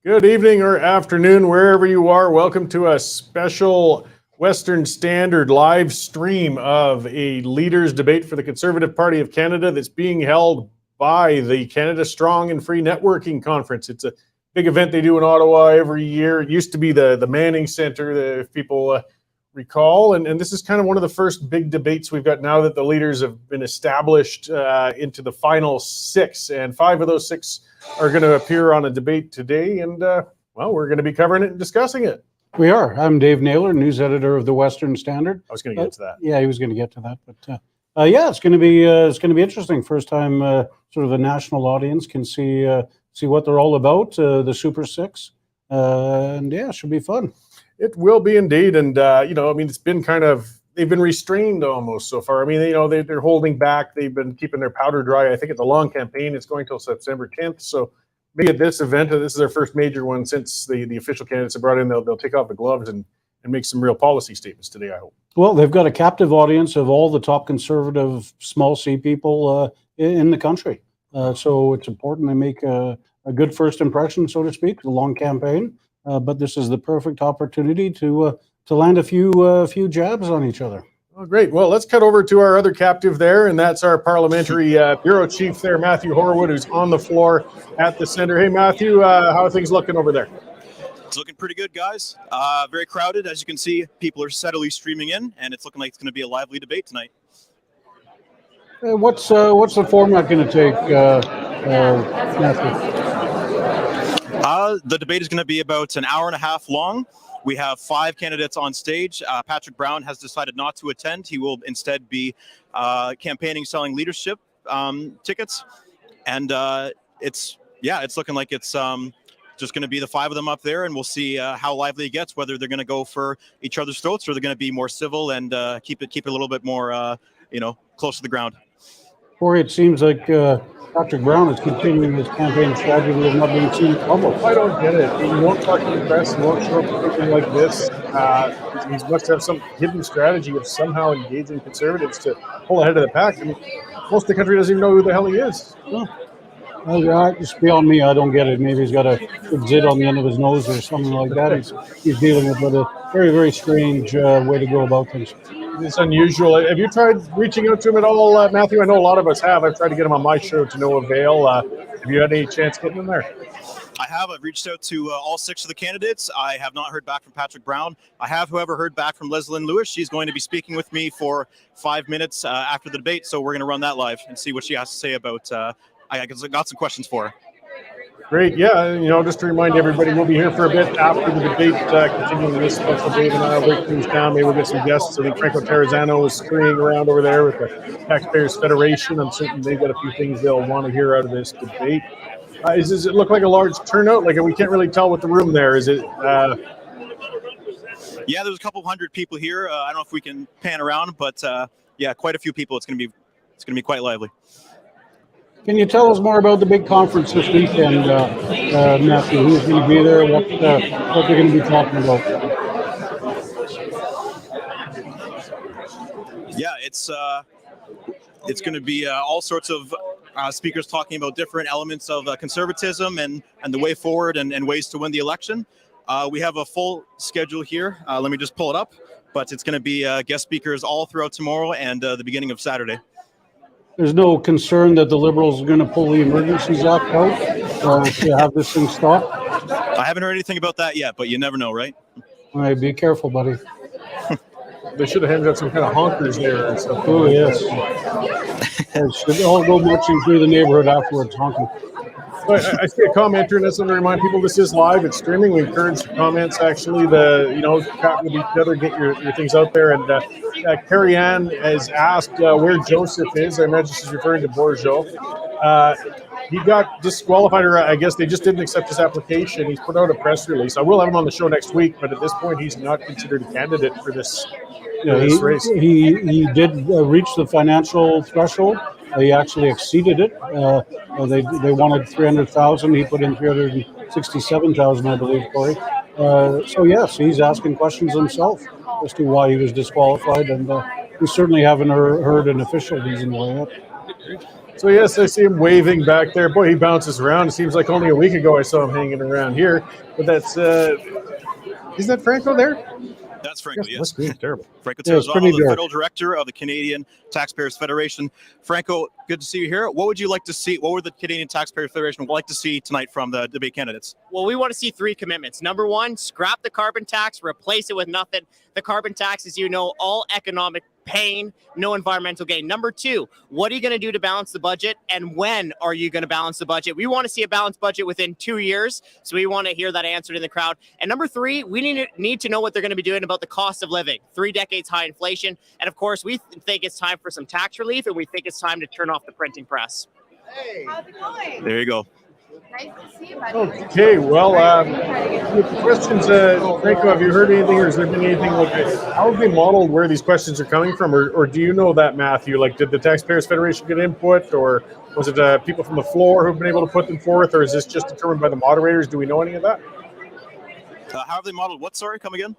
Good evening or afternoon, wherever you are. Welcome to a special Western Standard live stream of a leaders debate for the Conservative Party of Canada that's being held by the Canada Strong and Free Networking Conference. It's a big event they do in Ottawa every year. It used to be the Manning Centre, if people recall. And this is kind of one of the first big debates we've got now that the leaders have been established into the final six. And five of those six are going to appear on a debate today, and we're going to be covering it and discussing it. We are. I'm Dave Naylor, news editor of the Western Standard. I was going to get to that. Yeah, he was going to get to that, but it's going to be interesting. First time, sort of a national audience can see what they're all about. The Super Six, and it should be fun. It will be indeed, and it's been they've been restrained almost so far. I mean, they're holding back. They've been keeping their powder dry. I think it's a long campaign. It's going till September 10th. So maybe at this event, this is their first major one since the official candidates have brought in. They'll take off the gloves and make some real policy statements today, I hope. Well, they've got a captive audience of all the top conservative small C people in the country. So it's important they make a good first impression, so to speak, a long campaign. But this is the perfect opportunity to land a few jabs on each other. Oh, great. Well, let's cut over to our other captive there, and that's our parliamentary bureau chief there, Matthew Horwood, who's on the floor at the center. Hey, Matthew, how are things looking over there? It's looking pretty good, guys. Very crowded. As you can see, people are steadily streaming in, and it's looking like it's going to be a lively debate tonight. What's the format going to take, Matthew? The debate is going to be about an hour and a half long. We have 5 candidates on stage. Patrick Brown has decided not to attend. He will instead be campaigning, selling leadership tickets. And it's looking like it's just going to be the 5 of them up there, and we'll see how lively it gets, whether they're going to go for each other's throats or they're going to be more civil and keep it a little bit more, close to the ground. Corey, it seems like Patrick Brown is continuing his campaign strategy of not being seen in public. I don't get it. He won't talk to the press. He won't show up for something like this. He must have some hidden strategy of somehow engaging conservatives to pull ahead of the pack. I mean, most of the country doesn't even know who the hell he is. Well, it's beyond me. I don't get it. Maybe he's got a zit on the end of his nose or something like that. He's dealing with a very, very strange way to go about things. It's unusual. Have you tried reaching out to him at all, Matthew? I know a lot of us have. I've tried to get him on my show to no avail. Have you had any chance getting him there? I have. I've reached out to all 6 of the candidates. I have not heard back from Patrick Brown. I have, however, heard back from Leslyn Lewis. She's going to be speaking with me for 5 minutes after the debate, so we're going to run that live and see what she has to say about. I got some questions for her. Great. Yeah, just to remind everybody, we'll be here for a bit after the debate, continuing this special debate, and I'll break things down. Maybe we'll get some guests. I think Franco Terrazzano is scurrying around over there with the Taxpayers Federation. I'm certain they've got a few things they'll want to hear out of this debate. Does it look like a large turnout? Like, we can't really tell with the room there. Is it? Yeah, there's a couple hundred people here. I don't know if we can pan around, but quite a few people. It's going to be quite lively. Can you tell us more about the big conference this weekend, Matthew? Who's going to be there? What they're going to be talking about? Yeah, it's going to be all sorts of speakers talking about different elements of conservatism and the way forward and ways to win the election. We have a full schedule here. Let me just pull it up. But it's going to be guest speakers all throughout tomorrow and the beginning of Saturday. There's no concern that the Liberals are going to pull the Emergencies Act out to have this thing stopped? I haven't heard anything about that yet, but you never know, right? All right, be careful, buddy. They should have handed out some kind of honkers there and stuff. Oh, yes. They should all go marching through the neighborhood afterwards, honking. I see a commenter, and that's something to remind people this is live. It's streaming. We encourage comments, actually, chat with each other, get your things out there. And Carrie Ann has asked where Joseph is. I imagine she's referring to Bourgeau. He got disqualified, or I guess they just didn't accept his application. He's put out a press release. I will have him on the show next week, but at this point, he's not considered a candidate for this race. He did reach the financial threshold. He actually exceeded it. They wanted 300,000. He put in 367,000, I believe, Corey. So yes, he's asking questions himself as to why he was disqualified, and we certainly haven't heard an official reason why yet. So yes, I see him waving back there. Boy, he bounces around. It seems like only a week ago I saw him hanging around here. But that's is that Franco there? That's Franco, My yes. screen's terrible. Franco Yeah, it's Terrazano, pretty the dark. federal director of the Canadian Taxpayers Federation. Franco, good to see you here. What would you like to see? What would the Canadian Taxpayers Federation like to see tonight from the debate candidates? Well, we want to see 3 commitments. Number 1, scrap the carbon tax, replace it with nothing. The carbon tax, as you know, all economic pain, no environmental gain. Number 2, what are you going to do to balance the budget, and when are you going to balance the budget? We want to see a balanced budget within 2 years, so we want to hear that answered in the crowd. And number 3, we need to know what they're going to be doing about the cost of living, 3 decades high inflation, and of course, we think it's time for some tax relief, and we think it's time to turn off the printing press. Hey, how's it going? There you go. Nice to see you, buddy. Okay, well, questions, Franco, have you heard anything, or has there been anything like how have they modeled where these questions are coming from, or do you know that, Matthew? Like, did the Taxpayers Federation get input, or was it people from the floor who've been able to put them forth, or is this just determined by the moderators? Do we know any of that? How have they modeled what? Sorry, come again?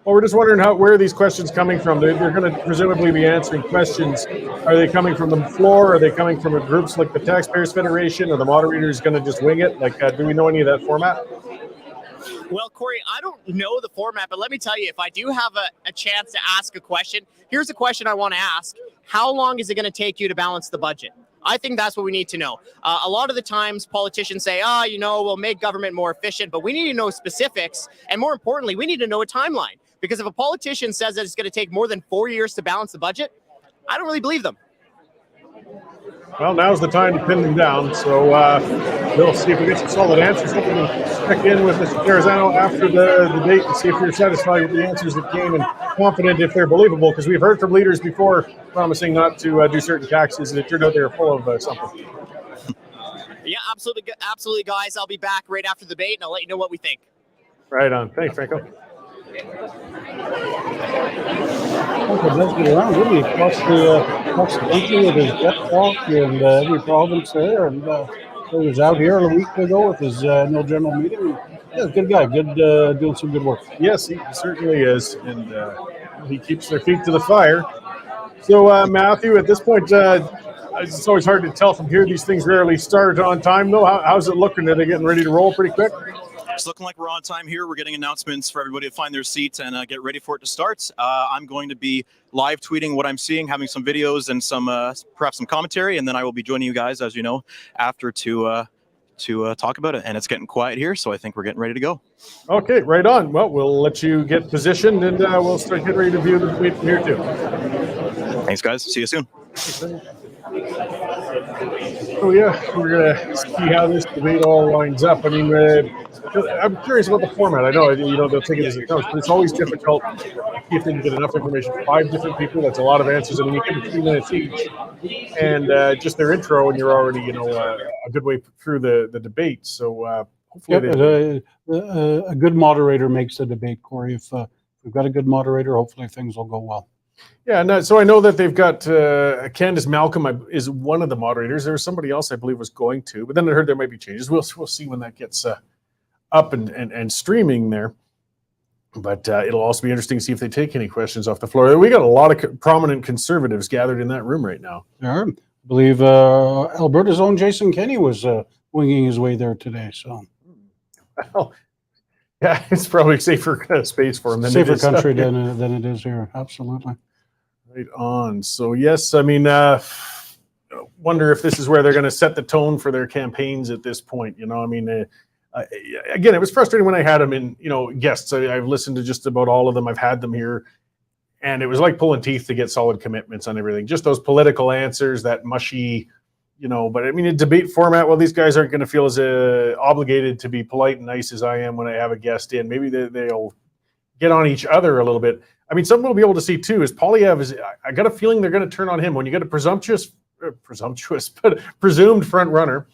Well, we're just wondering where are these questions coming from? They're going to presumably be answering questions. Are they coming from the floor? Are they coming from groups like the Taxpayers Federation? Or the moderators going to just wing it? Like, do we know any of that format? Well, Corey, I don't know the format, but let me tell you, if I do have a chance to ask a question, here's a question I want to ask. How long is it going to take you to balance the budget? I think that's what we need to know. A lot of the times politicians say, we'll make government more efficient, but we need to know specifics. And more importantly, we need to know a timeline. Because if a politician says that it's going to take more than 4 years to balance the budget, I don't really believe them. Well, now's the time to pin them down. So we'll see if we get some solid answers. Hopefully check in with Mr. Terrazano after the debate and see if you're satisfied with the answers that came and confident if they're believable. Because we've heard from leaders before promising not to do certain taxes, and it turned out they were full of something. Yeah, absolutely, guys. I'll be back right after the debate, and I'll let you know what we think. Right on. Thanks, Franco. Franco does get around, really, across the country with his jet talk and every province there. And he was out here a week ago with his annual general meeting. Yeah, good guy, doing some good work. Yes, he certainly is, and he keeps their feet to the fire. So, Matthew, at this point, it's always hard to tell from here. These things rarely start on time, though. How's it looking? Are they getting ready to roll pretty quick? It's looking like we're on time here. We're getting announcements for everybody to find their seats and get ready for it to start. I'm going to be live tweeting what I'm seeing, having some videos and some perhaps some commentary, and then I will be joining you guys, as you know, after to talk about it. And it's getting quiet here, so I think we're getting ready to go. Okay, right on. Well, we'll let you get positioned, and we'll start getting ready to view the debate from here too. Thanks, guys. See you soon. Oh yeah, we're gonna see how this debate all lines up. I mean, I'm curious about the format. I know they'll take it as it comes, but it's always difficult if they can get enough information. 5 different people, that's a lot of answers. I mean, you give them 3 minutes each, and just their intro, and you're already a good way through the debate. So hopefully, a good moderator makes the debate, Corey. If we've got a good moderator, hopefully things will go well. Yeah, and so I know that they've got Candace Malcolm is one of the moderators. There was somebody else I believe was going to, but then I heard there might be changes. We'll see when that gets up and streaming there. But it'll also be interesting to see if they take any questions off the floor. We got a lot of prominent conservatives gathered in that room right now. Yeah, I believe Alberta's own Jason Kenney was winging his way there today. So, well, yeah, it's probably safer space for him than safer country than it is here. Absolutely. Right on. So yes, I mean, wonder if this is where they're going to set the tone for their campaigns at this point. I mean, again, it was frustrating when I had them in, guests. I've listened to just about all of them. I've had them here, and it was like pulling teeth to get solid commitments on everything. Just those political answers, that mushy, But I mean, a debate format. Well, these guys aren't going to feel as obligated to be polite and nice as I am when I have a guest in. Maybe they'll get on each other a little bit. I mean, something we'll be able to see too is Poilievre is. I got a feeling they're going to turn on him when you get a presumed front runner.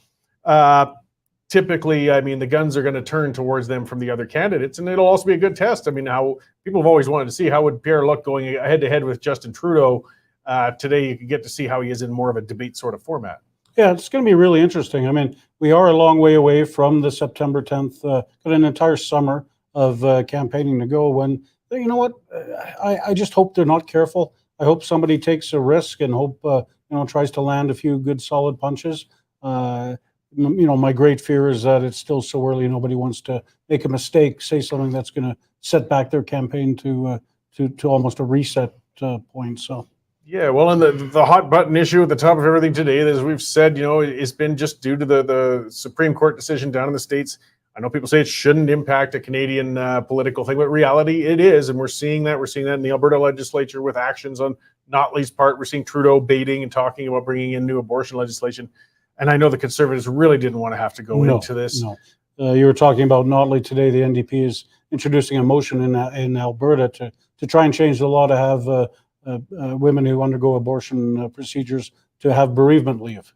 Typically, I mean, the guns are going to turn towards them from the other candidates, and it'll also be a good test. I mean, how people have always wanted to see how would Pierre look going head to head with Justin Trudeau. Today, you can get to see how he is in more of a debate sort of format. Yeah, it's going to be really interesting. I mean, we are a long way away from the September 10th, got an entire summer of campaigning to go. When, you know what, I just hope they're not careful. I hope somebody takes a risk and hope tries to land a few good solid punches. My great fear is that it's still so early. Nobody wants to make a mistake, say something that's going to set back their campaign to almost a reset point. So. Yeah, well, and the hot button issue at the top of everything today, as we've said, it's been just due to the Supreme Court decision down in the States. I know people say it shouldn't impact a Canadian political thing, but reality it is, and we're seeing that. We're seeing that in the Alberta legislature with actions on Notley's part. We're seeing Trudeau baiting and talking about bringing in new abortion legislation. And I know the Conservatives really didn't want to have to go into this. No, you were talking about Notley today. The NDP is introducing a motion in Alberta to try and change the law to have women who undergo abortion procedures to have bereavement leave.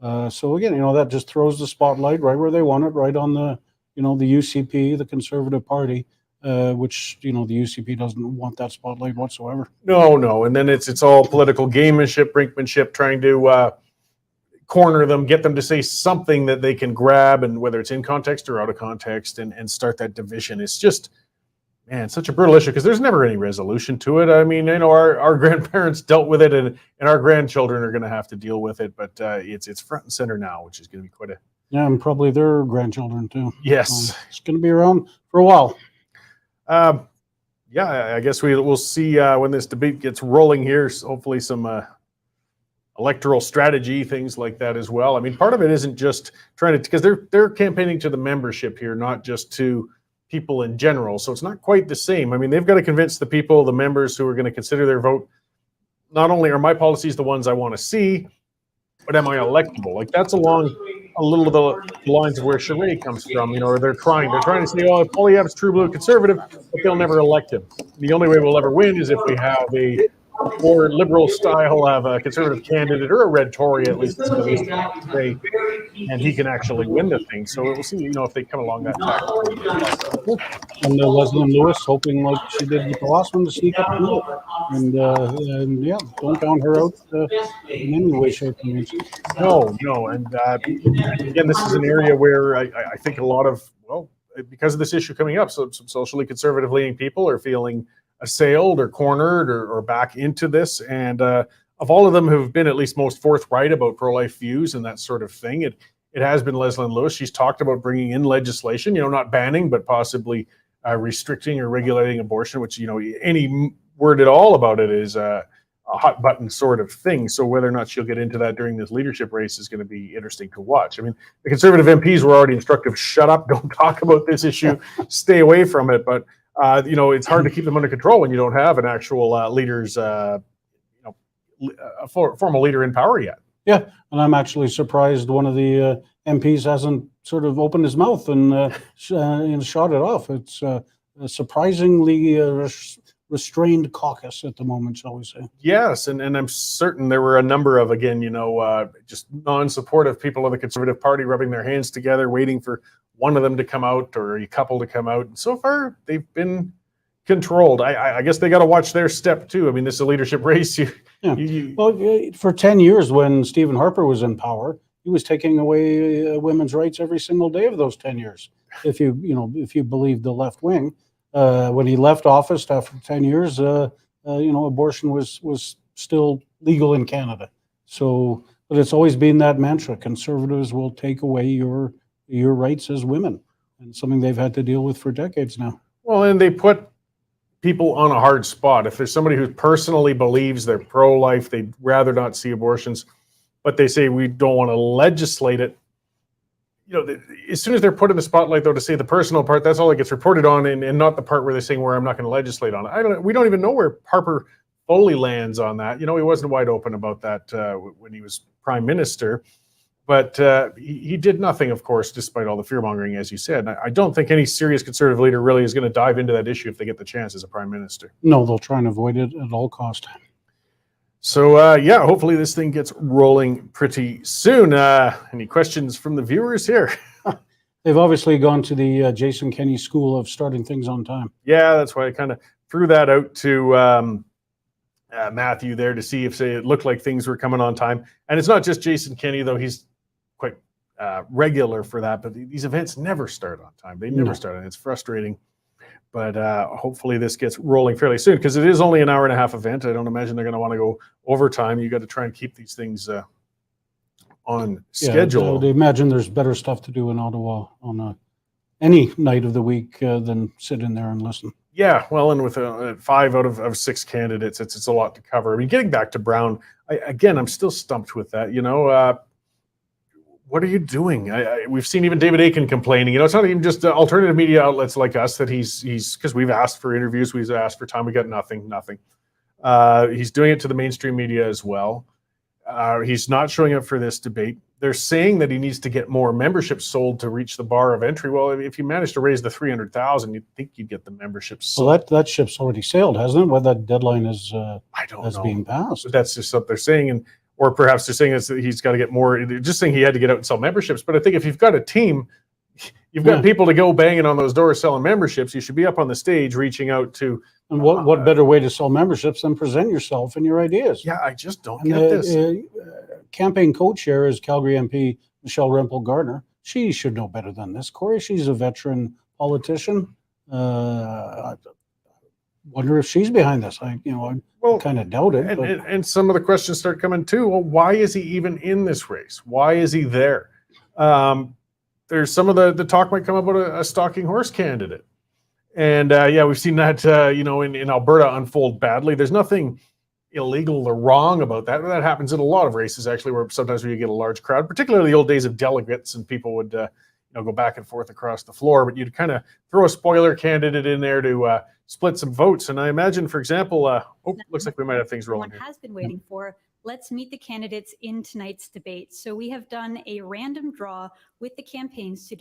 So again, that just throws the spotlight right where they want it, right on the UCP, the Conservative Party, which the UCP doesn't want that spotlight whatsoever. No, and then it's all political gamemanship, brinkmanship, trying to corner them, get them to say something that they can grab, and whether it's in context or out of context, and start that division. It's just, man, such a brutal issue because there's never any resolution to it. I mean, our grandparents dealt with it, and our grandchildren are going to have to deal with it. But it's front and center now, which is going to be quite a and probably their grandchildren too. Yes, it's going to be around for a while. Yeah, I guess we'll see when this debate gets rolling here. Hopefully, some electoral strategy, things like that as well. I mean, part of it isn't just trying to, because they're campaigning to the membership here, not just to people in general. So it's not quite the same. I mean, they've got to convince the people, the members who are going to consider their vote, not only are my policies the ones I want to see, but am I electable? Like, that's along a little of the lines of where Charest comes from, or they're trying to say, oh, if Poilievre is true blue conservative, but they'll never elect him. The only way we'll ever win is if we have a more liberal style of a conservative candidate, or a red Tory at least, and he can actually win the thing. So we'll see, if they come along that track. And Leslie Lewis hoping, like she did with the last one, to sneak up through it. And yeah, don't count her out in any way, shape, or form. No, and again, this is an area where I think a lot of, because of this issue coming up, some socially conservative leaning people are feeling assailed or cornered or back into this. And of all of them who've been at least most forthright about pro-life views and that sort of thing, it has been Leslyn Lewis. She's talked about bringing in legislation, not banning, but possibly restricting or regulating abortion, which, any word at all about it is a hot button sort of thing. So whether or not she'll get into that during this leadership race is going to be interesting to watch. I mean, the Conservative MPs were already instructive, shut up, don't talk about this issue, stay away from it. But it's hard to keep them under control when you don't have an actual formal leader in power yet. Yeah, and I'm actually surprised one of the MPs hasn't sort of opened his mouth and shot it off. It's a surprisingly restrained caucus at the moment, shall we say. Yes, and I'm certain there were a number of, again, just non-supportive people of the Conservative Party rubbing their hands together, waiting for one of them to come out or a couple to come out. And so far, they've been controlled. I guess they got to watch their step too. I mean, this is a leadership race. Well, for 10 years when Stephen Harper was in power, he was taking away women's rights every single day of those 10 years. If you believe the left wing, when he left office after 10 years, abortion was still legal in Canada. So, but it's always been that mantra: conservatives will take away your rights as women, and something they've had to deal with for decades now. Well, and they put people on a hard spot. If there's somebody who personally believes they're pro-life, they'd rather not see abortions, but they say we don't want to legislate it. As soon as they're put in the spotlight, though, to say the personal part, that's all that gets reported on, and not the part where they're saying where I'm not going to legislate on it. We don't even know where Harper fully lands on that. He wasn't wide open about that when he was prime minister. But he did nothing, of course, despite all the fear-mongering, as you said. I don't think any serious conservative leader really is going to dive into that issue if they get the chance as a prime minister. No, they'll try and avoid it at all cost. So, hopefully this thing gets rolling pretty soon. Any questions from the viewers here? They've obviously gone to the Jason Kenney school of starting things on time. Yeah, that's why I kind of threw that out to Matthew there to see if it looked like things were coming on time. And it's not just Jason Kenney, though. He's quite regular for that, but these events never start on time. They never start, and it's frustrating. But hopefully this gets rolling fairly soon, because it is only an hour and a half event. I don't imagine they're going to want to go overtime. You got to try and keep these things on schedule. I would imagine there's better stuff to do in Ottawa on any night of the week than sit in there and listen. Yeah, well, and with 5 out of 6 candidates, it's a lot to cover. I mean, getting back to Brown, I'm still stumped with that. What are you doing? We've seen even David Aiken complaining. It's not even just alternative media outlets like us that he's because we've asked for interviews, we've asked for time, we got nothing. He's doing it to the mainstream media as well. He's not showing up for this debate. They're saying that he needs to get more memberships sold to reach the bar of entry. Well, if you manage to raise the 300,000, you'd think you'd get the memberships sold. Well, that ship's already sailed, hasn't it? Well, that deadline is I don't know. being passed. But that's just what they're saying, or perhaps they're saying is that he's got to get more. They're just saying he had to get out and sell memberships. But I think if you've got a team, you've got people to go banging on those doors selling memberships. You should be up on the stage reaching out to. And what better way to sell memberships than present yourself and your ideas? Yeah, I just don't And get this. Campaign co-chair is Calgary MP Michelle Rempel-Gardner. She should know better than this, Corey. She's a veteran politician. I wonder if she's behind this. I kind of doubt it. And some of the questions start coming too. Well, why is he even in this race? Why is he there? There's some of the talk might come about a stalking horse candidate. And we've seen that, in Alberta unfold badly. There's nothing illegal or wrong about that. That happens in a lot of races, actually, where sometimes you get a large crowd, particularly the old days of delegates, and people would go back and forth across the floor. But you'd kind of throw a spoiler candidate in there to split some votes. And I imagine, for example, looks like we might have things rolling here. Has been waiting for. Let's meet the candidates in tonight's debate. So we have done a random draw with the campaigns to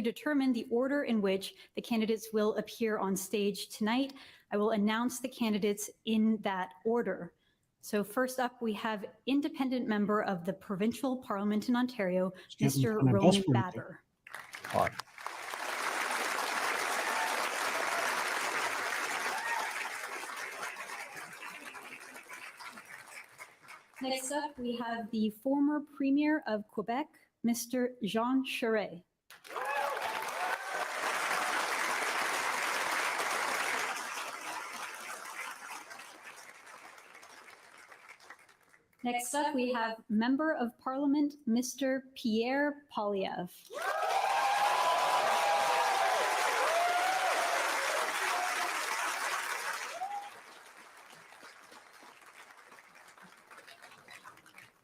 determine the order in which the candidates will appear on stage tonight. I will announce the candidates in that order. So first up, we have independent member of the Provincial Parliament in Ontario, Mr. Roman Baber. Next up, we have the former Premier of Quebec, Mr. Jean Charest. Next up, we have Member of Parliament, Mr. Pierre Poilievre.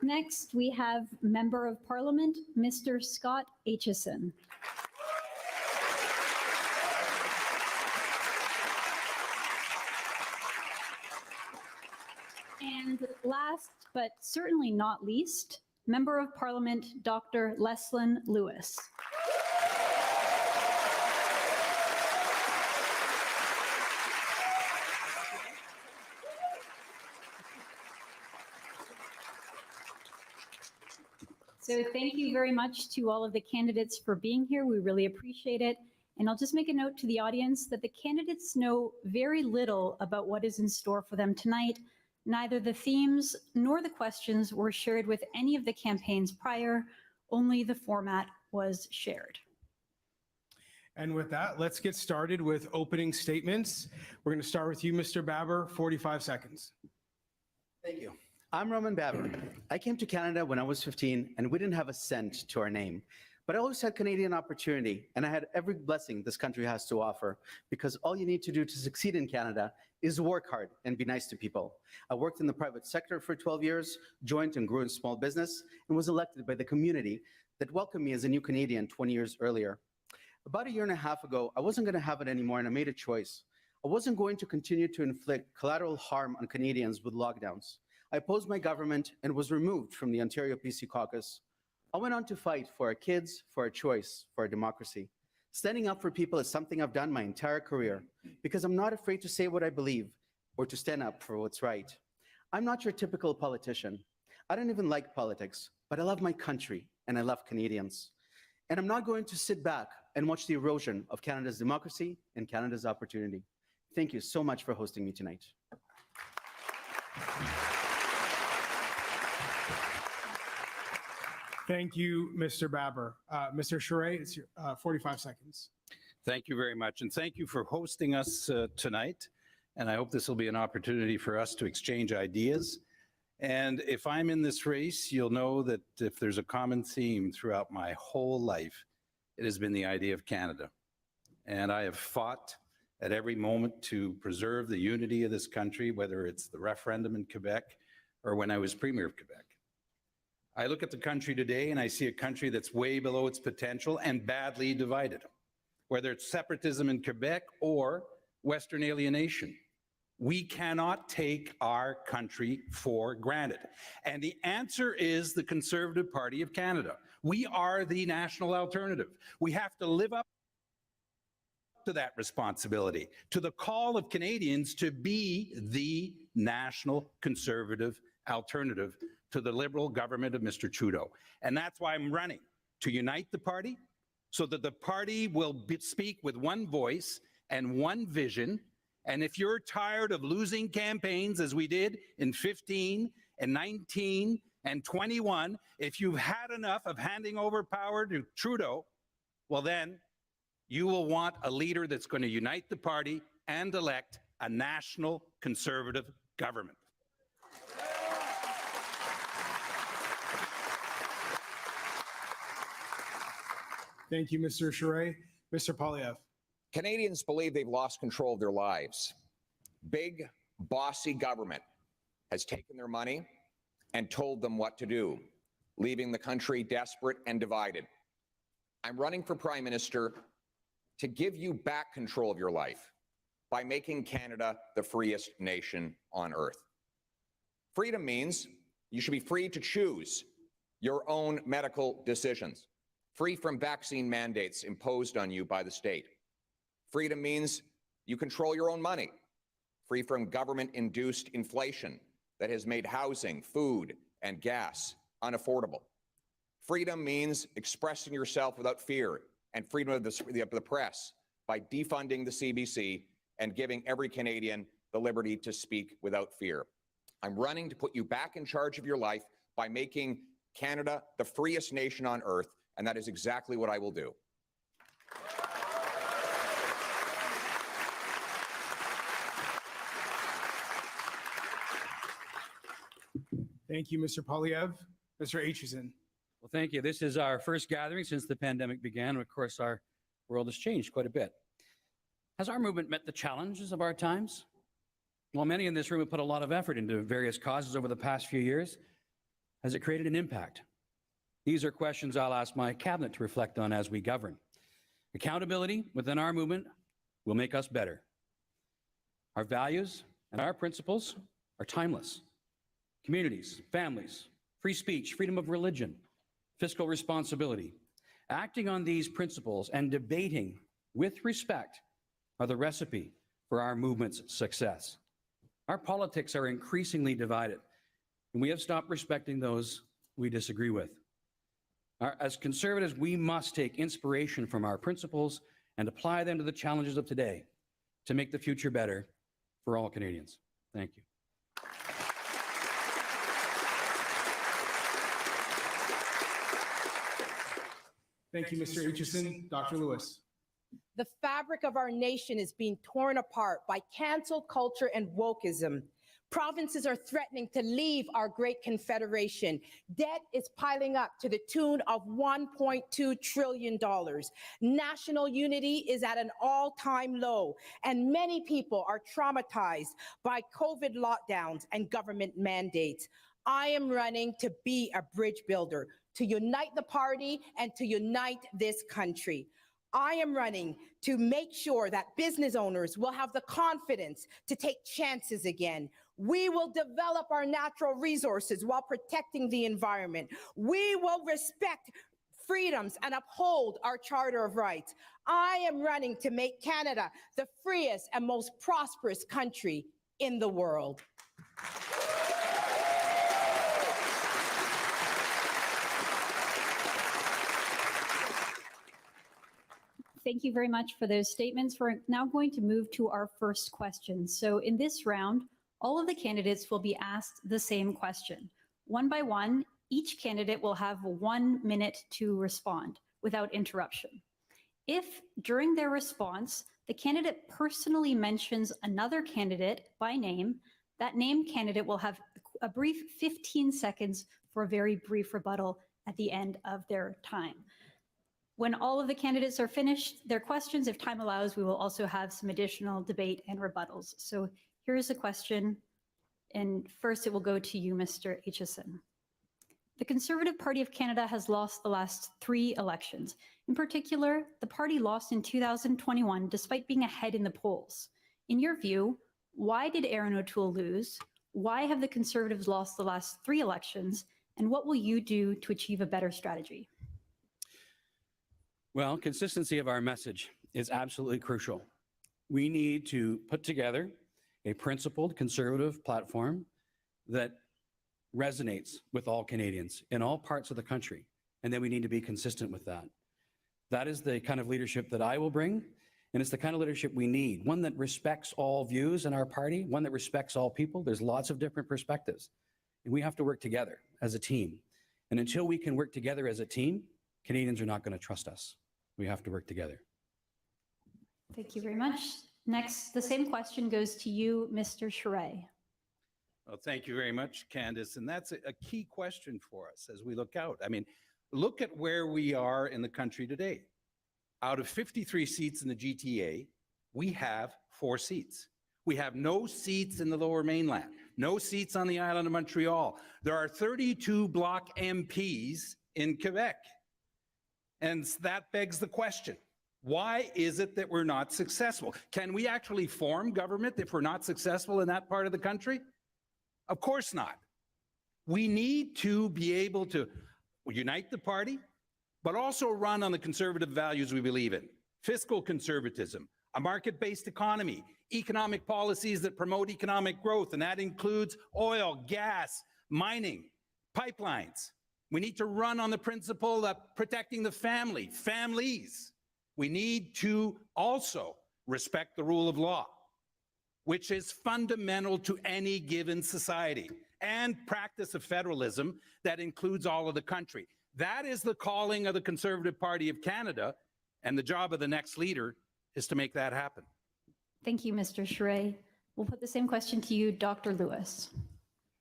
Next, we have Member of Parliament, Mr. Scott Aitchison. And last, but certainly not least, Member of Parliament, Dr. Leslyn Lewis. So thank you very much to all of the candidates for being here. We really appreciate it. And I'll just make a note to the audience that the candidates know very little about what is in store for them tonight. Neither the themes nor the questions were shared with any of the campaigns prior, only the format was shared. And with that, let's get started with opening statements. We're going to start with you, Mr. Baber, 45 seconds. Thank you. I'm Roman Baber. I came to Canada when I was 15 and we didn't have a cent to our name. But I always had Canadian opportunity and I had every blessing this country has to offer, because all you need to do to succeed in Canada is work hard and be nice to people. I worked in the private sector for 12 years, joined and grew in small business, and was elected by the community that welcomed me as a new Canadian 20 years earlier. About a year and a half ago, I wasn't going to have it anymore and I made a choice. I wasn't going to continue to inflict collateral harm on Canadians with lockdowns. I opposed my government and was removed from the Ontario PC caucus. I went on to fight for our kids, for our choice, for our democracy. Standing up for people is something I've done my entire career because I'm not afraid to say what I believe or to stand up for what's right. I'm not your typical politician. I don't even like politics, but I love my country and I love Canadians. And I'm not going to sit back and watch the erosion of Canada's democracy and Canada's opportunity. Thank you so much for hosting me tonight. Thank you, Mr. Baber. Mr. Charest, it's your 45 seconds. Thank you very much, and thank you for hosting us tonight. And I hope this will be an opportunity for us to exchange ideas. And if I'm in this race, you'll know that if there's a common theme throughout my whole life, it has been the idea of Canada. And I have fought at every moment to preserve the unity of this country, whether it's the referendum in Quebec or when I was Premier of Quebec. I look at the country today and I see a country that's way below its potential and badly divided, whether it's separatism in Quebec or Western alienation. We cannot take our country for granted. And the answer is the Conservative Party of Canada. We are the national alternative. We have to live up to that responsibility, to the call of Canadians to be the national Conservative alternative to the Liberal government of Mr. Trudeau. And that's why I'm running, to unite the party so that the party will speak with one voice and one vision. And if you're tired of losing campaigns as we did in 15 and 19 and 21, if you've had enough of handing over power to Trudeau, well then you will want a leader that's going to unite the party and elect a national Conservative government. Thank you, Mr. Charest. Mr. Polyev. Canadians believe they've lost control of their lives. Big, bossy government has taken their money and told them what to do, leaving the country desperate and divided. I'm running for Prime Minister to give you back control of your life by making Canada the freest nation on earth. Freedom means you should be free to choose your own medical decisions, free from vaccine mandates imposed on you by the state. Freedom means you control your own money, free from government-induced inflation that has made housing, food, and gas unaffordable. Freedom means expressing yourself without fear and freedom of the press by defunding the CBC and giving every Canadian the liberty to speak without fear. I'm running to put you back in charge of your life by making Canada the freest nation on earth, and that is exactly what I will do. Thank you, Mr. Polyev. Mr. Aitchison. Well, thank you. This is our first gathering since the pandemic began. Of course, our world has changed quite a bit. Has our movement met the challenges of our times? Well, many in this room have put a lot of effort into various causes over the past few years. Has it created an impact? These are questions I'll ask my cabinet to reflect on as we govern. Accountability within our movement will make us better. Our values and our principles are timeless. Communities, families, free speech, freedom of religion, fiscal responsibility. Acting on these principles and debating with respect are the recipe for our movement's success. Our politics are increasingly divided, and we have stopped respecting those we disagree with. As Conservatives, we must take inspiration from our principles and apply them to the challenges of today to make the future better for all Canadians. Thank you. Thank you, Mr. Aitchison. Dr. Lewis. The fabric of our nation is being torn apart by cancel culture and wokeism. Provinces are threatening to leave our great confederation. Debt is piling up to the tune of $1.2 trillion. National unity is at an all-time low, and many people are traumatized by COVID lockdowns and government mandates. I am running to be a bridge builder, to unite the party and to unite this country. I am running to make sure that business owners will have the confidence to take chances again. We will develop our natural resources while protecting the environment. We will respect freedoms and uphold our Charter of Rights. I am running to make Canada the freest and most prosperous country in the world. Thank you very much for those statements. We're now going to move to our first question. So in this round, all of the candidates will be asked the same question. One by one, each candidate will have 1 minute to respond without interruption. If during their response, the candidate personally mentions another candidate by name, that named candidate will have a brief 15 seconds for a very brief rebuttal at the end of their time. When all of the candidates are finished their questions, if time allows, we will also have some additional debate and rebuttals. So here's a question, and first it will go to you, Mr. Aitchison. The Conservative Party of Canada has lost the last 3 elections. In particular, the party lost in 2021 despite being ahead in the polls. In your view, why did Erin O'Toole lose? Why have the Conservatives lost the last 3 elections? And what will you do to achieve a better strategy? Well, consistency of our message is absolutely crucial. We need to put together a principled conservative platform that resonates with all Canadians in all parts of the country. And then we need to be consistent with that. That is the kind of leadership that I will bring. And it's the kind of leadership we need. One that respects all views in our party, one that respects all people. There's lots of different perspectives. And we have to work together as a team. And until we can work together as a team, Canadians are not going to trust us. We have to work together. Thank you very much. Next, the same question goes to you, Mr. Charest. Well, thank you very much, Candace. And that's a key question for us as we look out. I mean, look at where we are in the country today. Out of 53 seats in the GTA, we have 4 seats. We have no seats in the Lower Mainland, no seats on the island of Montreal. There are 32 Bloc MPs in Quebec. And that begs the question, why is it that we're not successful? Can we actually form government if we're not successful in that part of the country? Of course not. We need to be able to unite the party, but also run on the conservative values we believe in. Fiscal conservatism, a market-based economy, economic policies that promote economic growth, and that includes oil, gas, mining, pipelines. We need to run on the principle of protecting the family, families. We need to also respect the rule of law, which is fundamental to any given society, and practice of federalism that includes all of the country. That is the calling of the Conservative Party of Canada, and the job of the next leader is to make that happen. Thank you, Mr. Charest. We'll put the same question to you, Dr. Lewis.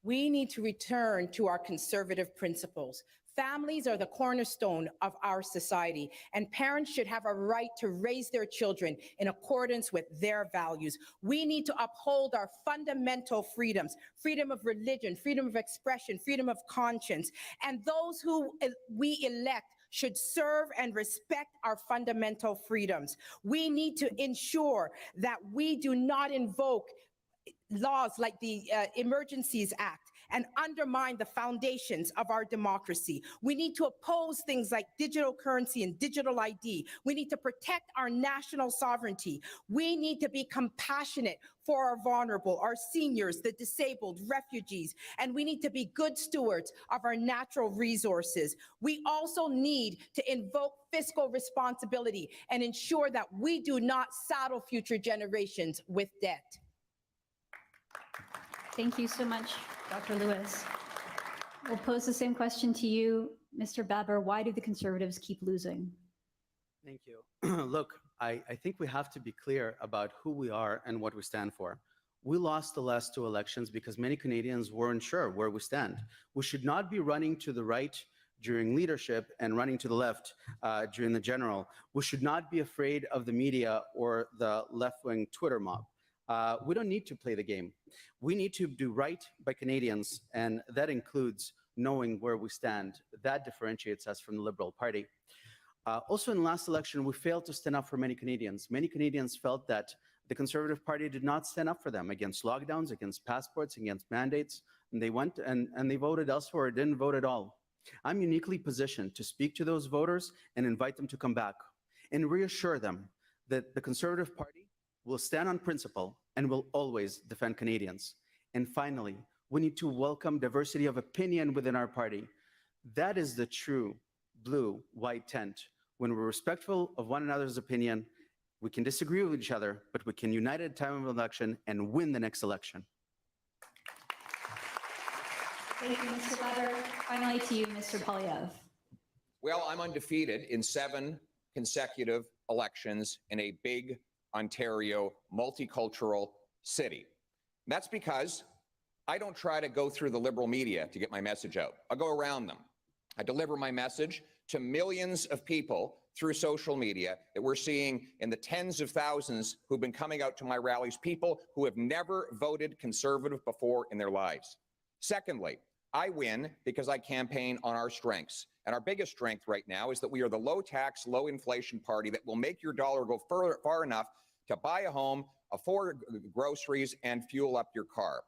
We need to return to our conservative principles. Families are the cornerstone of our society, and parents should have a right to raise their children in accordance with their values. We need to uphold our fundamental freedoms, freedom of religion, freedom of expression, freedom of conscience, and those who we elect should serve and respect our fundamental freedoms. We need to ensure that we do not invoke laws like the Emergencies Act and undermine the foundations of our democracy. We need to oppose things like digital currency and digital ID. We need to protect our national sovereignty. We need to be compassionate for our vulnerable, our seniors, the disabled, refugees, and we need to be good stewards of our natural resources. We also need to invoke fiscal responsibility and ensure that we do not saddle future generations with debt. Thank you so much, Dr. Lewis. We'll pose the same question to you, Mr. Baber. Why do the Conservatives keep losing? Thank you. Look, I think we have to be clear about who we are and what we stand for. We lost the last 2 elections because many Canadians weren't sure where we stand. We should not be running to the right during leadership and running to the left during the general. We should not be afraid of the media or the left-wing Twitter mob. We don't need to play the game. We need to do right by Canadians, and that includes knowing where we stand. That differentiates us from the Liberal Party. Also, in the last election, we failed to stand up for many Canadians. Many Canadians felt that the Conservative Party did not stand up for them against lockdowns, against passports, against mandates, and they went and they voted elsewhere, didn't vote at all. I'm uniquely positioned to speak to those voters and invite them to come back and reassure them that the Conservative Party will stand on principle and will always defend Canadians. And finally, we need to welcome diversity of opinion within our party. That is the true blue-white tent. When we're respectful of one another's opinion, we can disagree with each other, but we can unite at a time of election and win the next election. Thank you, Mr. Baber. Finally to you, Mr. Polyev. Well, I'm undefeated in 7 consecutive elections in a big Ontario multicultural city. That's because I don't try to go through the liberal media to get my message out. I go around them. I deliver my message to millions of people through social media that we're seeing in the tens of thousands who've been coming out to my rallies, people who have never voted Conservative before in their lives. Secondly, I win because I campaign on our strengths. And our biggest strength right now is that we are the low tax, low inflation party that will make your dollar go far enough to buy a home, afford groceries, and fuel up your car.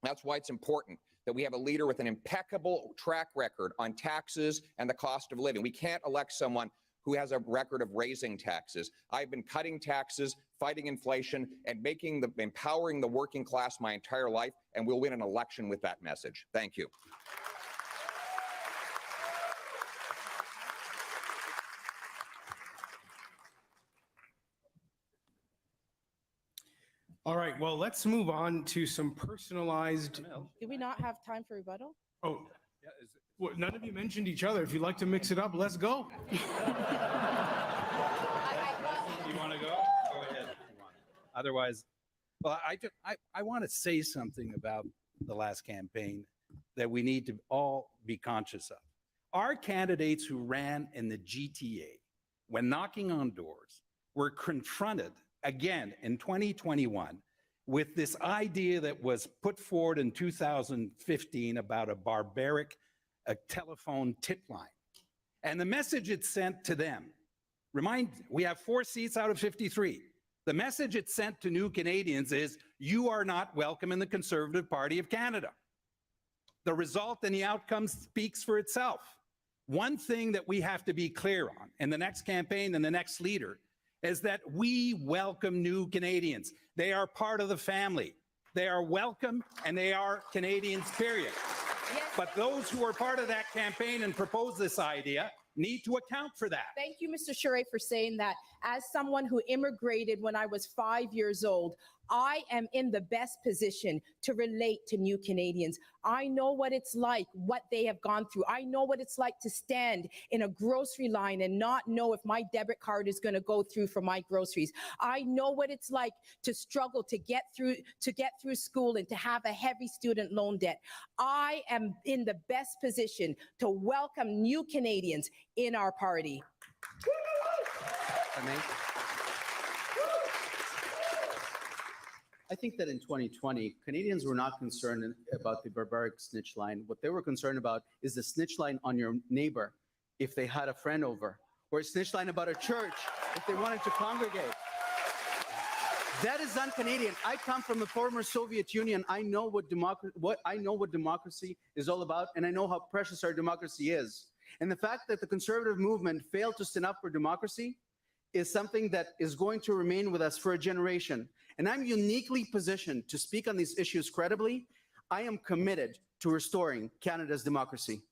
That's why it's important that we have a leader with an impeccable track record on taxes and the cost of living. We can't elect someone who has a record of raising taxes. I've been cutting taxes, fighting inflation, and empowering the working class my entire life, and we'll win an election with that message. Thank you. All right, well, let's move on to some personalized. Do we not have time for rebuttal? Oh, well, none of you mentioned each other. If you'd like to mix it up, let's go. You want to go? Go ahead. Otherwise, well, I want to say something about the last campaign that we need to all be conscious of. Our candidates who ran in the GTA, when knocking on doors, were confronted again in 2021 with this idea that was put forward in 2015 about a barbaric telephone tip line. And the message it sent to them, we have 4 seats out of 53. The message it sent to new Canadians is, you are not welcome in the Conservative Party of Canada. The result and the outcome speaks for itself. One thing that we have to be clear on in the next campaign and the next leader is that we welcome new Canadians. They are part of the family. They are welcome and they are Canadians, period. Yes. But those who are part of that campaign and propose this idea need to account for that. Thank you, Mr. Charest, for saying that. As someone who immigrated when I was 5 years old, I am in the best position to relate to new Canadians. I know what it's like, what they have gone through. I know what it's like to stand in a grocery line and not know if my debit card is going to go through for my groceries. I know what it's like to struggle to get through school and to have a heavy student loan debt. I am in the best position to welcome new Canadians in our party. I think that in 2020, Canadians were not concerned about the barbaric snitch line. What they were concerned about is the snitch line on your neighbor if they had a friend over, or a snitch line about a church if they wanted to congregate. That is un-Canadian. I come from the former Soviet Union. I know what democracy is all about, and I know how precious our democracy is. And the fact that the Conservative movement failed to stand up for democracy is something that is going to remain with us for a generation. And I'm uniquely positioned to speak on these issues credibly. I am committed to restoring Canada's democracy.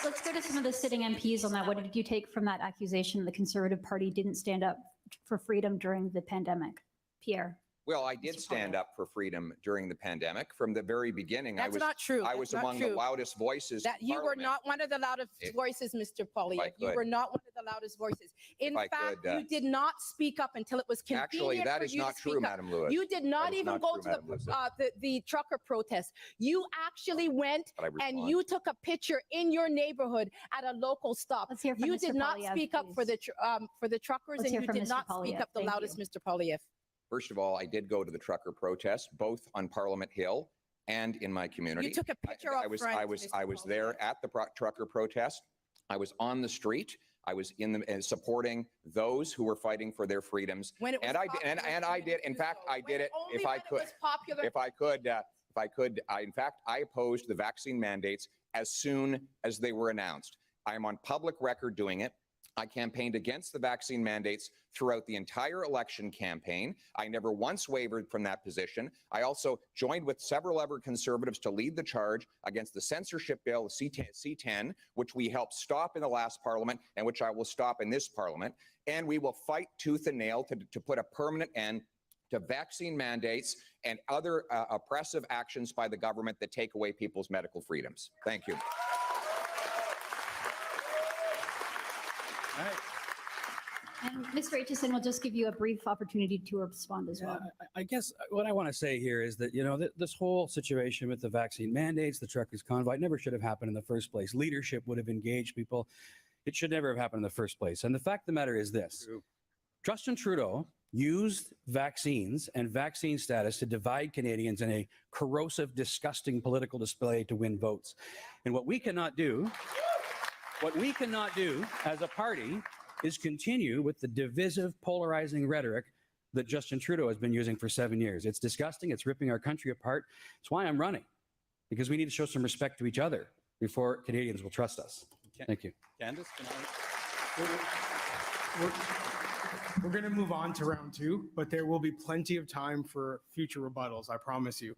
Let's go to some of the sitting MPs on that. What did you take from that accusation the Conservative Party didn't stand up for freedom during the pandemic? Pierre. Well, I did stand up for freedom during the pandemic. From the very beginning, That's not true. I was That's among not the true. loudest voices. That in you were Parliament. not one of the loudest voices, Mr. Poilievre. You could. were not one of the loudest voices. In If I fact, could, you did not speak up until it was convenient Actually, that for is you not to true, speak up. Madam Lewis. You did not That is even not go true, to Madam Lewis. the trucker protest. You actually went But I and respond. you took a picture in your neighborhood at a local stop. Let's hear from You Mr. did not Poilievre, speak up for please. the truckers, Let's and hear you from did Mr. not speak Poilievre. up the Thank loudest, you. Mr. Poilievre. First of all, I did go to the trucker protest, both on Parliament Hill and in my community. You took a picture I up was front, I was Mr. I was there at the trucker protest. I was on the street. I was supporting those who were fighting for their freedoms. When it was and I popular and for I you did. to In do fact, so. I did it. Only If I when could, it was popular. if I could, in fact, I opposed the vaccine mandates as soon as they were announced. I am on public record doing it. I campaigned against the vaccine mandates throughout the entire election campaign. I never once wavered from that position. I also joined with several other Conservatives to lead the charge against the censorship bill, C10, which we helped stop in the last Parliament and which I will stop in this Parliament. And we will fight tooth and nail to put a permanent end to vaccine mandates and other oppressive actions by the government that take away people's medical freedoms. Thank you. All right. And Mr. Aitchison will just give you a brief opportunity to respond as well. I guess what I want to say here is that, this whole situation with the vaccine mandates, the truckers' convoy, it never should have happened in the first place. Leadership would have engaged people. It should never have happened in the first place. And the fact of the matter is this. True. Justin Trudeau used vaccines and vaccine status to divide Canadians in a corrosive, disgusting political display to win votes. And what we cannot do as a party is continue with the divisive, polarizing rhetoric that Justin Trudeau has been using for 7 years. It's disgusting. It's ripping our country apart. It's why I'm running, because we need to show some respect to each other before Canadians will trust us. Thank you. Candace, can We're going to move on to round two, but there will be plenty of time for future rebuttals, I promise you.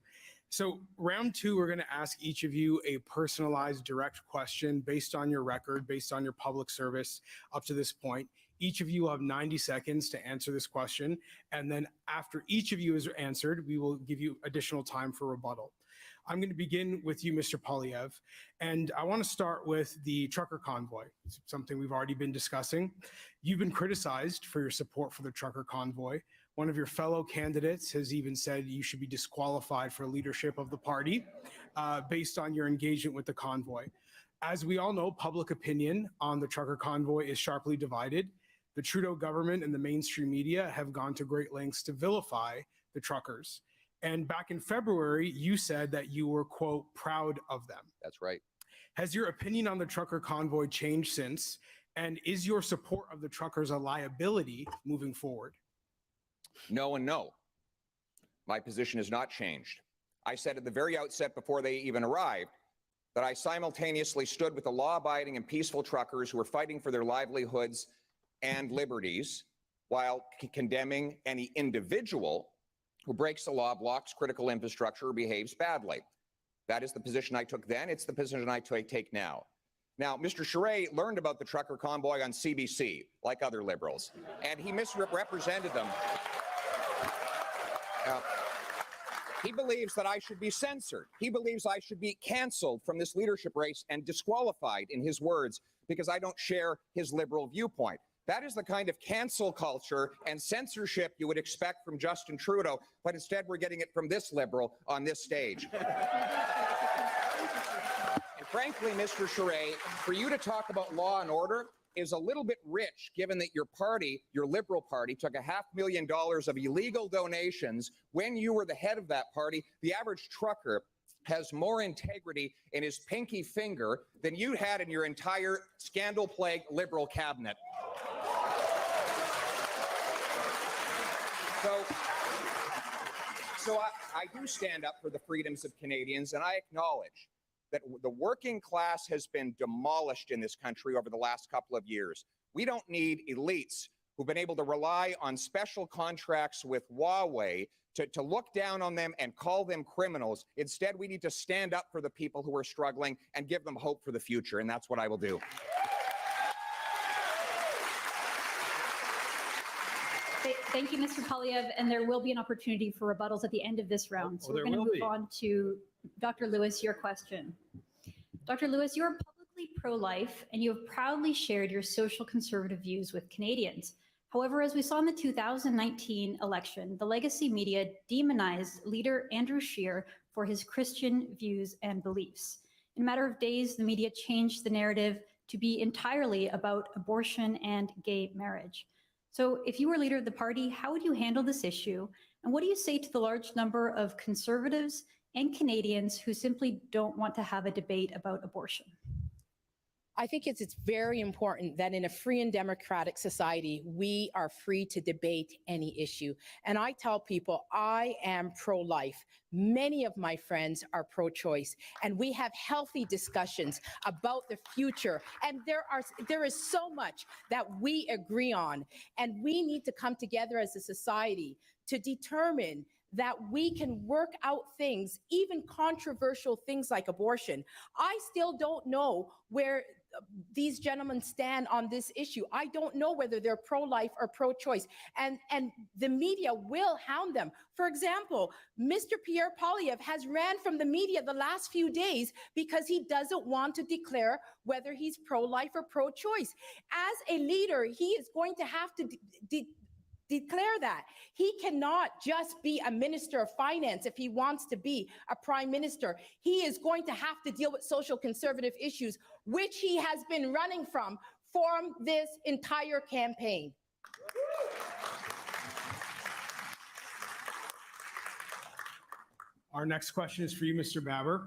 So round two, we're going to ask each of you a personalized, direct question based on your record, based on your public service up to this point. Each of you will have 90 seconds to answer this question. And then after each of you has answered, we will give you additional time for rebuttal. I'm going to begin with you, Mr. Polyev, and I want to start with the trucker convoy. It's something we've already been discussing. You've been criticized for your support for the trucker convoy. One of your fellow candidates has even said you should be disqualified for leadership of the party based on your engagement with the convoy. As we all know, public opinion on the trucker convoy is sharply divided. The Trudeau government and the mainstream media have gone to great lengths to vilify the truckers. And back in February, you said that you were, quote, proud of them. That's right. Has your opinion on the trucker convoy changed since? And is your support of the truckers a liability moving forward? No and no. My position has not changed. I said at the very outset, before they even arrived, that I simultaneously stood with the law-abiding and peaceful truckers who are fighting for their livelihoods and liberties, while condemning any individual who breaks the law, blocks critical infrastructure, or behaves badly. That is the position I took then. It's the position I take now. Now, Mr. Charest learned about the trucker convoy on CBC, like other liberals, and he misrepresented them. He believes that I should be censored. He believes I should be canceled from this leadership race and disqualified, in his words, because I don't share his liberal viewpoint. That is the kind of cancel culture and censorship you would expect from Justin Trudeau, but instead we're getting it from this liberal on this stage. And frankly, Mr. Charest, for you to talk about law and order is a little bit rich, given that your party, your Liberal Party, took $500,000 of illegal donations when you were the head of that party. The average trucker has more integrity in his pinky finger than you had in your entire scandal-plagued Liberal cabinet. So I do stand up for the freedoms of Canadians, and I acknowledge that the working class has been demolished in this country over the last couple of years. We don't need elites who've been able to rely on special contracts with Huawei to look down on them and call them criminals. Instead, we need to stand up for the people who are struggling and give them hope for the future, and that's what I will do. Thank you, Mr. Polyev, and there will be an opportunity for rebuttals at the end of this round. So we're going to move on to Dr. Lewis, your question. Dr. Lewis, you are publicly pro-life, and you have proudly shared your social conservative views with Canadians. However, as we saw in the 2019 election, the legacy media demonized leader Andrew Scheer for his Christian views and beliefs. In a matter of days, the media changed the narrative to be entirely about abortion and gay marriage. So if you were leader of the party, how would you handle this issue? And what do you say to the large number of conservatives and Canadians who simply don't want to have a debate about abortion? I think it's very important that in a free and democratic society, we are free to debate any issue. And I tell people I am pro-life. Many of my friends are pro-choice, and we have healthy discussions about the future. And there is so much that we agree on, and we need to come together as a society to determine that we can work out things, even controversial things like abortion. I still don't know where these gentlemen stand on this issue. I don't know whether they're pro-life or pro-choice, and the media will hound them. For example, Mr. Pierre Poilievre has ran from the media the last few days because he doesn't want to declare whether he's pro-life or pro-choice. As a leader, he is going to have to declare that. He cannot just be a minister of finance if he wants to be a prime minister. He is going to have to deal with social conservative issues, which he has been running from this entire campaign. Our next question is for you, Mr. Baber.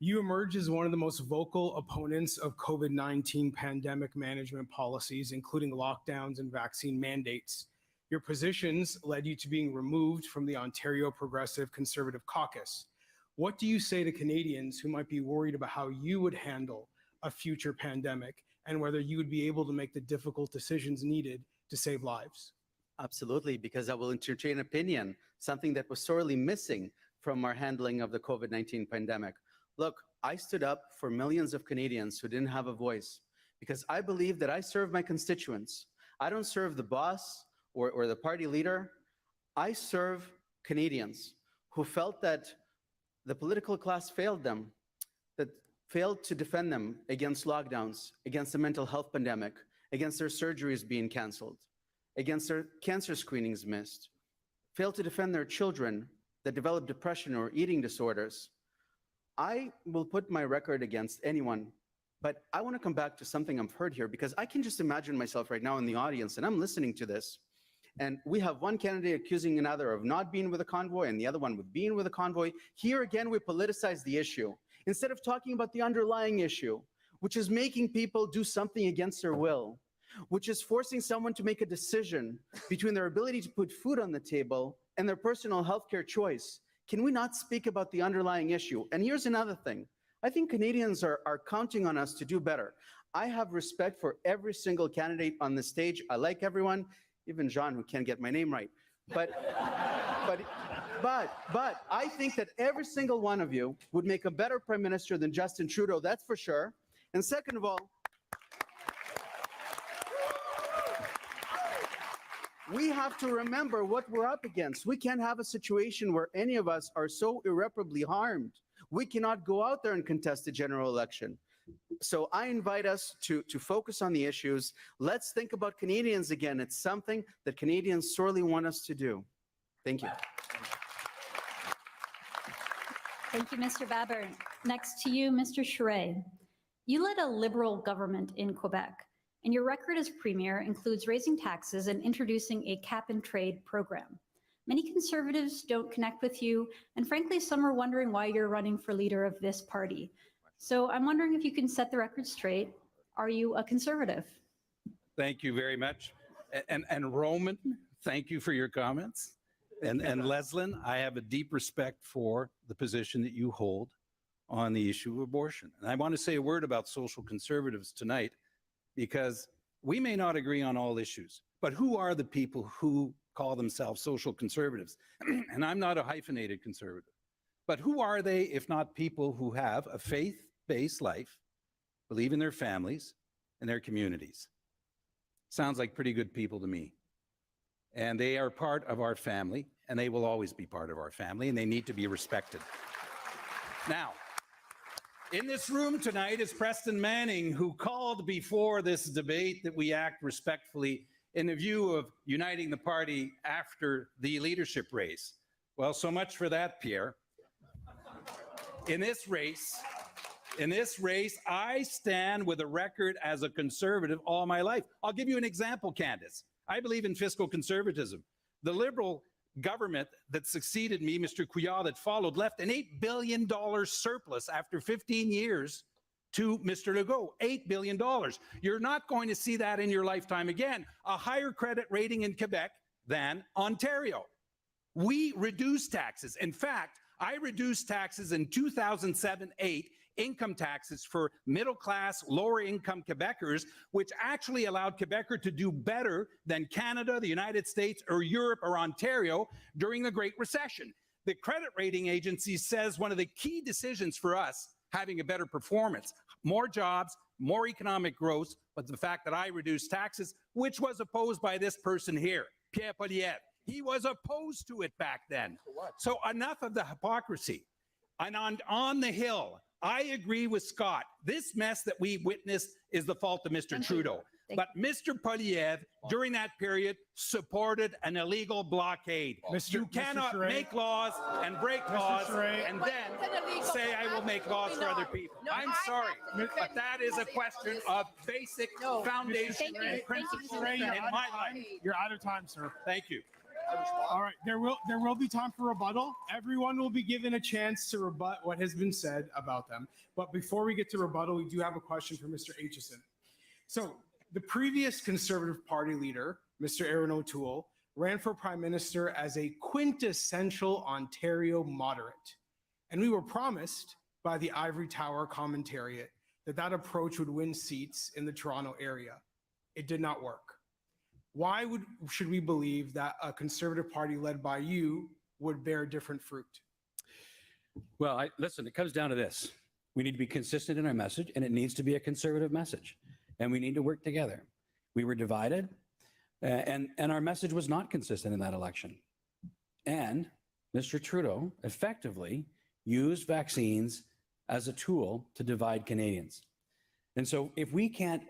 You emerge as one of the most vocal opponents of COVID-19 pandemic management policies, including lockdowns and vaccine mandates. Your positions led you to being removed from the Ontario Progressive Conservative Caucus. What do you say to Canadians who might be worried about how you would handle a future pandemic and whether you would be able to make the difficult decisions needed to save lives? Absolutely, because I will entertain opinion, something that was sorely missing from our handling of the COVID-19 pandemic. Look, I stood up for millions of Canadians who didn't have a voice because I believe that I serve my constituents. I don't serve the boss or the party leader. I serve Canadians who felt that the political class failed them, that failed to defend them against lockdowns, against the mental health pandemic, against their surgeries being canceled, against their cancer screenings missed, failed to defend their children that develop depression or eating disorders. I will put my record against anyone, but I want to come back to something I've heard here because I can just imagine myself right now in the audience and I'm listening to this. And we have one candidate accusing another of not being with a convoy and the other one with being with a convoy. Here again, we politicize the issue. Instead of talking about the underlying issue, which is making people do something against their will, which is forcing someone to make a decision between their ability to put food on the table and their personal healthcare choice. Can we not speak about the underlying issue? And here's another thing. I think Canadians are counting on us to do better. I have respect for every single candidate on the stage. I like everyone, even John, who can't get my name right. But I think that every single one of you would make a better prime minister than Justin Trudeau, that's for sure. And second of all, we have to remember what we're up against. We can't have a situation where any of us are so irreparably harmed. We cannot go out there and contest a general election. So I invite us to focus on the issues. Let's think about Canadians again. It's something that Canadians sorely want us to do. Thank you. Thank you, Mr. Baber. Next to you, Mr. Charest. You led a Liberal government in Quebec, and your record as Premier includes raising taxes and introducing a cap-and-trade program. Many Conservatives don't connect with you, and frankly, some are wondering why you're running for leader of this party. So I'm wondering if you can set the record straight. Are you a Conservative? Thank you very much. And Roman, thank you for your comments. And Leslyn, I have a deep respect for the position that you hold on the issue of abortion. And I want to say a word about social conservatives tonight, because we may not agree on all issues, but who are the people who call themselves social conservatives? And I'm not a hyphenated conservative, but who are they if not people who have a faith-based life, believe in their families and their communities? Sounds like pretty good people to me. And they are part of our family, and they will always be part of our family, and they need to be respected. Now, in this room tonight is Preston Manning, who called before this debate that we act respectfully in the view of uniting the party after the leadership race. Well, so much for that, Pierre. In this race, I stand with a record as a conservative all my life. I'll give you an example, Candace. I believe in fiscal conservatism. The Liberal government that succeeded me, Mr. Couillard, that followed, left an $8 billion surplus after 15 years to Mr. Legault. $8 billion. You're not going to see that in your lifetime again. A higher credit rating in Quebec than Ontario. We reduced taxes. In fact, I reduced taxes in 2007-8, income taxes for middle-class, lower-income Quebecers, which actually allowed Quebecers to do better than Canada, the United States, or Europe, or Ontario during the Great Recession. The credit rating agency says one of the key decisions for us having a better performance, more jobs, more economic growth, but the fact that I reduced taxes, which was opposed by this person here, Pierre Poilievre. He was opposed to it back then. So enough of the hypocrisy. And on the Hill, I agree with Scott. This mess that we witnessed is the fault of Mr. Trudeau. But Mr. Poilievre, during that period, supported an illegal blockade. You cannot make laws and break laws and then say I will make laws for other people. I'm sorry, but that is a question of basic foundation and principles in my life. You're out of time, sir. Thank you. All right, there will be time for rebuttal. Everyone will be given a chance to rebut what has been said about them. But before we get to rebuttal, we do have a question for Mr. Aitchison. So the previous Conservative Party leader, Mr. Aaron O'Toole, ran for Prime Minister as a quintessential Ontario moderate. And we were promised by the Ivory Tower commentariat that that approach would win seats in the Toronto area. It did not work. Why should we believe that a Conservative Party led by you would bear different fruit? Well, listen, it comes down to this. We need to be consistent in our message, and it needs to be a conservative message. And we need to work together. We were divided, and our message was not consistent in that election. And Mr. Trudeau effectively used vaccines as a tool to divide Canadians. And so if we can't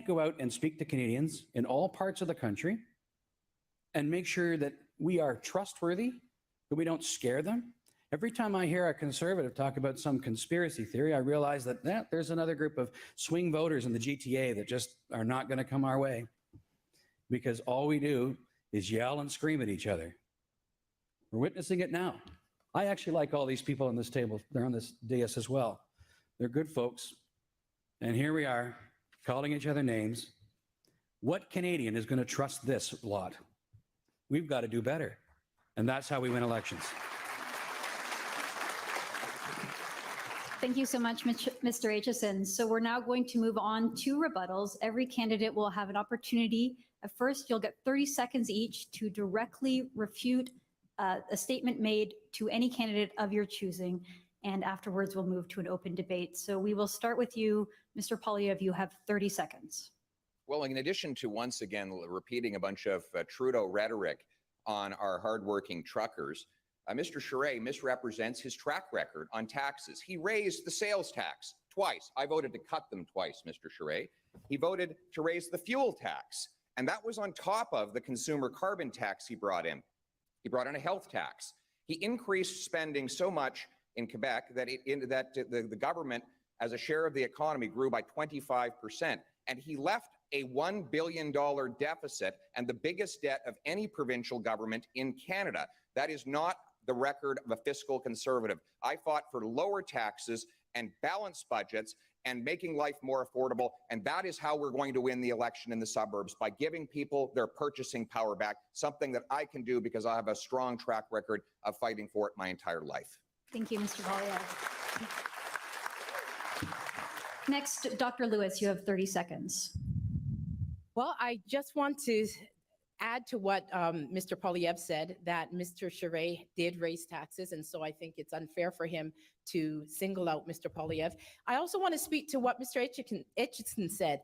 go out and speak to Canadians in all parts of the country and make sure that we are trustworthy, that we don't scare them. Every time I hear a Conservative talk about some conspiracy theory, I realize that there's another group of swing voters in the GTA that just are not going to come our way, because all we do is yell and scream at each other. We're witnessing it now. I actually like all these people on this table. They're on this dais as well. They're good folks. And here we are, calling each other names. What Canadian is going to trust this lot? We've got to do better. And that's how we win elections. Thank you so much, Mr. Aitchison. So we're now going to move on to rebuttals. Every candidate will have an opportunity. At first, you'll get 30 seconds each to directly refute a statement made to any candidate of your choosing. And afterwards, we'll move to an open debate. So we will start with you, Mr. Poilievre. You have 30 seconds. Well, in addition to once again repeating a bunch of Trudeau rhetoric on our hardworking truckers, Mr. Charest misrepresents his track record on taxes. He raised the sales tax twice. I voted to cut them twice, Mr. Charest. He voted to raise the fuel tax, and that was on top of the consumer carbon tax he brought in. He brought in a health tax. He increased spending so much in Quebec that the government, as a share of the economy, grew by 25%. And he left a $1 billion deficit and the biggest debt of any provincial government in Canada. That is not the record of a fiscal conservative. I fought for lower taxes and balanced budgets and making life more affordable. And that is how we're going to win the election in the suburbs, by giving people their purchasing power back, something that I can do because I have a strong track record of fighting for it my entire life. Thank you, Mr. Poilievre. Next, Dr. Lewis, you have 30 seconds. Well, I just want to add to what Mr. Poilievre said, that Mr. Charest did raise taxes, and so I think it's unfair for him to single out Mr. Poilievre. I also want to speak to what Mr. Aitchison said.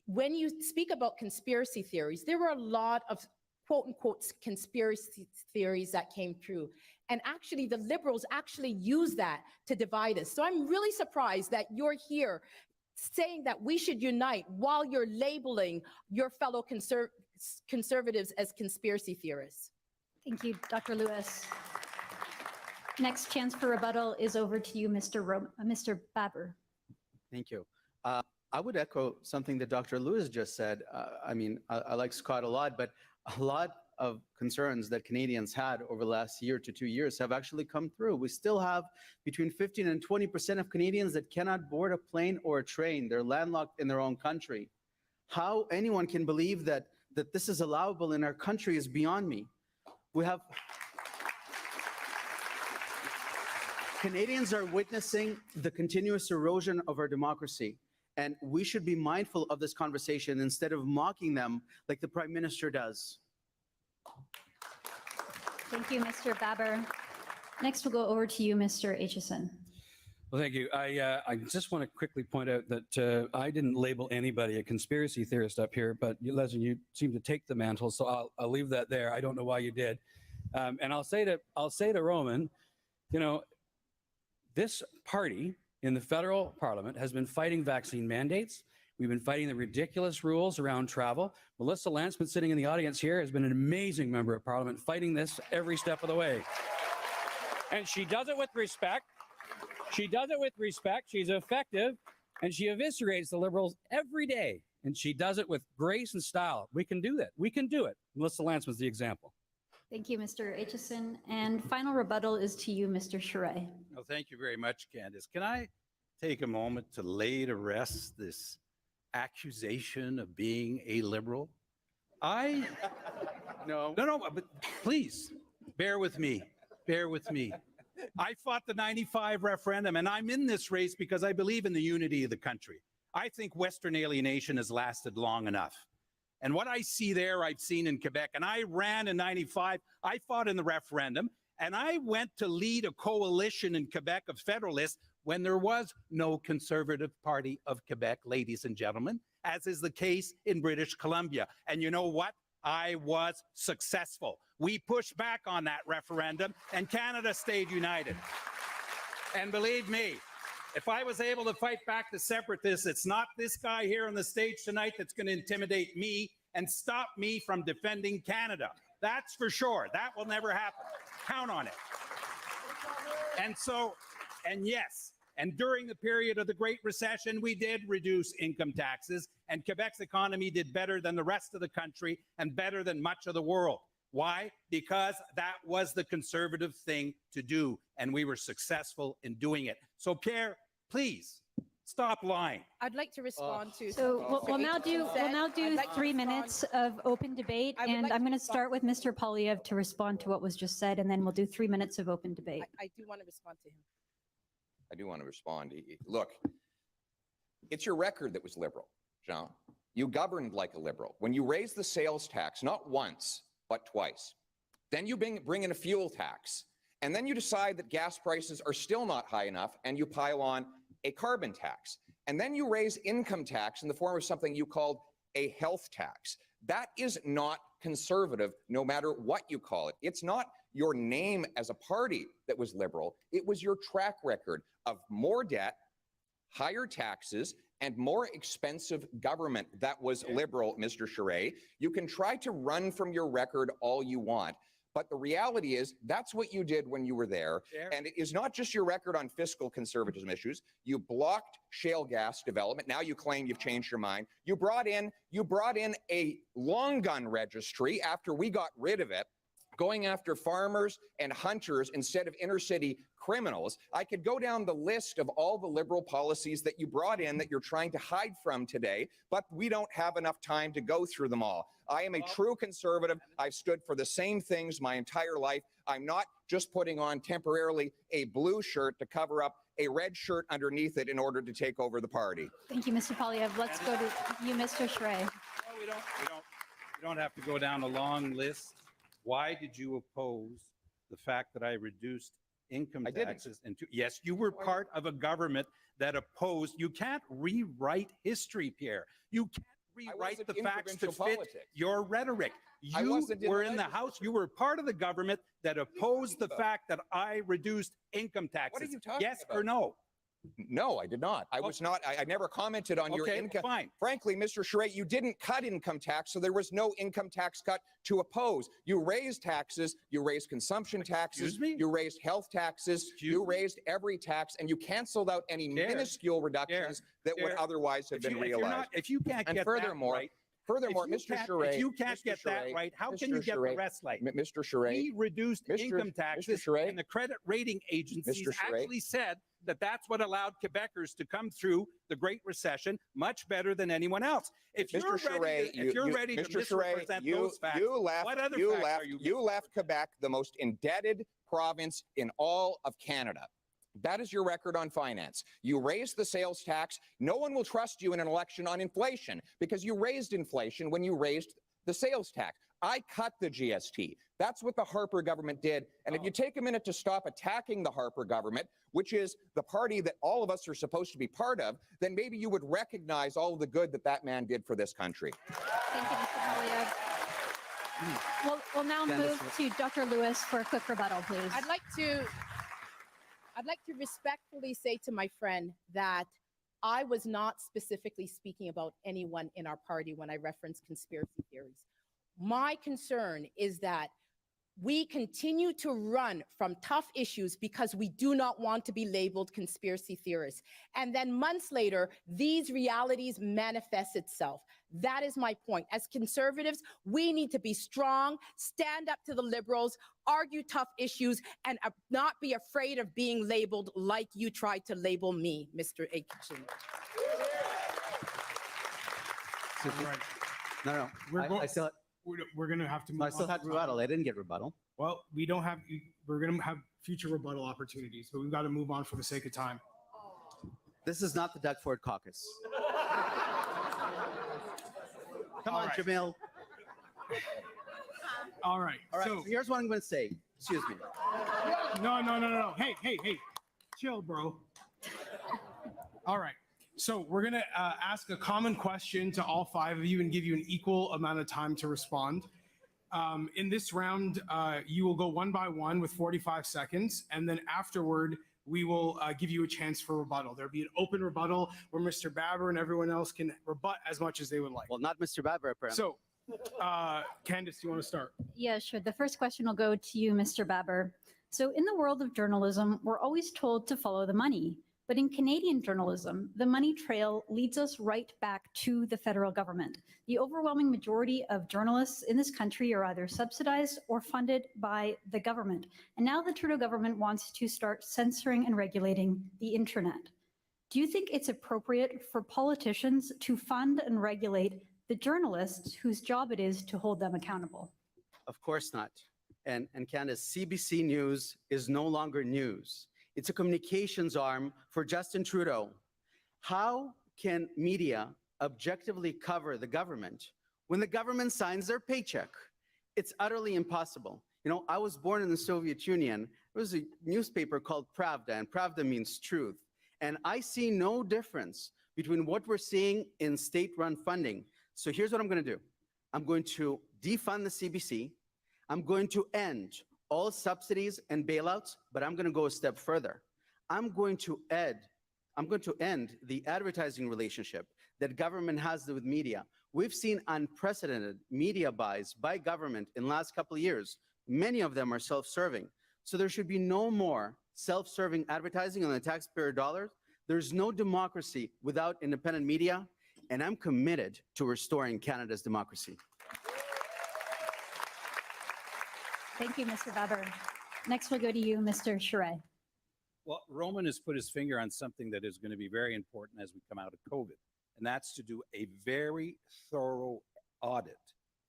When you speak about conspiracy theories, there were a lot of quote-unquote conspiracy theories that came through. And actually, the Liberals actually use that to divide us. So I'm really surprised that you're here saying that we should unite while you're labeling your fellow conservatives as conspiracy theorists. Thank you, Dr. Lewis. Next chance for rebuttal is over to you, Mr. Baber. Thank you. I would echo something that Dr. Lewis just said. I like Scott a lot, but a lot of concerns that Canadians had over the last year to 2 years have actually come through. We still have between 15 and 20% of Canadians that cannot board a plane or a train. They're landlocked in their own country. How anyone can believe that this is allowable in our country is beyond me. Canadians are witnessing the continuous erosion of our democracy, and we should be mindful of this conversation instead of mocking them like the Prime Minister does. Thank you, Mr. Baber. Next, we'll go over to you, Mr. Aitchison. Well, thank you. I just want to quickly point out that I didn't label anybody a conspiracy theorist up here, but Leslie, you seem to take the mantle, so I'll leave that there. I don't know why you did. And I'll say to Roman, you know, this party in the federal parliament has been fighting vaccine mandates. We've been fighting the ridiculous rules around travel. Melissa Lansman, sitting in the audience here, has been an amazing member of parliament fighting this every step of the way. And she does it with respect. She does it with respect. She's effective, and she eviscerates the Liberals every day. And she does it with grace and style. We can do that. We can do it. Melissa Lansman's the example. Thank you, Mr. Aitchison. And final rebuttal is to you, Mr. Charest. Well, thank you very much, Candace. Can I take a moment to lay to rest this accusation of being a Liberal? No, but please, bear with me. Bear with me. I fought the 95 referendum, and I'm in this race because I believe in the unity of the country. I think Western alienation has lasted long enough. And what I see there, I've seen in Quebec. And I ran in 95. I fought in the referendum, and I went to lead a coalition in Quebec of Federalists when there was no Conservative Party of Quebec, ladies and gentlemen, as is the case in British Columbia. And you know what? I was successful. We pushed back on that referendum, and Canada stayed united. And believe me, if I was able to fight back the separatists, it's not this guy here on the stage tonight that's going to intimidate me and stop me from defending Canada. That's for sure. That will never happen. Count on it. And yes, and during the period of the Great Recession, we did reduce income taxes, and Quebec's economy did better than the rest of the country and better than much of the world. Why? Because that was the conservative thing to do, and we were successful in doing it. So, Pierre, please stop lying. I'd like to respond to. So we'll now do 3 minutes of open debate, and I'm going to start with Mr. Polyev to respond to what was just said, and then we'll do 3 minutes of open debate. I do want to respond to him. I do want to respond. Look, it's your record that was liberal, Jean. You governed like a liberal. When you raised the sales tax, not once, but twice. Then you bring in a fuel tax. And then you decide that gas prices are still not high enough, and you pile on a carbon tax. And then you raise income tax in the form of something you called a health tax. That is not conservative, no matter what you call it. It's not your name as a party that was liberal. It was your track record of more debt, higher taxes, and more expensive government that was liberal, Mr. Charest. You can try to run from your record all you want, but the reality is that's what you did when you were there. And it is not just your record on fiscal conservatism issues. You blocked shale gas development. Now you claim you've changed your mind. You brought in a long gun registry after we got rid of it, going after farmers and hunters instead of inner city criminals. I could go down the list of all the liberal policies that you brought in that you're trying to hide from today, but we don't have enough time to go through them all. I am a true conservative. I've stood for the same things my entire life. I'm not just putting on temporarily a blue shirt to cover up a red shirt underneath it in order to take over the party. Thank you, Mr. Polyev. Let's go to you, Mr. Charest. No, we don't have to go down a long list. Why did you oppose the fact that I reduced income taxes? Yes, you were part of a government that opposed. You can't rewrite history, Pierre. You can't rewrite the facts to fit your rhetoric. You were in the House. You were part of the government that opposed the fact that I reduced income taxes. What are you talking about? Yes or no? No, I did not. I was not. I never commented on your income. Fine. Frankly, Mr. Charest, you didn't cut income tax, so there was no income tax cut to oppose. You raised taxes. You raised consumption taxes. You raised health taxes. You raised every tax, and you canceled out any minuscule reductions that would otherwise have been realized. If you can't get that right. Furthermore, Mr. Charest, if you can't get that right, how can you get the rest right? Mr. Charest, we reduced income taxes, and the credit rating agencies actually said that that's what allowed Quebecers to come through the Great Recession much better than anyone else. If you're ready to misrepresent those facts, what other facts are you? You left Quebec the most indebted province in all of Canada. That is your record on finance. You raised the sales tax. No one will trust you in an election on inflation because you raised inflation when you raised the sales tax. I cut the GST. That's what the Harper government did. And if you take a minute to stop attacking the Harper government, which is the party that all of us are supposed to be part of, then maybe you would recognize all of the good that that man did for this country. Thank you, Mr. Poilievre. We'll now move to Dr. Lewis for a quick rebuttal, please. I'd like to respectfully say to my friend that I was not specifically speaking about anyone in our party when I referenced conspiracy theories. My concern is that we continue to run from tough issues because we do not want to be labeled conspiracy theorists. And then months later, these realities manifest itself. That is my point. As conservatives, we need to be strong, stand up to the liberals, argue tough issues, and not be afraid of being labeled like you tried to label me, Mr. Aitchison. No, We're going to have to move I still had rebuttal. I didn't get rebuttal. Well, we don't have, we're going to have future rebuttal opportunities, but we've got to move on for the sake of time. This is not the Doug Ford caucus. Come on, right. Jamil. All right. All right, So, so here's what I'm going to say. Excuse me. no. Hey. Chill, bro. All right. So we're going to ask a common question to all five of you and give you an equal amount of time to respond. In this round, you will go one by one with 45 seconds. And then afterward, we will give you a chance for rebuttal. There'll be an open rebuttal where Mr. Baber and everyone else can rebut as much as they would like. Well, not Mr. Baber, apparently. So, Candace, do you want to start? Yeah, sure. The first question will go to you, Mr. Baber. So in the world of journalism, we're always told to follow the money. But in Canadian journalism, the money trail leads us right back to the federal government. The overwhelming majority of journalists in this country are either subsidized or funded by the government. And now the Trudeau government wants to start censoring and regulating the internet. Do you think it's appropriate for politicians to fund and regulate the journalists whose job it is to hold them accountable? Of course not. And Candace, CBC News is no longer news. It's a communications arm for Justin Trudeau. How can media objectively cover the government when the government signs their paycheck? It's utterly impossible. You know, I was born in the Soviet Union. There was a newspaper called Pravda, and Pravda means truth. And I see no difference between what we're seeing in state-run funding. So here's what I'm going to do. I'm going to defund the CBC. I'm going to end all subsidies and bailouts, but I'm going to go a step further. I'm going to end the advertising relationship that government has with media. We've seen unprecedented media buys by government in the last couple of years. Many of them are self-serving. So there should be no more self-serving advertising on the taxpayer dollars. There's no democracy without independent media, and I'm committed to restoring Canada's democracy. Thank you, Mr. Baber. Next, we'll go to you, Mr. Charest. Well, Roman has put his finger on something that is going to be very important as we come out of COVID, and that's to do a very thorough audit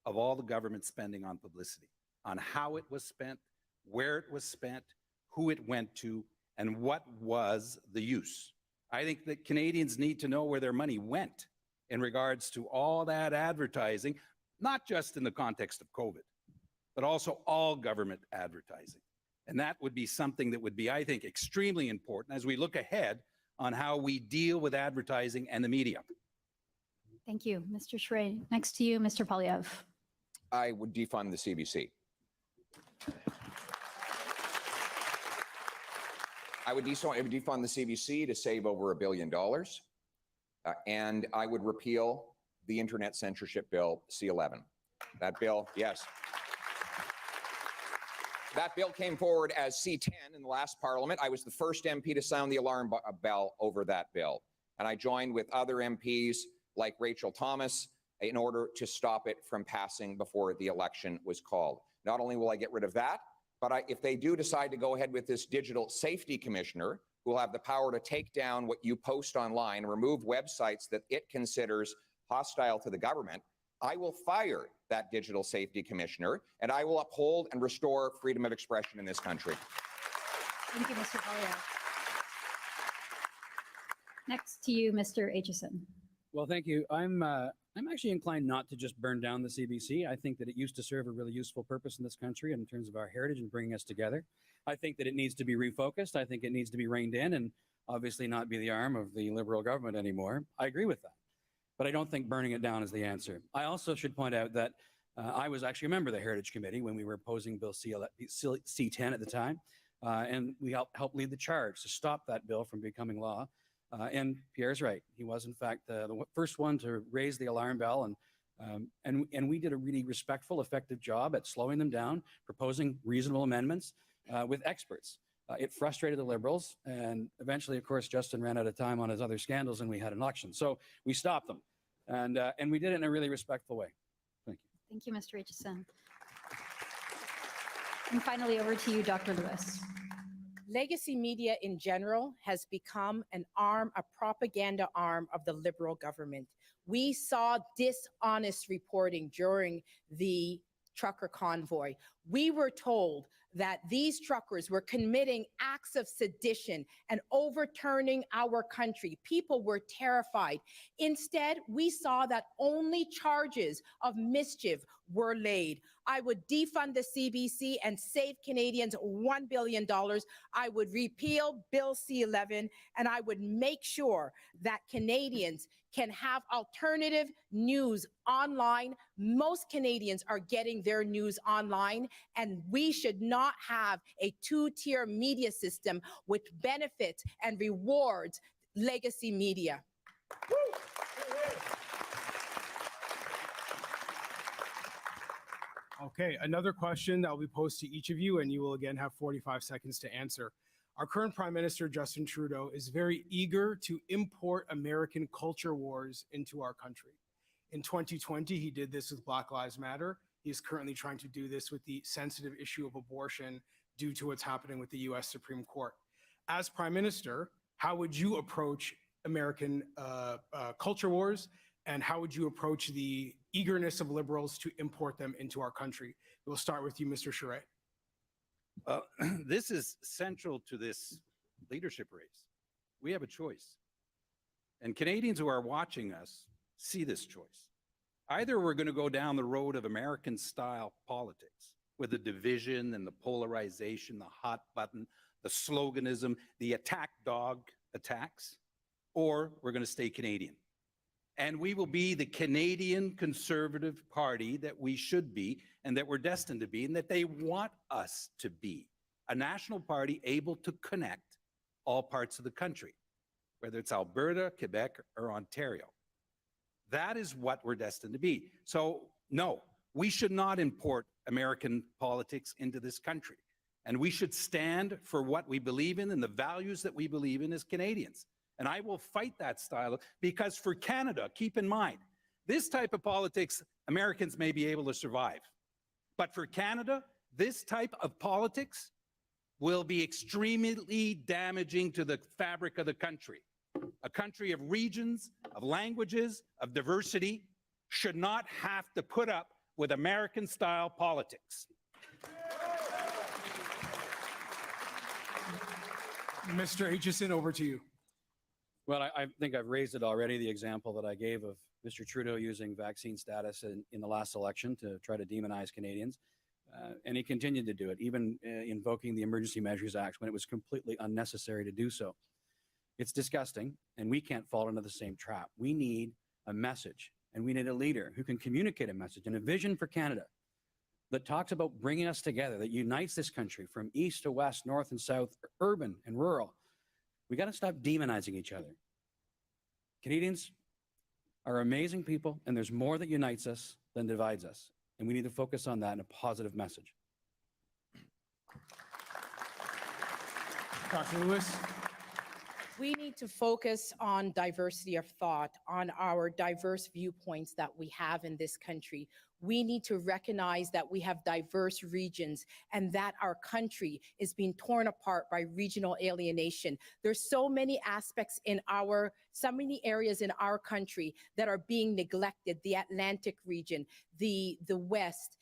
of all the government spending on publicity, on how it was spent, where it was spent, who it went to, and what was the use. I think that Canadians need to know where their money went in regards to all that advertising, not just in the context of COVID, but also all government advertising. And that would be something that would be, I think, extremely important as we look ahead on how we deal with advertising and the media. Thank you, Mr. Charest. Next to you, Mr. Poilievre. I would defund the CBC. I would defund the CBC to save over $1 billion. And I would repeal the Internet Censorship Bill, C-11. That bill, yes. That bill came forward as C-10 in the last Parliament. I was the first MP to sound the alarm bell over that bill. And I joined with other MPs like Rachel Thomas in order to stop it from passing before the election was called. Not only will I get rid of that, but if they do decide to go ahead with this digital safety commissioner, who will have the power to take down what you post online, remove websites that it considers hostile to the government, I will fire that digital safety commissioner, and I will uphold and restore freedom of expression in this country. Thank you, Mr. Poilievre. Next to you, Mr. Aitchison. Well, thank you. I'm I'm actually inclined not to just burn down the CBC. I think that it used to serve a really useful purpose in this country in terms of our heritage and bringing us together. I think that it needs to be refocused. I think it needs to be reined in and obviously not be the arm of the Liberal government anymore. I agree with that. But I don't think burning it down is the answer. I also should point out that I was actually a member of the Heritage Committee when we were opposing Bill C-10 at the time. And we helped lead the charge to stop that bill from becoming law. And Pierre's right. He was, in fact, the first one to raise the alarm bell. And we did a really respectful, effective job at slowing them down, proposing reasonable amendments with experts. It frustrated the Liberals. And eventually, of course, Justin ran out of time on his other scandals and we had an election. So we stopped them. And we did it in a really respectful way. Thank you. Thank you, Mr. Aitchison. And finally, over to you, Dr. Lewis. Legacy media in general has become a propaganda arm of the Liberal government. We saw dishonest reporting during the trucker convoy. We were told that these truckers were committing acts of sedition and overturning our country. People were terrified. Instead, we saw that only charges of mischief were laid. I would defund the CBC and save Canadians $1 billion. I would repeal Bill C-11, and I would make sure that Canadians can have alternative news online. Most Canadians are getting their news online, and we should not have a two-tier media system which benefits and rewards legacy media. Okay, another question that will be posed to each of you, and you will again have 45 seconds to answer. Our current Prime Minister, Justin Trudeau, is very eager to import American culture wars into our country. In 2020, he did this with Black Lives Matter. He is currently trying to do this with the sensitive issue of abortion due to what's happening with the US Supreme Court. As Prime Minister, how would you approach American culture wars, and how would you approach the eagerness of Liberals to import them into our country? We'll start with you, Mr. Charest. This is central to this leadership race. We have a choice. And Canadians who are watching us see this choice. Either we're going to go down the road of American-style politics with the division and the polarization, the hot button, the sloganism, the attack dog attacks, or we're going to stay Canadian. And we will be the Canadian Conservative Party that we should be and that we're destined to be and that they want us to be. A national party able to connect all parts of the country, whether it's Alberta, Quebec, or Ontario. That is what we're destined to be. So, no, we should not import American politics into this country. And we should stand for what we believe in and the values that we believe in as Canadians. And I will fight that style because for Canada, keep in mind, this type of politics, Americans may be able to survive. But for Canada, this type of politics will be extremely damaging to the fabric of the country. A country of regions, of languages, of diversity should not have to put up with American-style politics. Mr. Aitchison, over to you. Well, I think I've raised it already, the example that I gave of Mr. Trudeau using vaccine status in the last election to try to demonize Canadians. And he continued to do it, even invoking the Emergency Measures Act when it was completely unnecessary to do so. It's disgusting, and we can't fall into the same trap. We need a message, and we need a leader who can communicate a message and a vision for Canada that talks about bringing us together, that unites this country from east to west, north and south, urban and rural. We got to stop demonizing each other. Canadians are amazing people, and there's more that unites us than divides us. And we need to focus on that in a positive message. Dr. Lewis. We need to focus on diversity of thought, on our diverse viewpoints that we have in this country. We need to recognize that we have diverse regions and that our country is being torn apart by regional alienation. There's so many aspects in so many areas in our country that are being neglected. The Atlantic region, the West,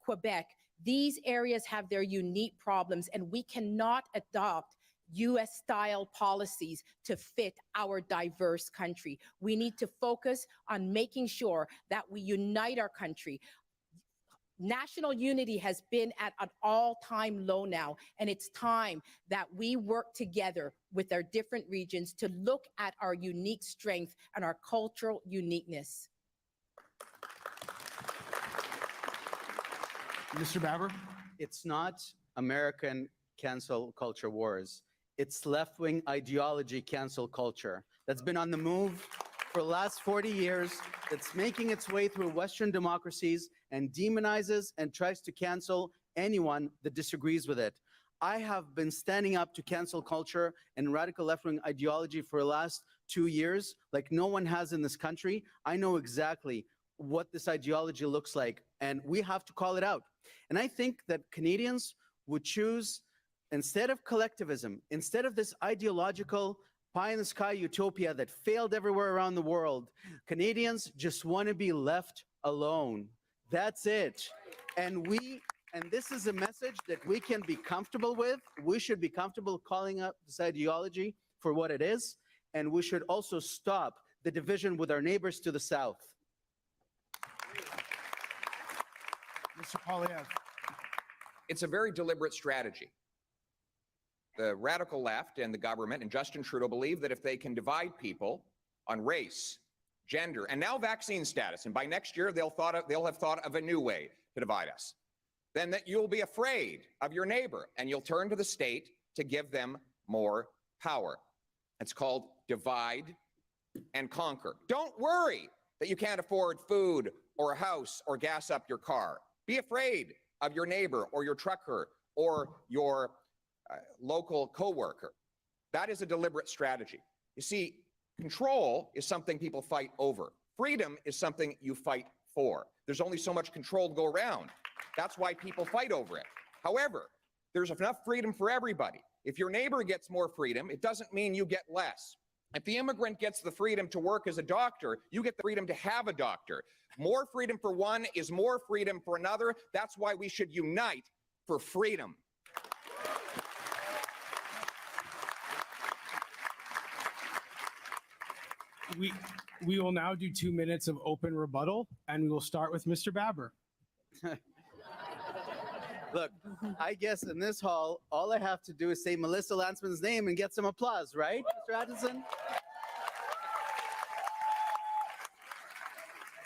Quebec. These areas have their unique problems, and we cannot adopt US-style policies to fit our diverse country. We need to focus on making sure that we unite our country. National unity has been at an all-time low now, and it's time that we work together with our different regions to look at our unique strength and our cultural uniqueness. Mr. Baber? It's not American cancel culture wars. It's left-wing ideology cancel culture that's been on the move for the last 40 years, that's making its way through Western democracies and demonizes and tries to cancel anyone that disagrees with it. I have been standing up to cancel culture and radical left-wing ideology for the last 2 years, like no one has in this country. I know exactly what this ideology looks like, and we have to call it out. And I think that Canadians would choose, instead of collectivism, instead of this ideological pie-in-the-sky utopia that failed everywhere around the world, Canadians just want to be left alone. That's it. And this is a message that we can be comfortable with. We should be comfortable calling up this ideology for what it is, and we should also stop the division with our neighbors to the south. Mr. Poilievre. It's a very deliberate strategy. The radical left and the government and Justin Trudeau believe that if they can divide people on race, gender, and now vaccine status, and by next year they'll have thought of a new way to divide us, then that you'll be afraid of your neighbor and you'll turn to the state to give them more power. It's called divide and conquer. Don't worry that you can't afford food or a house or gas up your car. Be afraid of your neighbor or your trucker or your local coworker. That is a deliberate strategy. You see, control is something people fight over. Freedom is something you fight for. There's only so much control to go around. That's why people fight over it. However, there's enough freedom for everybody. If your neighbor gets more freedom, it doesn't mean you get less. If the immigrant gets the freedom to work as a doctor, you get the freedom to have a doctor. More freedom for one is more freedom for another. That's why we should unite for freedom. We will now do 2 minutes of open rebuttal, and we will start with Mr. Baber. Look, I guess in this hall, all I have to do is say Melissa Landsman's name and get some applause, right, Mr. Atchison?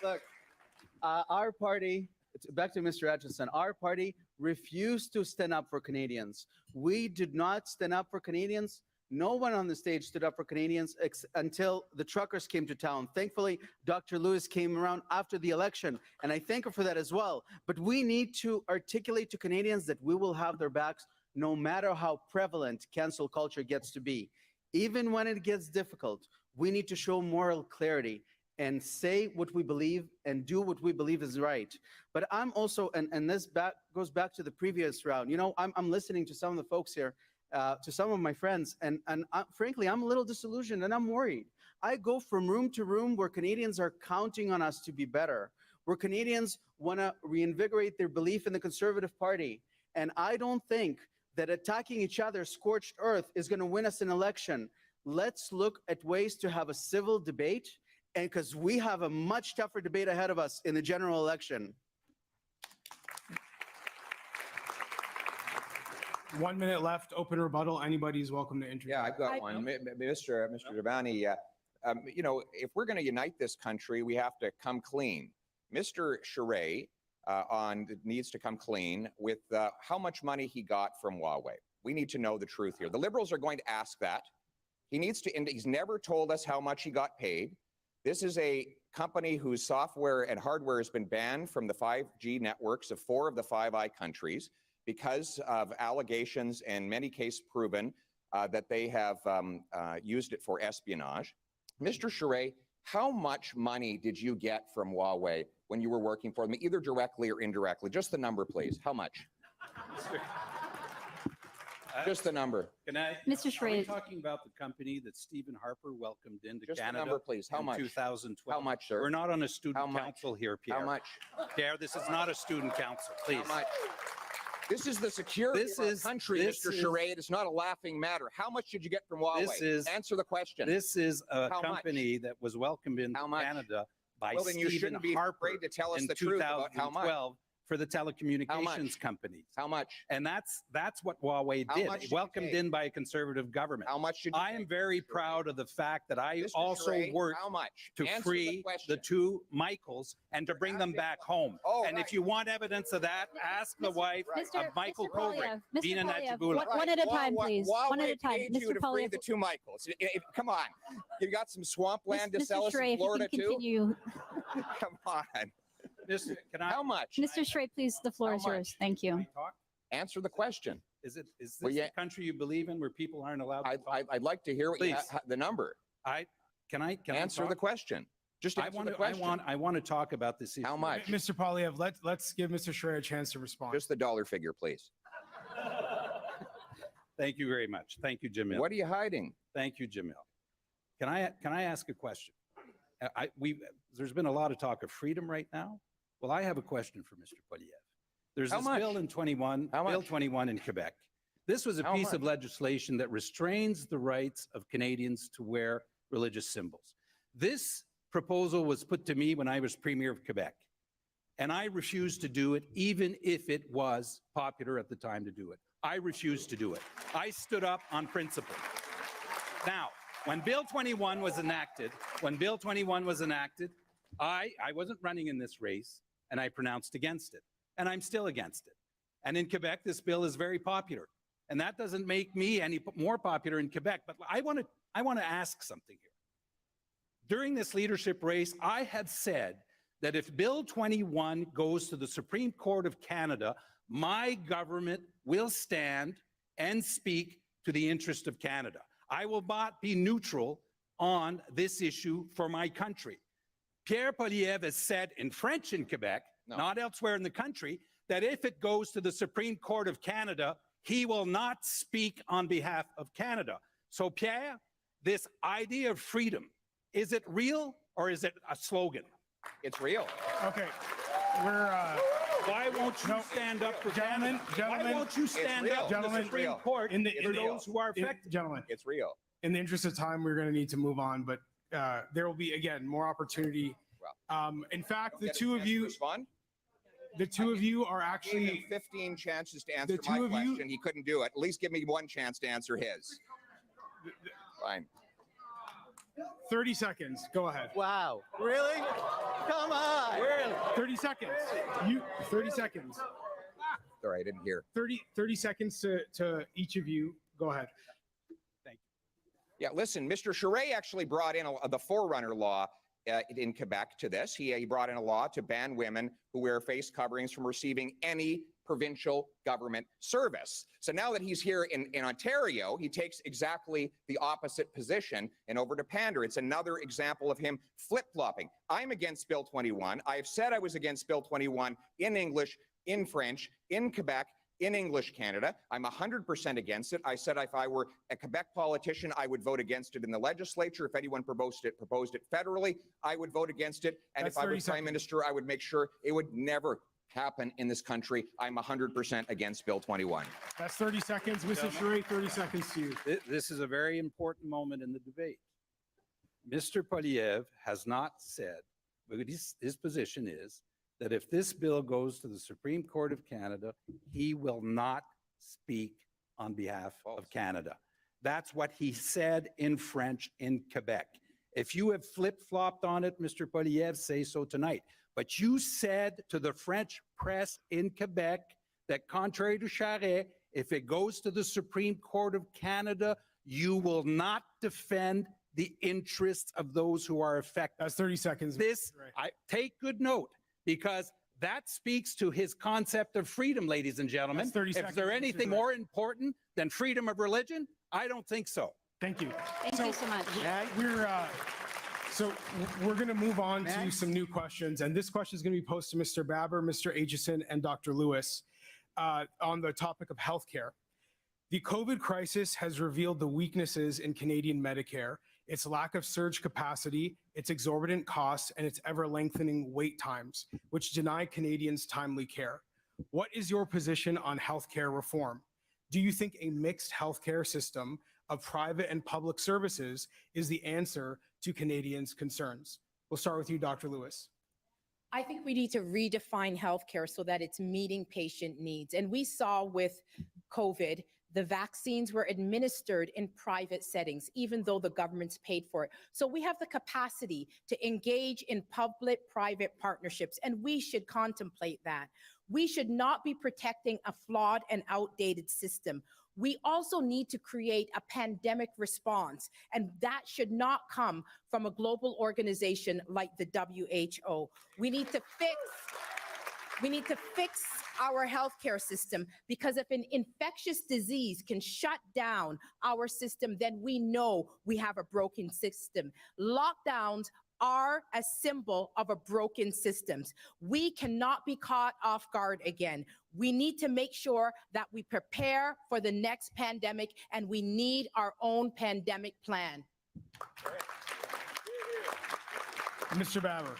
Look, our party, back to Mr. Atchison, our party refused to stand up for Canadians. We did not stand up for Canadians. No one on the stage stood up for Canadians until the truckers came to town. Thankfully, Dr. Lewis came around after the election, and I thank her for that as well. But we need to articulate to Canadians that we will have their backs no matter how prevalent cancel culture gets to be. Even when it gets difficult, we need to show moral clarity and say what we believe and do what we believe is right. But I'm also, and this goes back to the previous round, you know, I'm listening to some of the folks here, to some of my friends, and frankly, I'm a little disillusioned and I'm worried. I go from room to room where Canadians are counting on us to be better, where Canadians want to reinvigorate their belief in the Conservative Party. And I don't think that attacking each other scorched earth is going to win us an election. Let's look at ways to have a civil debate, and because we have a much tougher debate ahead of us in the general election. 1 minute left, open rebuttal. Anybody's welcome to interview. Yeah, I've got one. Mr. Giovanni, you know, if we're going to unite this country, we have to come clean. Mr. Charest needs to come clean with how much money he got from Huawei. We need to know the truth here. The Liberals are going to ask that. He needs to, he's never told us how much he got paid. This is a company whose software and hardware has been banned from the 5G networks of 4 of the 5 I countries because of allegations, and many cases proven, that they have used it for espionage. Mr. Charest, how much money did you get from Huawei when you were working for them, either directly or indirectly? Just the number, please. How much? Just the number. Can I? Mr. Are we Charest. talking about the company that Stephen Harper welcomed into Just Canada? the number, please. How in much? 2012. How much, sir? We're not on a student How much? council here, Pierre. How much? Pierre, this is not a student council, please. How much? This is the security This of our is- country, this Mr. is- Charade. It's not a laughing matter. How much did you get from Huawei? Answer the question. This is a How much? company that was welcomed into How much? Canada by Well, then you Stephen shouldn't be Harper afraid to tell us in the truth about how much. 2012 for the telecommunications companies. How much? And that's what Huawei How did. much did you Welcomed pay? in by a conservative government. How much did you I pay, am very Mr. proud of the fact that I Mr. also Charade, worked how much? to Answer free the question. two Michaels and to bring them back home. Oh, And right. if you want evidence of that, ask the wife of Michael Kovrig, Bina Najibullah. One at a time, please. One at a Huawei time. paid you Mr. to free Polyev. the two Michaels. Come on. You got some swampland to Mr. sell us Schray, in if you Florida can too? continue. Come on. Can I, How much? Mr. Schray, please, the floor How is yours. much? Thank can I you. talk? Answer the question. Is this Well, yeah. the country you believe in where people aren't allowed to talk? I'd like to hear what you Please. the number. Can I Answer talk? the question. Just I answer want the to, question. I want to talk about this issue. How much? Mr. Polyev, let's give Mr. Schreier a chance to respond. Just the dollar figure, please. Thank you very much. Thank you, Jamil. What are you hiding? Thank you, Jamil. Can I ask a question? There's been a lot of talk of freedom right now. Well, I have a question for Mr. Polyev. There's How this much? bill in 21, How Bill much? 21 in Quebec. This was a How piece of much? legislation that restrains the rights of Canadians to wear religious symbols. This proposal was put to me when I was Premier of Quebec, and I refused to do it, even if it was popular at the time to do it. I refused to do it. I stood up on principle. Now, when Bill 21 was enacted, I wasn't running in this race, and I pronounced against it, and I'm still against it. And in Quebec, this bill is very popular, and that doesn't make me any more popular in Quebec. But I want to ask something here. During this leadership race, I have said that if Bill 21 goes to the Supreme Court of Canada, my government will stand and speak to the interest of Canada. I will not be neutral on this issue for my country. Pierre Polyev has said in French in Quebec, not elsewhere in the country, that if it goes to the Supreme Court of Canada, he will not speak on behalf of Canada. So Pierre, this idea of freedom, is it real or is it a slogan? It's real. Okay, we're Why won't you stand up for gentlemen, Canada? Why won't you stand real. up to the Gentlemen, Supreme real. Court In the- for It's real. those who are affected? gentlemen, It's real. in the interest of time, we're going to need to move on, but there will be, again, more opportunity. In fact, the Get a two of chance to you, respond? the two of you are I gave him actually, 15 chances to answer two my of you- question. He couldn't do it. At least give me one chance to answer his. Fine. 30 seconds. Go ahead. Wow. Really? Come on. 30 seconds. 30 seconds. Sorry, I didn't hear. 30 seconds to each of you. Go ahead. Yeah, listen, Mr. Charest actually brought in the forerunner law in Quebec to this. He brought in a law to ban women who wear face coverings from receiving any provincial government service. So now that he's here in Ontario, he takes exactly the opposite position and over to pander. It's another example of him flip-flopping. I'm against Bill 21. I've said I was against Bill 21 in English, in French, in Quebec, in English Canada. I'm 100% against it. I said if I were a Quebec politician, I would vote against it in the legislature. If anyone proposed it federally, I would vote against it. And That's if I 30 was prime seconds. minister, I would make sure it would never happen in this country. I'm 100% against Bill 21. That's 30 seconds. Mr. Charest, 30 seconds to you. This is a very important moment in the debate. Mr. Polyev has not said, but his position is that if this bill goes to the Supreme Court of Canada, he will not speak on behalf of Canada. That's what he said in French in Quebec. If you have flip-flopped on it, Mr. Polyev, say so tonight. But you said to the French press in Quebec that contrary to Charest, if it goes to the Supreme Court of Canada, you will not defend the interests of those who are affected. That's 30 seconds. Take good note, because that speaks to his concept of freedom, ladies and gentlemen. That's 30 Is seconds, there Mr. anything Gray. more important than freedom of religion? I don't think so. Thank you. Thank you so much. We're going to move on to some new questions, and this question is going to be posed to Mr. Baber, Mr. Aitchison, and Dr. Lewis on the topic of healthcare. The COVID crisis has revealed the weaknesses in Canadian Medicare, its lack of surge capacity, its exorbitant costs, and its ever-lengthening wait times, which deny Canadians timely care. What is your position on healthcare reform? Do you think a mixed healthcare system of private and public services is the answer to Canadians' concerns? We'll start with you, Dr. Lewis. I think we need to redefine healthcare so that it's meeting patient needs. And we saw with COVID, the vaccines were administered in private settings, even though the government's paid for it. So we have the capacity to engage in public-private partnerships, and we should contemplate that. We should not be protecting a flawed and outdated system. We also need to create a pandemic response, and that should not come from a global organization like the WHO. We need to fix our healthcare system, because if an infectious disease can shut down our system, then we know we have a broken system. Lockdowns are a symbol of a broken system. We cannot be caught off guard again. We need to make sure that we prepare for the next pandemic, and we need our own pandemic plan. Mr. Baber.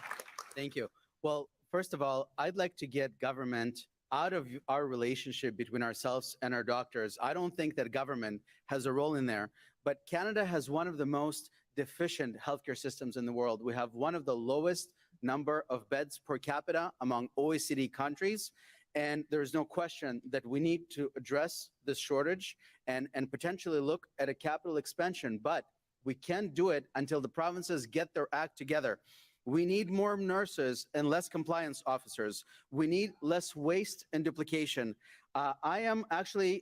Thank you. Well, first of all, I'd like to get government out of our relationship between ourselves and our doctors. I don't think that government has a role in there, but Canada has one of the most deficient healthcare systems in the world. We have one of the lowest number of beds per capita among OECD countries. And there's no question that we need to address this shortage and potentially look at a capital expansion, but we can't do it until the provinces get their act together. We need more nurses and less compliance officers. We need less waste and duplication. I am actually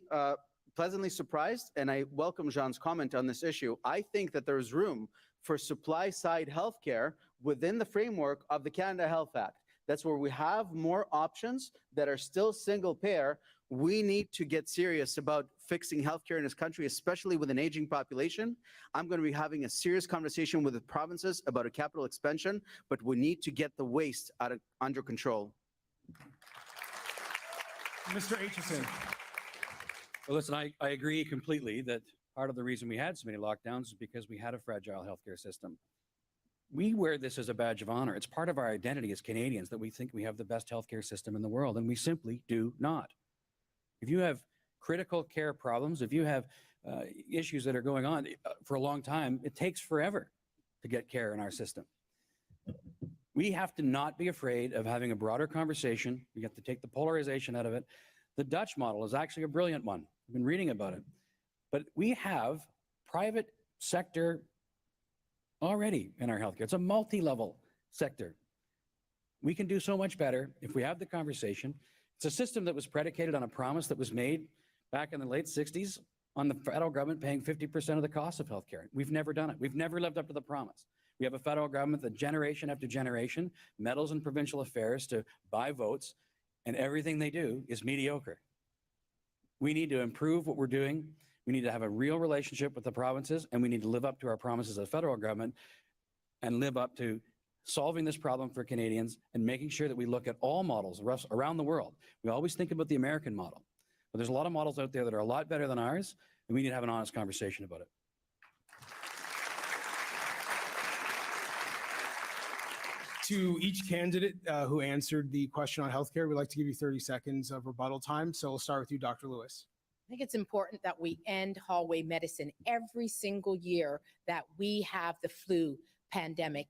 pleasantly surprised, and I welcome Jean's comment on this issue. I think that there's room for supply-side healthcare within the framework of the Canada Health Act. That's where we have more options that are still single payer. We need to get serious about fixing healthcare in this country, especially with an aging population. I'm going to be having a serious conversation with the provinces about a capital expansion, but we need to get the waste under control. Mr. Aitchison. Well, listen, I agree completely that part of the reason we had so many lockdowns is because we had a fragile healthcare system. We wear this as a badge of honor. It's part of our identity as Canadians that we think we have the best healthcare system in the world, and we simply do not. If you have critical care problems, if you have issues that are going on for a long time, it takes forever to get care in our system. We have to not be afraid of having a broader conversation. We have to take the polarization out of it. The Dutch model is actually a brilliant one. I've been reading about it. But we have private sector already in our healthcare. It's a multi-level sector. We can do so much better if we have the conversation. It's a system that was predicated on a promise that was made back in the late 60s on the federal government paying 50% of the cost of healthcare. We've never done it. We've never lived up to the promise. We have a federal government that generation after generation meddles in provincial affairs to buy votes, and everything they do is mediocre. We need to improve what we're doing. We need to have a real relationship with the provinces, and we need to live up to our promises as a federal government and live up to solving this problem for Canadians and making sure that we look at all models around the world. We always think about the American model, but there's a lot of models out there that are a lot better than ours, and we need to have an honest conversation about it. To each candidate who answered the question on healthcare, we'd like to give you 30 seconds of rebuttal time. So we'll start with you, Dr. Lewis. I think it's important that we end hallway medicine. Every single year that we have the flu pandemic,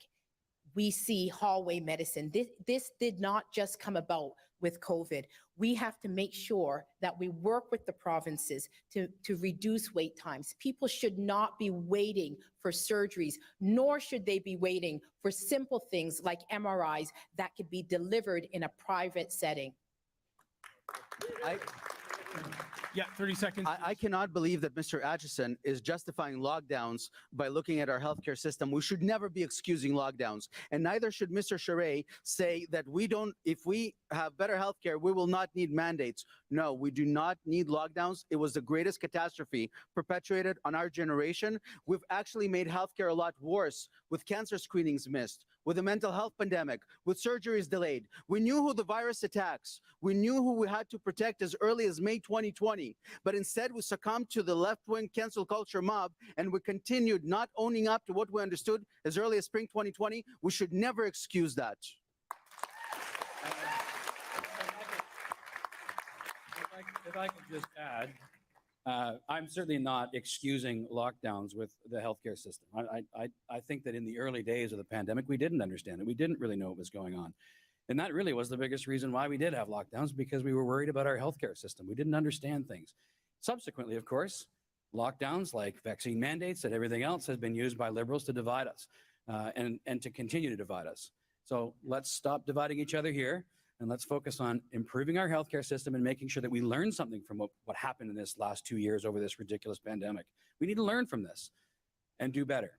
we see hallway medicine. This did not just come about with COVID. We have to make sure that we work with the provinces to reduce wait times. People should not be waiting for surgeries, nor should they be waiting for simple things like MRIs that could be delivered in a private setting. Yeah, 30 seconds. I cannot believe that Mr. Aitchison is justifying lockdowns by looking at our healthcare system. We should never be excusing lockdowns. And neither should Mr. Charest say that if we have better healthcare, we will not need mandates. No, we do not need lockdowns. It was the greatest catastrophe perpetuated on our generation. We've actually made healthcare a lot worse with cancer screenings missed, with a mental health pandemic, with surgeries delayed. We knew who the virus attacks. We knew who we had to protect as early as May 2020. But instead, we succumbed to the left-wing cancel culture mob, and we continued not owning up to what we understood as early as spring 2020. We should never excuse that. If I could just add, I'm certainly not excusing lockdowns with the healthcare system. I think that in the early days of the pandemic, we didn't understand it. We didn't really know what was going on. And that really was the biggest reason why we did have lockdowns, because we were worried about our healthcare system. We didn't understand things. Subsequently, of course, lockdowns like vaccine mandates and everything else has been used by liberals to divide us and to continue to divide us. So let's stop dividing each other here. And let's focus on improving our healthcare system and making sure that we learn something from what happened in this last 2 years over this ridiculous pandemic. We need to learn from this and do better.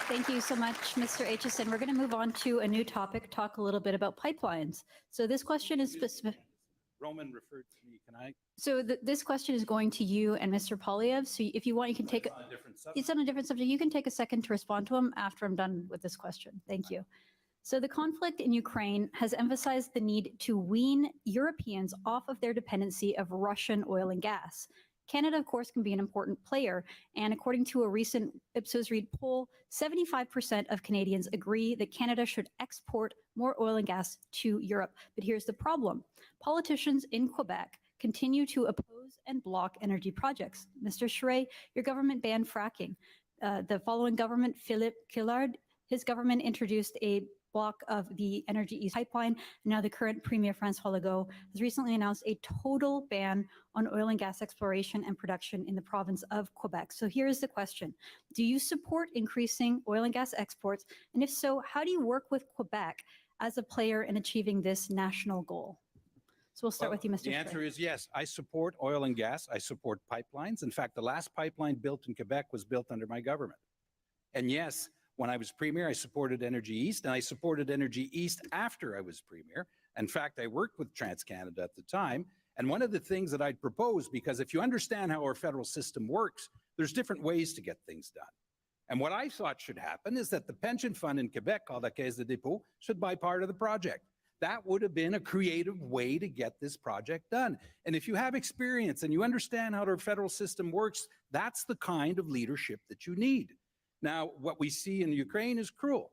Thank you so much, Mr. Aitchison. We're going to move on to a new topic, talk a little bit about pipelines. So this question is specific. Roman referred to me. Can I? So this question is going to you and Mr. Polyev. So if you want, you can take On a different subject. it's on a different subject. You can take a second to respond to him after I'm done with this question. Thank you. So the conflict in Ukraine has emphasized the need to wean Europeans off of their dependency of Russian oil and gas. Canada, of course, can be an important player. And according to a recent Ipsos Reid poll, 75% of Canadians agree that Canada should export more oil and gas to Europe. But here's the problem. Politicians in Quebec continue to oppose and block energy projects. Mr. Charest, your government banned fracking. The following government, Philippe Quillard, his government introduced a block of the Energy East pipeline. Now the current Premier François Legault has recently announced a total ban on oil and gas exploration and production in the province of Quebec. So here's the question. Do you support increasing oil and gas exports? And if so, how do you work with Quebec as a player in achieving this national goal? So we'll start with you, Mr. The answer is yes. I support oil and gas. I support pipelines. In fact, the last pipeline built in Quebec was built under my government. And yes, when I was Premier, I supported Energy East, and I supported Energy East after I was Premier. In fact, I worked with TransCanada at the time. And one of the things that I'd propose, because if you understand how our federal system works, there's different ways to get things done. And what I thought should happen is that the pension fund in Quebec, called la Caisse de dépôt, should buy part of the project. That would have been a creative way to get this project done. And if you have experience and you understand how our federal system works, that's the kind of leadership that you need. Now, what we see in Ukraine is cruel.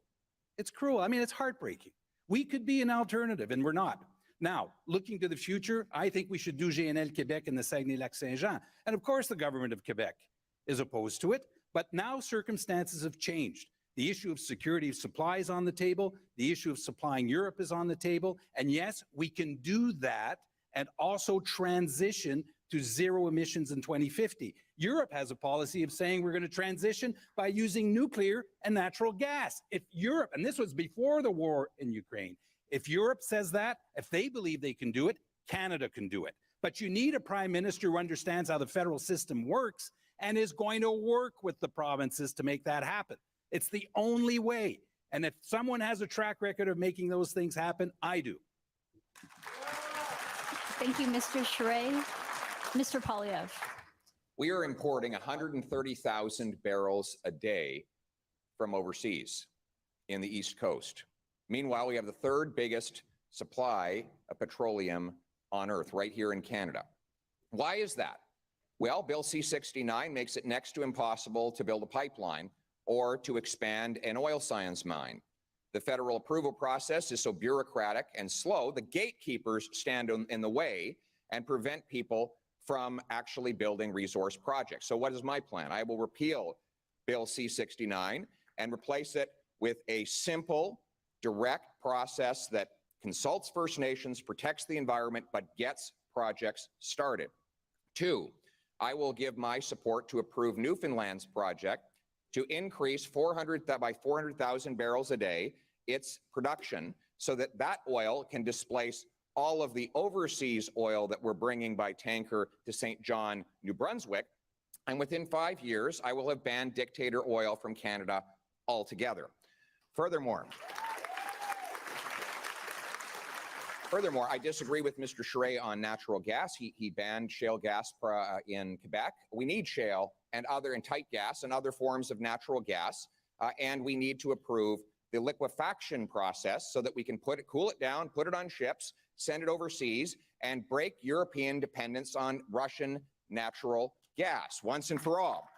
It's cruel. I mean, it's heartbreaking. We could be an alternative, and we're not. Now, looking to the future, I think we should do GNL Québec in the Saguenay-Lac-Saint-Jean. And of course, the government of Quebec is opposed to it, but now circumstances have changed. The issue of security of supply is on the table. The issue of supplying Europe is on the table. And yes, we can do that and also transition to zero emissions in 2050. Europe has a policy of saying we're going to transition by using nuclear and natural gas. If Europe, and this was before the war in Ukraine, if Europe says that, if they believe they can do it, Canada can do it. But you need a prime minister who understands how the federal system works and is going to work with the provinces to make that happen. It's the only way. And if someone has a track record of making those things happen, I do. Thank you, Mr. Charest. Mr. Polyev. We are importing 130,000 barrels a day from overseas in the East Coast. Meanwhile, we have the third biggest supply of petroleum on Earth right here in Canada. Why is that? Well, Bill C-69 makes it next to impossible to build a pipeline or to expand an oil sands mine. The federal approval process is so bureaucratic and slow, the gatekeepers stand in the way and prevent people from actually building resource projects. So what is my plan? I will repeal Bill C-69 and replace it with a simple, direct process that consults First Nations, protects the environment, but gets projects started. 2, I will give my support to approve Newfoundland's project to increase by 400,000 barrels a day its production so that that oil can displace all of the overseas oil that we're bringing by tanker to St. John, New Brunswick. And within 5 years, I will have banned dictator oil from Canada altogether. Furthermore, I disagree with Mr. Charest on natural gas. He banned shale gas in Quebec. We need shale and tight gas and other forms of natural gas, and we need to approve the liquefaction process so that we can cool it down, put it on ships, send it overseas, and break European dependence on Russian natural gas once and for all.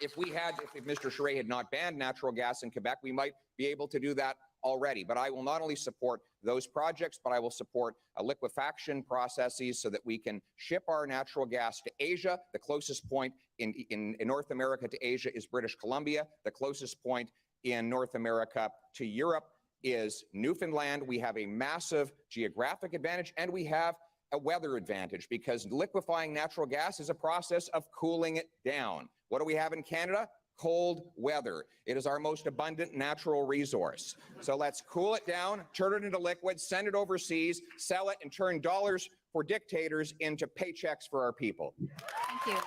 if Mr. Charest had not banned natural gas in Quebec, we might be able to do that already. But I will not only support those projects, but I will support liquefaction processes so that we can ship our natural gas to Asia. The closest point in North America to Asia is British Columbia. The closest point in North America to Europe is Newfoundland. We have a massive geographic advantage, and we have a weather advantage because liquefying natural gas is a process of cooling it down. What do we have in Canada? Cold weather. It is our most abundant natural resource. So let's cool it down, turn it into liquid, send it overseas, sell it, and turn dollars for dictators into paychecks for our people. Thank you.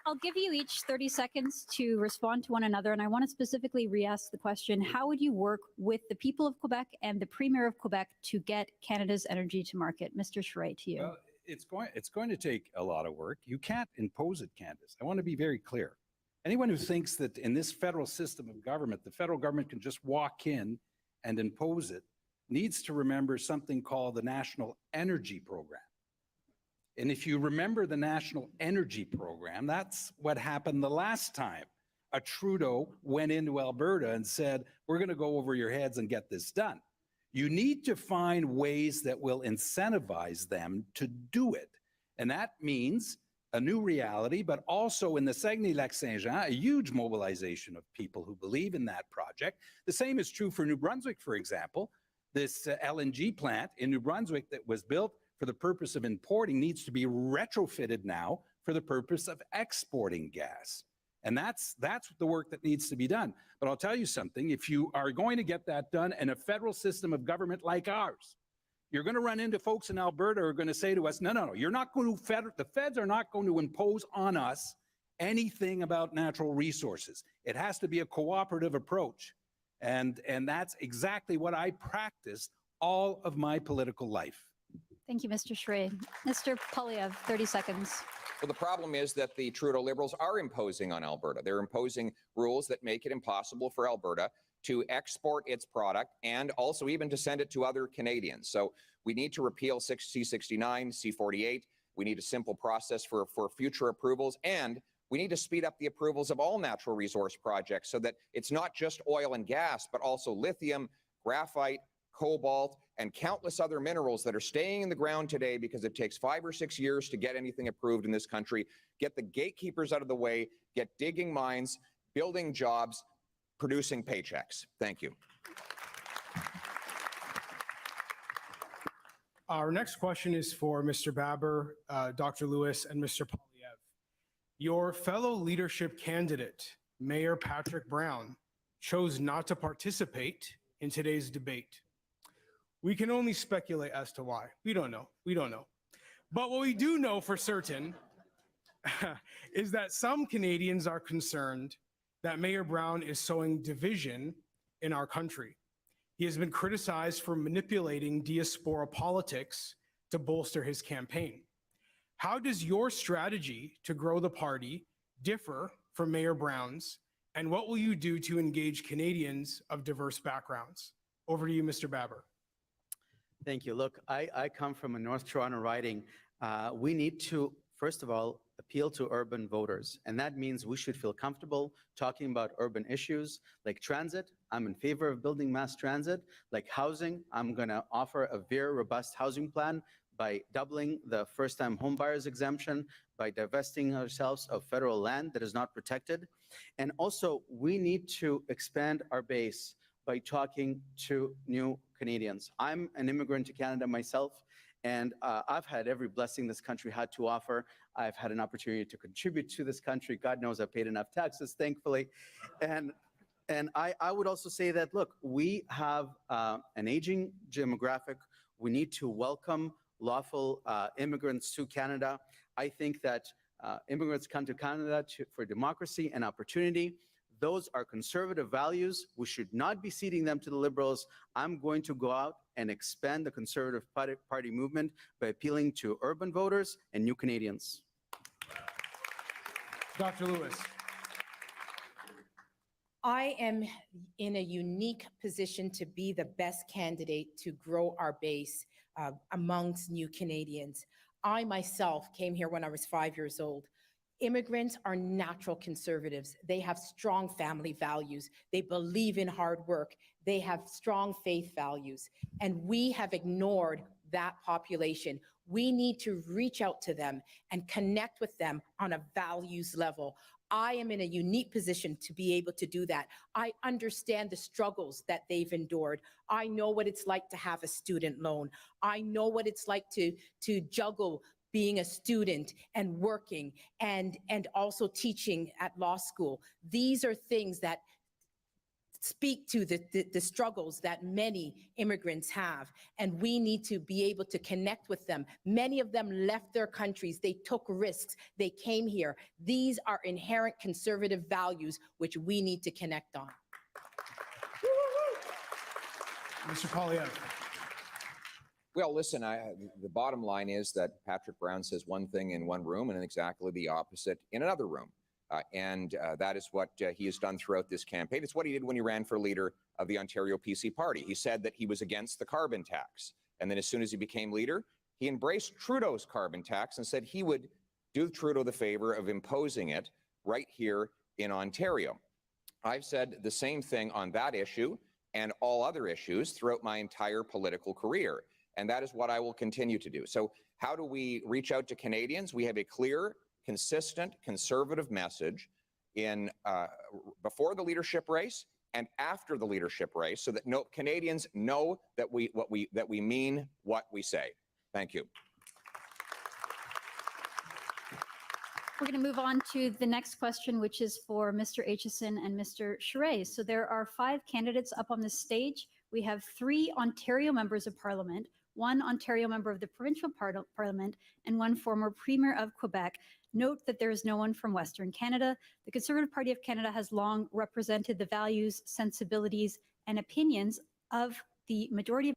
I'll give you each 30 seconds to respond to one another, and I want to specifically re-ask the question, how would you work with the people of Quebec and the Premier of Quebec to get Canada's energy to market? Mr. Charest, to you. Well, it's going to take a lot of work. You can't impose it, Candace. I want to be very clear. Anyone who thinks that in this federal system of government, the federal government can just walk in and impose it needs to remember something called the National Energy Program. And if you remember the National Energy Program, that's what happened the last time a Trudeau went into Alberta and said, we're going to go over your heads and get this done. You need to find ways that will incentivize them to do it. And that means a new reality, but also in the Saguenay-Lac-Saint-Jean, a huge mobilization of people who believe in that project. The same is true for New Brunswick, for example. This LNG plant in New Brunswick that was built for the purpose of importing needs to be retrofitted now for the purpose of exporting gas. And that's the work that needs to be done. But I'll tell you something, if you are going to get that done in a federal system of government like ours, you're going to run into folks in Alberta who are going to say to us, no, you're not going to, the feds are not going to impose on us anything about natural resources. It has to be a cooperative approach. And that's exactly what I practiced all of my political life. Thank you, Mr. Charest. Mr. Poilievre, 30 seconds. Well, the problem is that the Trudeau Liberals are imposing on Alberta. They're imposing rules that make it impossible for Alberta to export its product and also even to send it to other Canadians. So we need to repeal C-69, C-48. We need a simple process for future approvals, and we need to speed up the approvals of all natural resource projects so that it's not just oil and gas, but also lithium, graphite, cobalt, and countless other minerals that are staying in the ground today because it takes 5 or 6 years to get anything approved in this country. Get the gatekeepers out of the way, get digging mines, building jobs, producing paychecks. Thank you. Our next question is for Mr. Baber, Dr. Lewis, and Mr. Poilievre. Your fellow leadership candidate, Mayor Patrick Brown, chose not to participate in today's debate. We can only speculate as to why. We don't know. But what we do know for certain is that some Canadians are concerned that Mayor Brown is sowing division in our country. He has been criticized for manipulating diaspora politics to bolster his campaign. How does your strategy to grow the party differ from Mayor Brown's, and what will you do to engage Canadians of diverse backgrounds? Over to you, Mr. Baber. Thank you. Look, I come from a North Toronto riding. We need to, first of all, appeal to urban voters. And that means we should feel comfortable talking about urban issues like transit. I'm in favor of building mass transit. Like housing, I'm going to offer a very robust housing plan by doubling the first-time homebuyers exemption, by divesting ourselves of federal land that is not protected. And also, we need to expand our base by talking to new Canadians. I'm an immigrant to Canada myself, and I've had every blessing this country had to offer. I've had an opportunity to contribute to this country. God knows I've paid enough taxes, thankfully. And I would also say that, look, we have an aging demographic. We need to welcome lawful immigrants to Canada. I think that immigrants come to Canada for democracy and opportunity. Those are conservative values. We should not be ceding them to the Liberals. I'm going to go out and expand the Conservative Party movement by appealing to urban voters and new Canadians. Dr. Lewis. I am in a unique position to be the best candidate to grow our base amongst new Canadians. I myself came here when I was 5 years old. Immigrants are natural conservatives. They have strong family values. They believe in hard work. They have strong faith values. And we have ignored that population. We need to reach out to them and connect with them on a values level. I am in a unique position to be able to do that. I understand the struggles that they've endured. I know what it's like to have a student loan. I know what it's like to juggle being a student and working and also teaching at law school. These are things that speak to the struggles that many immigrants have, and we need to be able to connect with them. Many of them left their countries, they took risks, they came here. These are inherent conservative values which we need to connect on. Mr. Polyev. Well, listen, the bottom line is that Patrick Brown says one thing in one room and exactly the opposite in another room. That is what he has done throughout this campaign. It's what he did when he ran for leader of the Ontario PC party. He said that he was against the carbon tax. And then as soon as he became leader, he embraced Trudeau's carbon tax and said he would do Trudeau the favor of imposing it right here in Ontario. I've said the same thing on that issue and all other issues throughout my entire political career. And that is what I will continue to do. So how do we reach out to Canadians? We have a clear, consistent, conservative message in before the leadership race and after the leadership race, so that Canadians know that we mean what we say. Thank you. We're going to move on to the next question, which is for Mr. Aitchison and Mr. Charest. So there are 5 candidates up on the stage. We have 3 Ontario members of Parliament, 1 Ontario member of the provincial parliament, and 1 former premier of Quebec. Note that there is no one from Western Canada. The Conservative Party of Canada has long represented the values, sensibilities, and opinions of the majority of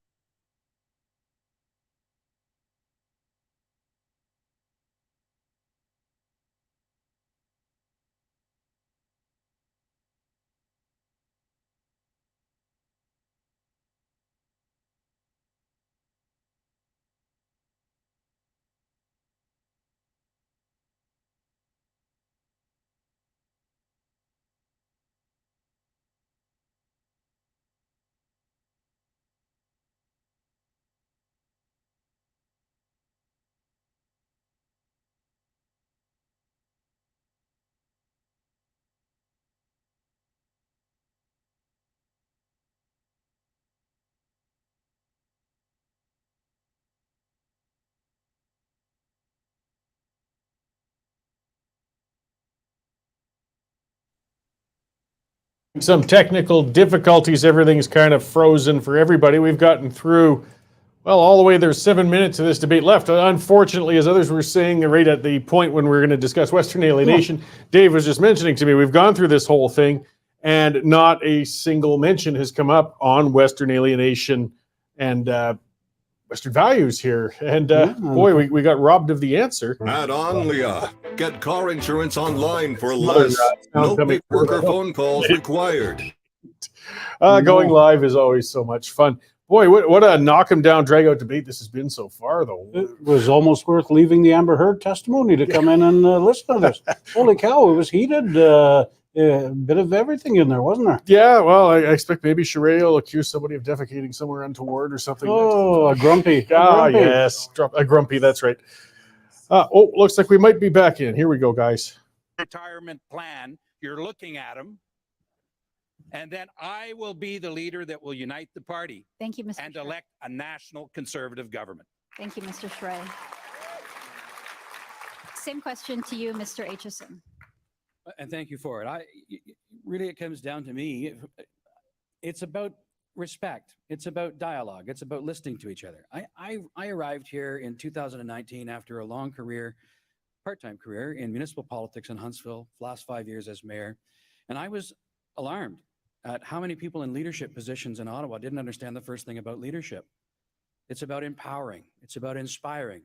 Some technical difficulties. Everything's kind of frozen for everybody. We've gotten through, well, all the way. There's 7 minutes of this debate left. Unfortunately, as others were saying, right at the point when we're going to discuss Western alienation, Dave was just mentioning to me, we've gone through this whole thing and not a single mention has come up on Western alienation and Western values here. And boy, we got robbed of the answer. Add on, Leah. Get car insurance online for less. No paperwork or phone calls required. Going live is always so much fun. Boy, what a knock 'em down, drag out debate this has been so far, though. It was almost worth leaving the Amber Heard testimony to come in and listen to this. Holy cow, it was heated. A bit of everything in there, wasn't there? Yeah, well, I expect maybe Charest will accuse somebody of defecating somewhere untoward or something. Oh, a grumpy. Yes, a grumpy, that's right. Looks like we might be back in. Here we go, guys. Retirement plan, you're looking at them. And then I will be the leader that will unite the party. Thank you, Mr. And Charest. elect a national conservative government. Thank you, Mr. Charest. Same question to you, Mr. Aitchison. And thank you for it. Really, it comes down to me. It's about respect. It's about dialogue. It's about listening to each other. I arrived here in 2019 after a long career, part-time career in municipal politics in Huntsville, last 5 years as mayor. And I was alarmed at how many people in leadership positions in Ottawa didn't understand the first thing about leadership. It's about empowering. It's about inspiring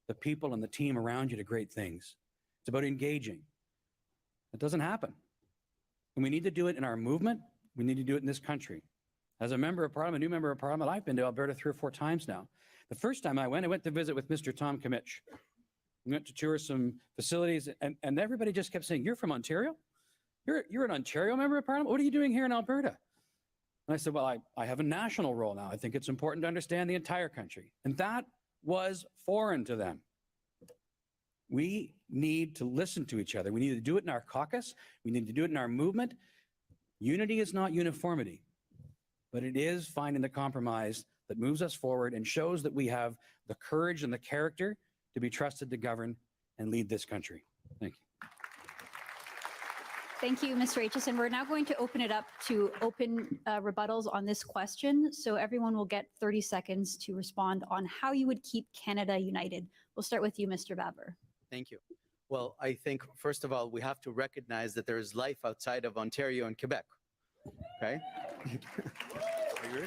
the people and the team around you to great things. It's about engaging. It doesn't happen. And we need to do it in our movement. We need to do it in this country. As a member of parliament, new member of parliament, I've been to Alberta 3 or 4 times now. The first time I went to visit with Mr. Tom Kimmich. We went to tour some facilities, and everybody just kept saying, "You're from Ontario? You're an Ontario member of Parliament? What are you doing here in Alberta?" And I said, "Well, I have a national role now. I think it's important to understand the entire country." And that was foreign to them. We need to listen to each other. We need to do it in our caucus. We need to do it in our movement. Unity is not uniformity, but it is finding the compromise that moves us forward and shows that we have the courage and the character to be trusted to govern and lead this country. Thank you. Thank you, Mr. Aitchison. We're now going to open it up to open rebuttals on this question. So everyone will get 30 seconds to respond on how you would keep Canada united. We'll start with you, Mr. Baber. Thank you. Well, I think, first of all, we have to recognize that there is life outside of Ontario and Quebec, okay?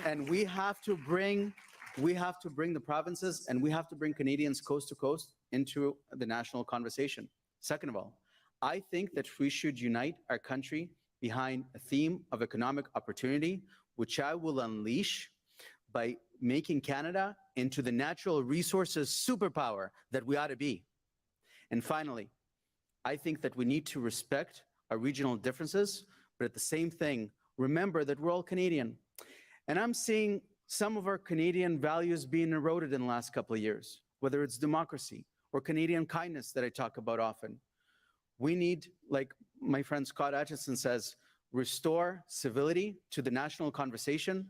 And we have to bring the provinces and we have to bring Canadians coast to coast into the national conversation. Second of all, I think that we should unite our country behind a theme of economic opportunity, which I will unleash by making Canada into the natural resources superpower that we ought to be. And finally, I think that we need to respect our regional differences, but at the same thing, remember that we're all Canadian. And I'm seeing some of our Canadian values being eroded in the last couple of years, whether it's democracy or Canadian kindness that I talk about often. We need, like my friend Scott Aitchison says, restore civility to the national conversation.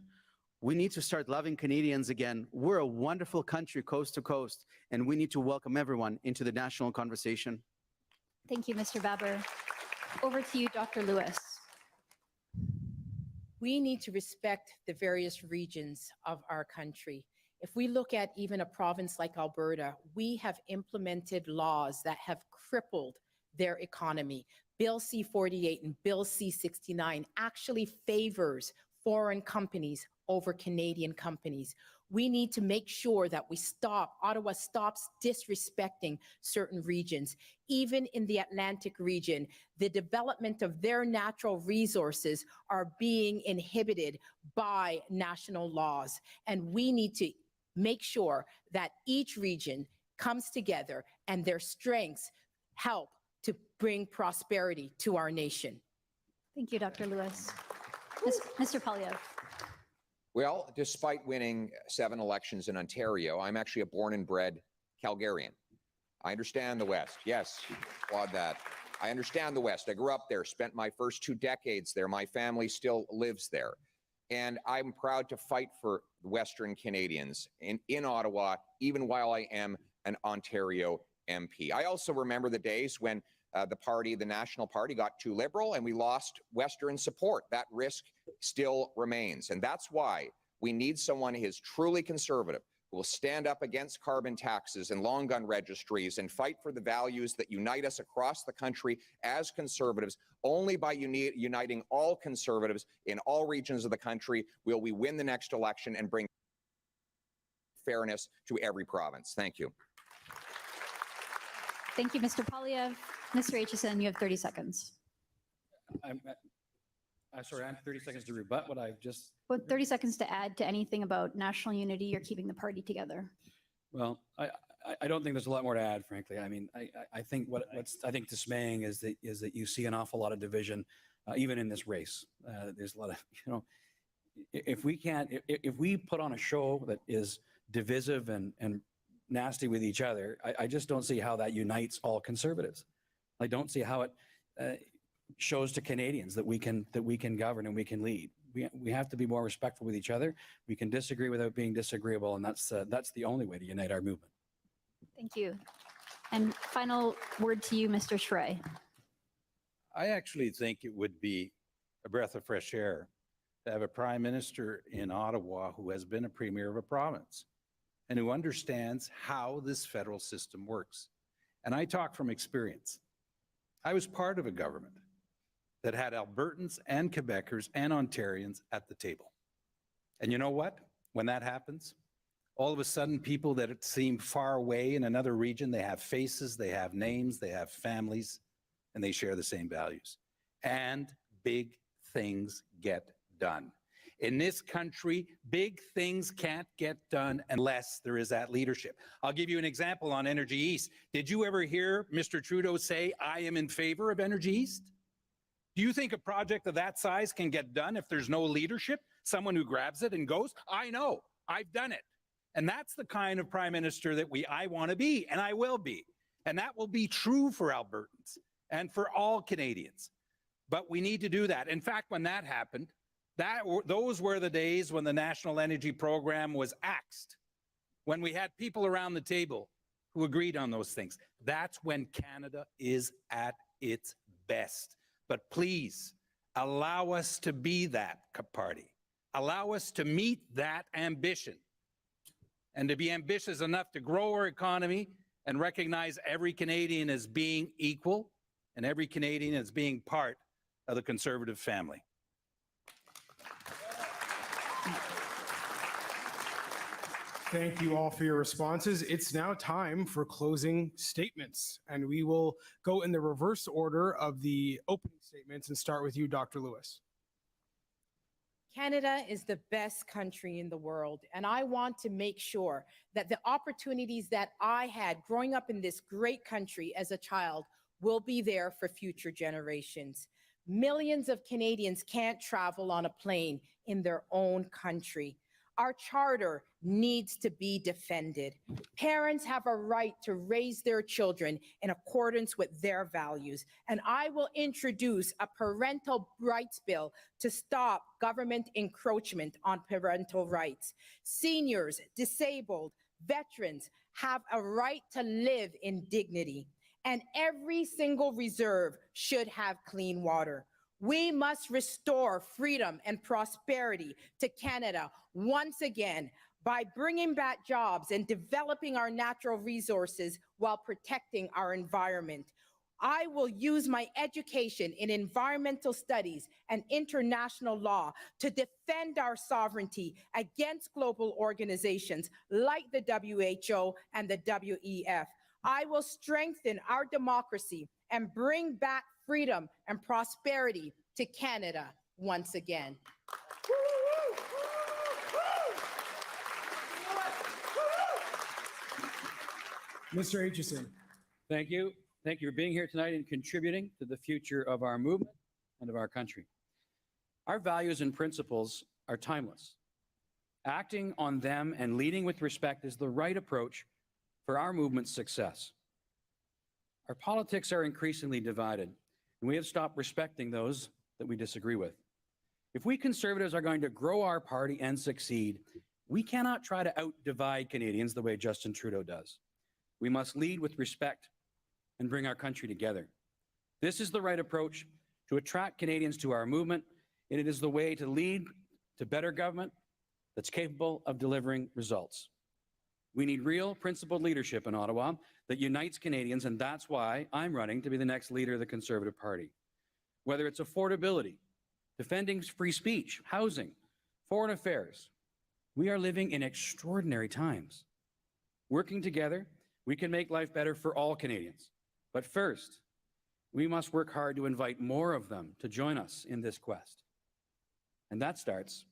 We need to start loving Canadians again. We're a wonderful country coast to coast, and we need to welcome everyone into the national conversation. Thank you, Mr. Baber. Over to you, Dr. Lewis. We need to respect the various regions of our country. If we look at even a province like Alberta, we have implemented laws that have crippled their economy. Bill C-48 and Bill C-69 actually favors foreign companies over Canadian companies. We need to make sure that Ottawa stops disrespecting certain regions. Even in the Atlantic region, the development of their natural resources are being inhibited by national laws. And we need to make sure that each region comes together and their strengths help to bring prosperity to our nation. Thank you, Dr. Lewis. Mr. Polyev. Well, despite winning 7 elections in Ontario, I'm actually a born and bred Calgarian. I understand the West. Yes, applaud that. I understand the West. I grew up there, spent my first 2 decades there. My family still lives there. And I'm proud to fight for Western Canadians in Ottawa, even while I am an Ontario MP. I also remember the days when the National Party got too liberal and we lost Western support. That risk still remains. And that's why we need someone who is truly conservative, who will stand up against carbon taxes and long gun registries and fight for the values that unite us across the country as conservatives. Only by uniting all conservatives in all regions of the country will we win the next election and bring fairness to every province. Thank you. Thank you, Mr. Polyev. Mr. Aitchison, you have 30 seconds. I'm sorry, I have 30 seconds to rebut what I've just... Well, 30 seconds to add to anything about national unity or keeping the party together. Well, I don't think there's a lot more to add, frankly. I mean, I think what's dismaying is that you see an awful lot of division, even in this race. There's a lot of, if we put on a show that is divisive and nasty with each other, I just don't see how that unites all conservatives. I don't see how it shows to Canadians that we can govern and we can lead. We have to be more respectful with each other. We can disagree without being disagreeable, and that's the only way to unite our movement. Thank you. And final word to you, Mr. Schrey. I actually think it would be a breath of fresh air to have a prime minister in Ottawa who has been a premier of a province and who understands how this federal system works. And I talk from experience. I was part of a government that had Albertans and Quebecers and Ontarians at the table. And you know what? When that happens, all of a sudden people that seem far away in another region, they have faces, they have names, they have families, and they share the same values. And big things get done. In this country, big things can't get done unless there is that leadership. I'll give you an example on Energy East. Did you ever hear Mr. Trudeau say, I am in favor of Energy East? Do you think a project of that size can get done if there's no leadership? Someone who grabs it and goes, I know, I've done it. And that's the kind of prime minister that I want to be, and I will be. And that will be true for Albertans and for all Canadians. But we need to do that. In fact, when that happened, those were the days when the National Energy Program was axed, when we had people around the table who agreed on those things. That's when Canada is at its best. But please, allow us to be that party. Allow us to meet that ambition and to be ambitious enough to grow our economy and recognize every Canadian as being equal and every Canadian as being part of the Conservative family. Thank you all for your responses. It's now time for closing statements, and we will go in the reverse order of the opening statements and start with you, Dr. Lewis. Canada is the best country in the world, and I want to make sure that the opportunities that I had growing up in this great country as a child will be there for future generations. Millions of Canadians can't travel on a plane in their own country. Our charter needs to be defended. Parents have a right to raise their children in accordance with their values, and I will introduce a parental rights bill to stop government encroachment on parental rights. Seniors, disabled, veterans have a right to live in dignity, and every single reserve should have clean water. We must restore freedom and prosperity to Canada once again by bringing back jobs and developing our natural resources while protecting our environment. I will use my education in environmental studies and international law to defend our sovereignty against global organizations like the WHO and the WEF. I will strengthen our democracy and bring back freedom and prosperity to Canada once again. Mr. Aitchison. Thank you. Thank you for being here tonight and contributing to the future of our movement and of our country. Our values and principles are timeless. Acting on them and leading with respect is the right approach for our movement's success. Our politics are increasingly divided, and we have stopped respecting those that we disagree with. If we Conservatives are going to grow our party and succeed, we cannot try to out-divide Canadians the way Justin Trudeau does. We must lead with respect and bring our country together. This is the right approach to attract Canadians to our movement, and it is the way to lead to better government that's capable of delivering results. We need real, principled leadership in Ottawa that unites Canadians, and that's why I'm running to be the next leader of the Conservative Party. Whether it's affordability, defending free speech, housing, foreign affairs, we are living in extraordinary times. Working together, we can make life better for all Canadians. But first, we must work hard to invite more of them to join us in this quest. And that starts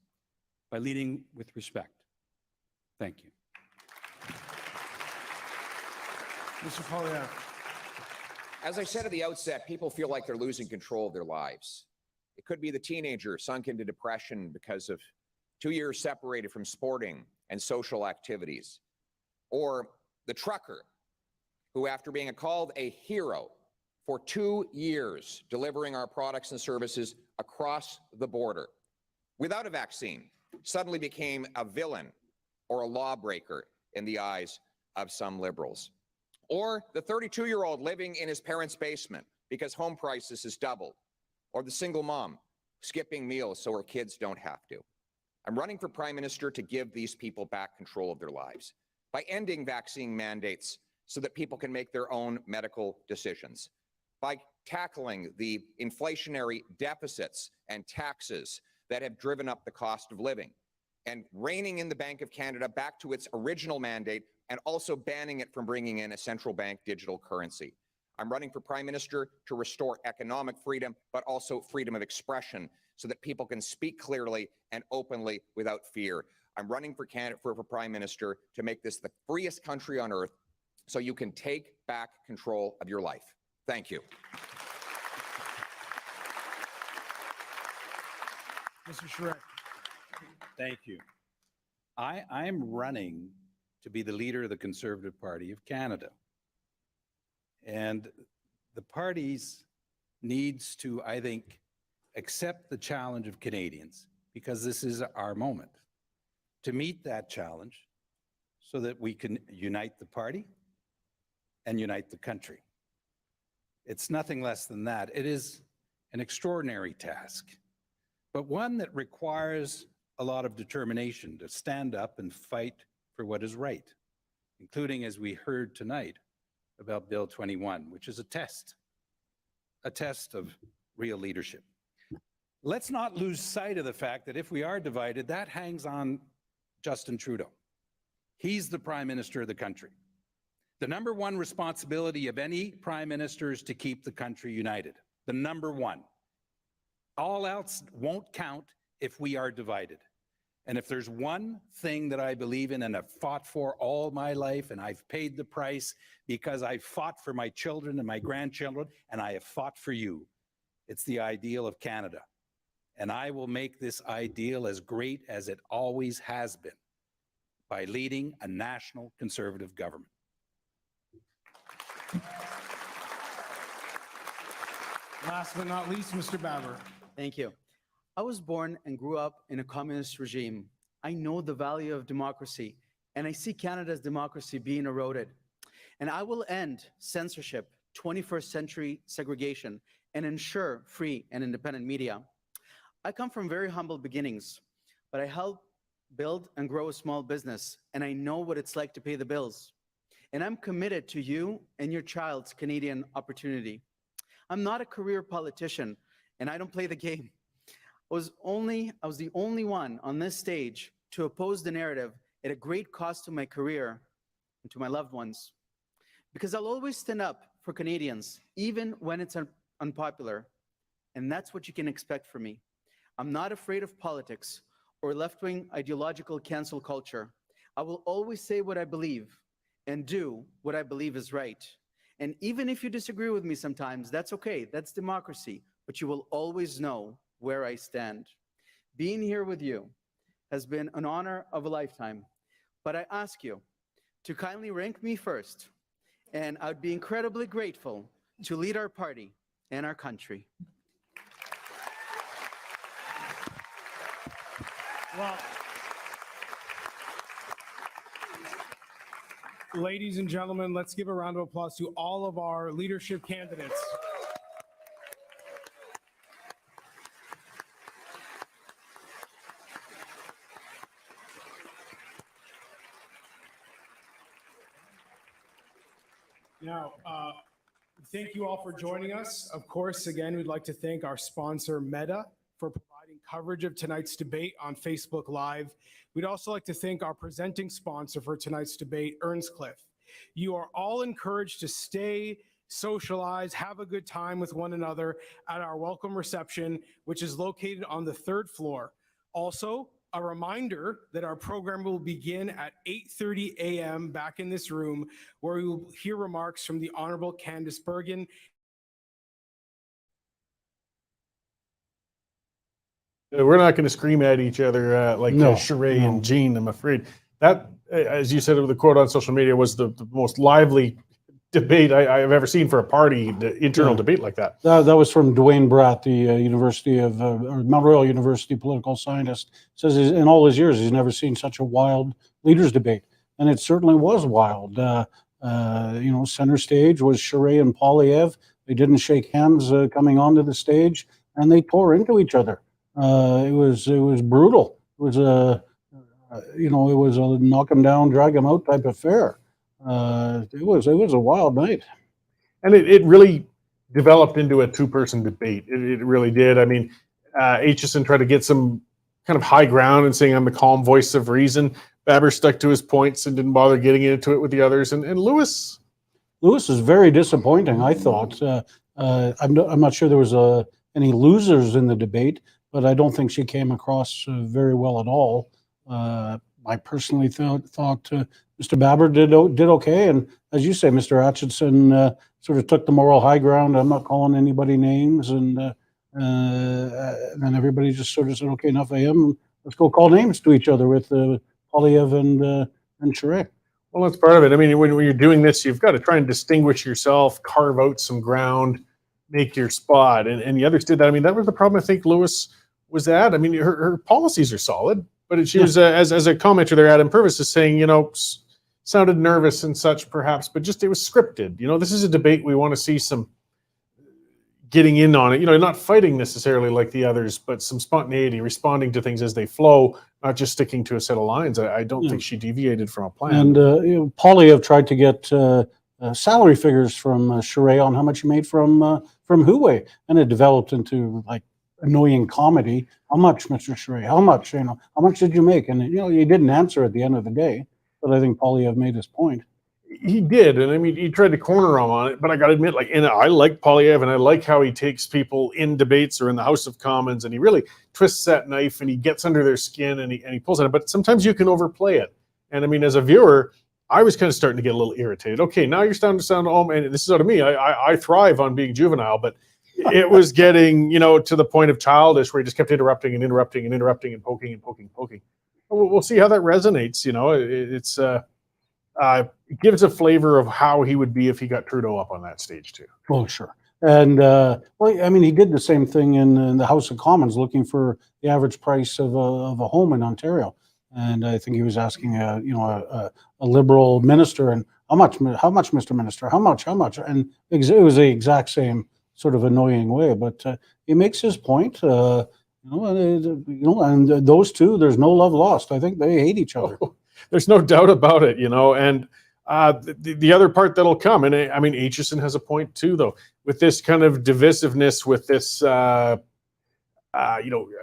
by leading with respect. Thank you. Mr. Poilievre. As I said at the outset, people feel like they're losing control of their lives. It could be the teenager sunk into depression because of 2 years separated from sporting and social activities, or the trucker who, after being called a hero for 2 years delivering our products and services across the border without a vaccine, suddenly became a villain or a lawbreaker in the eyes of some Liberals. Or the 32-year-old living in his parents' basement because home prices has doubled. Or the single mom skipping meals so her kids don't have to. I'm running for Prime Minister to give these people back control of their lives by ending vaccine mandates so that people can make their own medical decisions, by tackling the inflationary deficits and taxes that have driven up the cost of living, and reining in the Bank of Canada back to its original mandate, and also banning it from bringing in a central bank digital currency. I'm running for Prime Minister to restore economic freedom, but also freedom of expression, so that people can speak clearly and openly without fear. I'm running for candidate for Prime Minister to make this the freest country on earth so you can take back control of your life. Thank you. Mr. Charette. Thank you. I'm running to be the leader of the Conservative Party of Canada. And the parties needs to, I think, accept the challenge of Canadians, because this is our moment to meet that challenge so that we can unite the party and unite the country. It's nothing less than that. It is an extraordinary task, but one that requires a lot of determination to stand up and fight for what is right, including, as we heard tonight, about Bill 21, which is a test of real leadership. Let's not lose sight of the fact that if we are divided, that hangs on Justin Trudeau. He's the Prime Minister of the country. The number one responsibility of any Prime Minister is to keep the country united. The number one. All else won't count if we are divided. And if there's one thing that I believe in and have fought for all my life, and I've paid the price because I fought for my children and my grandchildren, and I have fought for you, it's the ideal of Canada. And I will make this ideal as great as it always has been by leading a national Conservative government. Last but not least, Mr. Baber. Thank you. I was born and grew up in a communist regime. I know the value of democracy, and I see Canada's democracy being eroded. And I will end censorship, 21st century segregation, and ensure free and independent media. I come from very humble beginnings, but I helped build and grow a small business, and I know what it's like to pay the bills. And I'm committed to you and your child's Canadian opportunity. I'm not a career politician, and I don't play the game. I was the only one on this stage to oppose the narrative at a great cost to my career and to my loved ones. Because I'll always stand up for Canadians, even when it's unpopular. And that's what you can expect from me. I'm not afraid of politics or left-wing ideological cancel culture. I will always say what I believe and do what I believe is right. And even if you disagree with me sometimes, that's okay. That's democracy. But you will always know where I stand. Being here with you has been an honor of a lifetime. But I ask you to kindly rank me first, and I'd be incredibly grateful to lead our party and our country. Well, ladies and gentlemen, let's give a round of applause to all of our leadership candidates. Now, thank you all for joining us. Of course, again, we'd like to thank our sponsor, Meta, for providing coverage of tonight's debate on Facebook Live. We'd also like to thank our presenting sponsor for tonight's debate, Earnscliffe. You are all encouraged to stay, socialize, have a good time with one another at our welcome reception, which is located on the 3rd floor. Also, a reminder that our program will begin at 8:30 a.m. back in this room, where we will hear remarks from the Honorable Candice Bergen. We're not going to scream at each other like Sheree and Jean, I'm afraid. That, as you said with the quote on social media, was the most lively debate I've ever seen for a party, internal debate like that. That was from Dwayne Bratt, the University of Mount Royal University political scientist. Says in all his years he's never seen such a wild leaders debate, and it certainly was wild. Center stage was Sheree and Poilievre. They didn't shake hands coming onto the stage, and they tore into each other. It was brutal. It was it was a knock him down, drag him out type affair. It was a wild night, and it really developed into a two-person debate. It really did. I mean, Aitchison tried to get some kind of high ground and saying I'm the calm voice of reason. Baber stuck to his points and didn't bother getting into it with the others. And Lewis is very disappointing. I thought I'm not sure there was any losers in the debate, but I don't think she came across very well at all. I personally thought Mr. Baber did okay, and as you say, Mr. Atchison sort of took the moral high ground. I'm not calling anybody names, and then everybody just sort of said, "Okay, enough of him. Let's go call names to each other with Polyev and Charest." Well, that's part of it. I mean, when you're doing this, you've got to try and distinguish yourself, carve out some ground, make your spot. And the others did that. I mean, that was the problem I think Lewis was at. I mean, her policies are solid, but she was, as a commenter there, Adam Purvis is saying, sounded nervous and such perhaps, but just it was scripted. This is a debate. We want to see some getting in on it, not fighting necessarily like the others, but some spontaneity, responding to things as they flow, not just sticking to a set of lines. I don't think she deviated from a plan. And Polyev tried to get salary figures from Charest on how much he made from Huawei, and it developed into like annoying comedy. How much, Mr. Charest? How much? How much did you make? And he didn't answer at the end of the day. But I think Polyev made his point. He did, and I mean, he tried to corner him on it. But I got to admit, and I like Polyev, and I like how he takes people in debates or in the House of Commons, and he really twists that knife, and he gets under their skin, and he pulls at it. But sometimes you can overplay it. And I mean, as a viewer, I was kind of starting to get a little irritated. Okay, now you're starting to sound, and this is out of me. I thrive on being juvenile, but it was getting, to the point of childish, where he just kept interrupting and interrupting and interrupting and poking and poking and poking. We'll see how that resonates. It gives a flavor of how he would be if he got Trudeau up on that stage too. Oh, sure. And he did the same thing in the House of Commons, looking for the average price of a home in Ontario. And I think he was asking a Liberal minister, and how much, Mr. Minister, how much, and it was the exact same sort of annoying way. But he makes his point. And those two, there's no love lost. I think they hate each other. Oh, there's no doubt about it, and the other part that'll come, and I mean, Aitchison has a point too, though, with this kind of divisiveness, with this,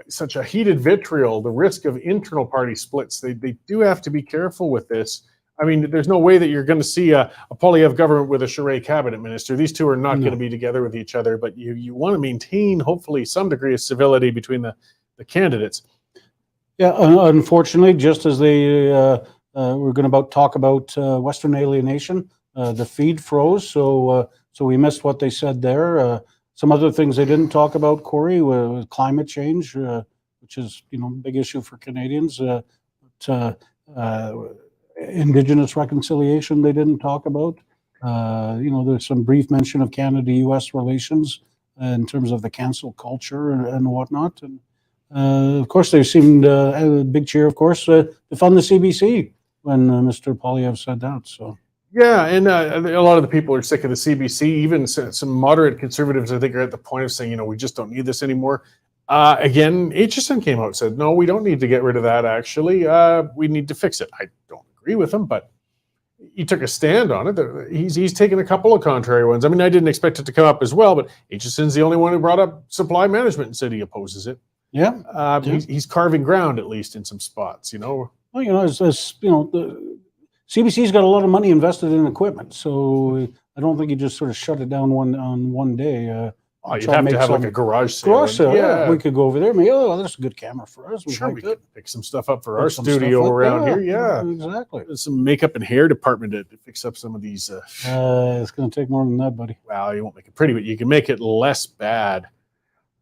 such a heated vitriol, the risk of internal party splits, they do have to be careful with this. I mean, there's no way that you're going to see a Polyev government with a Charest cabinet minister. These two are not going to be together with each other, but you want to maintain, hopefully, some degree of civility between the candidates. Yeah, unfortunately, just as they we're going to talk about Western alienation, the feed froze, so we missed what they said there. Some other things they didn't talk about, Corey, was climate change, which is a big issue for Canadians. Indigenous reconciliation they didn't talk about. There's some brief mention of Canada-U.S. relations in terms of the cancel culture and whatnot. And of course, they seemed a big cheer, of course, to fund the CBC when Mr. Polyev said that. So. Yeah, and a lot of the people are sick of the CBC. Even some moderate conservatives, I think, are at the point of saying, we just don't need this anymore. Again, Aitchison came out and said, no, we don't need to get rid of that, actually. We need to fix it. I don't agree with him, but he took a stand on it. He's taken a couple of contrary ones. I mean, I didn't expect it to come up as well, but Aitchison's the only one who brought up supply management and said he opposes it. Yeah. He's carving ground, at least in some spots, Well, the CBC's got a lot of money invested in equipment, so I don't think you just sort of shut it down one day. You'd have to have like a garage sale. Garage sale, yeah. We could go over there and that's a good camera for us. We could pick some stuff up for our studio around here. Yeah, exactly. There's some makeup and hair department to fix up some of these. It's going to take more than that, buddy. Well, you won't make it pretty, but you can make it less bad.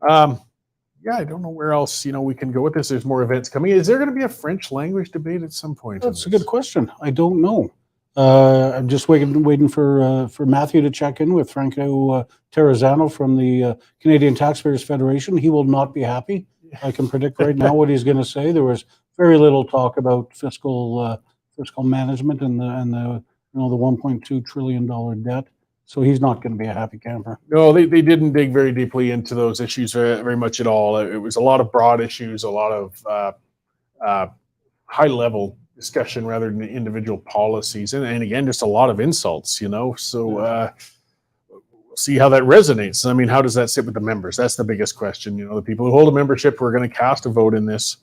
I don't know where else we can go with this. There's more events coming. Is there going to be a French language debate at some point? That's a good question. I don't know. I'm just waiting for Matthew to check in with Franco Terrazzano from the Canadian Taxpayers Federation. He will not be happy. I can predict right now what he's going to say. There was very little talk about fiscal management and the $1.2 trillion debt. So he's not going to be a happy camper. No, they didn't dig very deeply into those issues very much at all. It was a lot of broad issues, a lot of high-level discussion rather than individual policies, and again, just a lot of insults. So we'll see how that resonates. I mean, how does that sit with the members? That's the biggest question. The people who hold a membership who are going to cast a vote in this.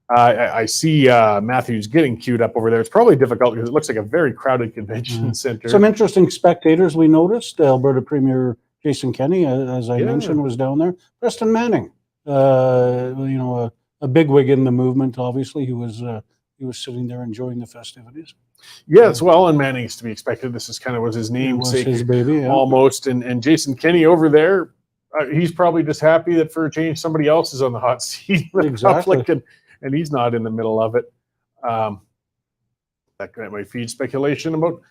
I see Matthews getting queued up over there. It's probably difficult because it looks like a very crowded convention center. Some interesting spectators we noticed. Alberta Premier Jason Kenney, as I mentioned, was down there. Preston Manning a bigwig in the movement. Obviously, he was sitting there enjoying the festivities. Yes, well, and Manning's to be expected. This is kind of was his namesake, his baby, yeah. almost. And Jason Kenney over there, he's probably just happy that for a change somebody else is on the hot seat, Republican, and he's not in the middle of it. That might feed speculation about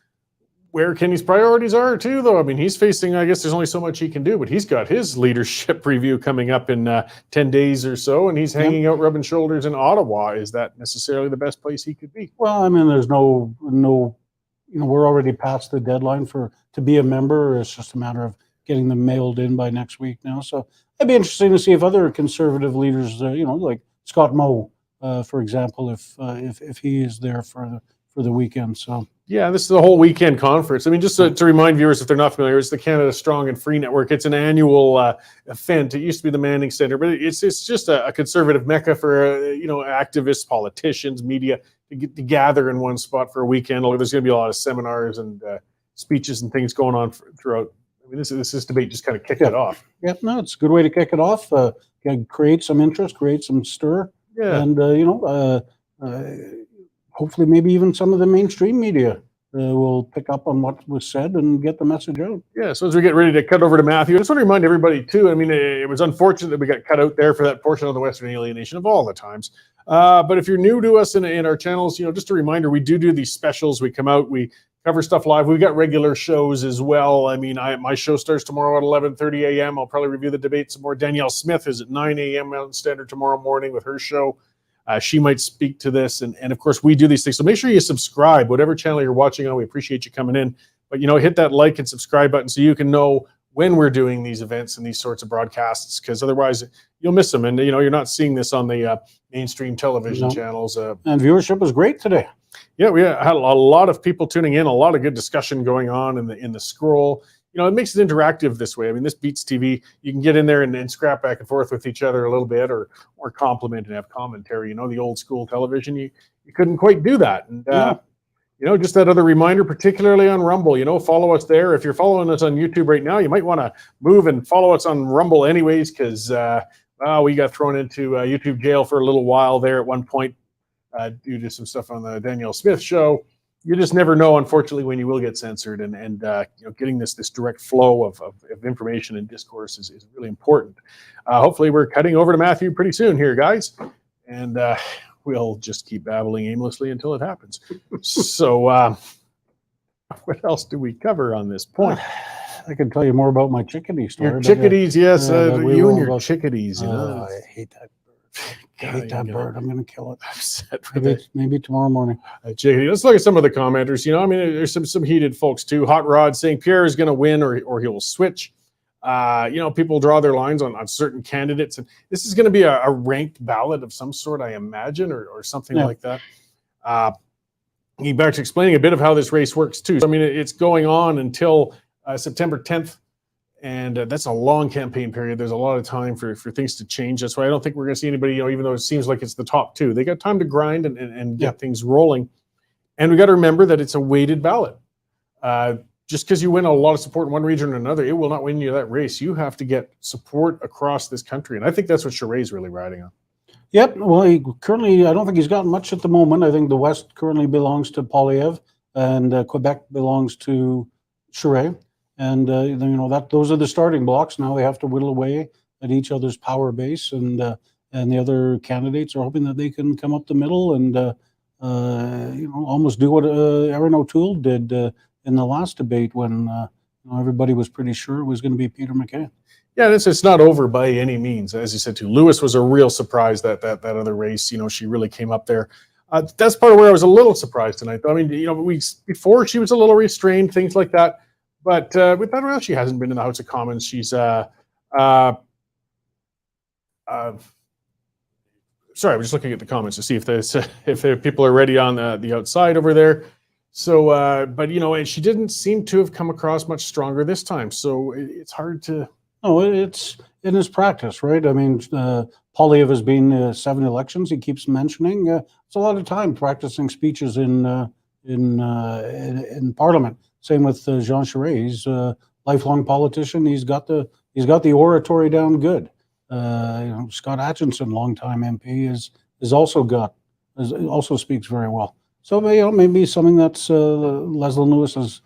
where Kenney's priorities are too, though. I mean, he's facing, I guess there's only so much he can do, but he's got his leadership review coming up in 10 days or so, and he's hanging out rubbing shoulders in Ottawa. Is that necessarily the best place he could be? Well, I mean, there's no, we're already past the deadline to be a member. It's just a matter of getting them mailed in by next week now. So it'd be interesting to see if other conservative leaders, like Scott Moe, for example, if he is there for the weekend. So yeah, this is the whole weekend conference. I mean, just to remind viewers, if they're not familiar, it's the Canada Strong and Free Network. It's an annual event. It used to be the Manning Center, but it's just a conservative mecca for activists, politicians, media to gather in one spot for a weekend. There's going to be a lot of seminars and speeches and things going on throughout. I mean, this debate just kind of kicked it off. Yeah, no, it's a good way to kick it off. Create some interest, create some stir, and hopefully maybe even some of the mainstream media will pick up on what was said and get the message out. Yeah, so as we get ready to cut over to Matthew, I just want to remind everybody too, I mean, it was unfortunate that we got cut out there for that portion of the Western alienation of all the times. But if you're new to us in our channels, just a reminder, we do these specials. We come out, we cover stuff live. We've got regular shows as well. I mean, my show starts tomorrow at 11:30 a.m. I'll probably review the debate some more. Danielle Smith is at 9 a.m. Mountain Standard tomorrow morning with her show. She might speak to this. And of course, we do these things. So make sure you subscribe, whatever channel you're watching on. We appreciate you coming in. But, hit that like and subscribe button so you can know when we're doing these events and these sorts of broadcasts, because otherwise you'll miss them. And, you're not seeing this on the mainstream television channels. And viewership was great today. Yeah, we had a lot of people tuning in, a lot of good discussion going on in the scroll. It makes it interactive this way. I mean, this beats TV. You can get in there and scrap back and forth with each other a little bit, or compliment and have commentary. The old school television, you couldn't quite do that. And just that other reminder, particularly on Rumble. Follow us there. If you're following us on YouTube right now, you might want to move and follow us on Rumble anyways, because we got thrown into YouTube jail for a little while there at one point due to some stuff on the Danielle Smith show. You just never know, unfortunately, when you will get censored, and getting this direct flow of information and discourse is really important. Hopefully, we're cutting over to Matthew pretty soon here, guys, and we'll just keep babbling aimlessly until it happens. So, what else do we cover on this point? I can tell you more about my chickadee story. Your chickadees, yes, you and your chickadees. I hate that. I hate that bird. I'm going to kill it. Upset maybe tomorrow morning. Let's look at some of the commenters. I mean, there's some heated folks too. Hot Rod saying Pierre is going to win or he will switch. People draw their lines on certain candidates, and this is going to be a ranked ballot of some sort, I imagine, or something like that. He's explaining a bit of how this race works too. So, I mean, it's going on until September 10th. And that's a long campaign period. There's a lot of time for things to change. That's why I don't think we're going to see anybody, even though it seems like it's the top two. They got time to grind and get things rolling. And we got to remember that it's a weighted ballot. Just because you win a lot of support in one region or another, it will not win you that race. You have to get support across this country. And I think that's what Charest's really riding on. Yep. Well, I don't think he's gotten much at the moment. I think the West currently belongs to Poilievre, and Quebec belongs to Charest. And those are the starting blocks. Now they have to whittle away at each other's power base, and the other candidates are hoping that they can come up the middle and almost do what Erin O'Toole did in the last debate when everybody was pretty sure it was going to be Peter MacKay. Yeah, it's not over by any means. As you said too, Lewis was a real surprise that other race. She really came up there. That's part of where I was a little surprised tonight. I mean, before she was a little restrained, things like that. But with that around, she hasn't been in the House of Commons. She's sorry, I'm just looking at the comments to see if people are ready on the outside over there. So, but and she didn't seem to have come across much stronger this time. So it's hard to. No, it's in his practice, right? I mean, Poilievre has been 7 elections. He keeps mentioning it's a lot of time practicing speeches in Parliament. Same with Jean Charest. He's a lifelong politician. He's got the oratory down good. Scott Atchison, longtime MP, is also speaks very well. So maybe something that's Leslie Lewis has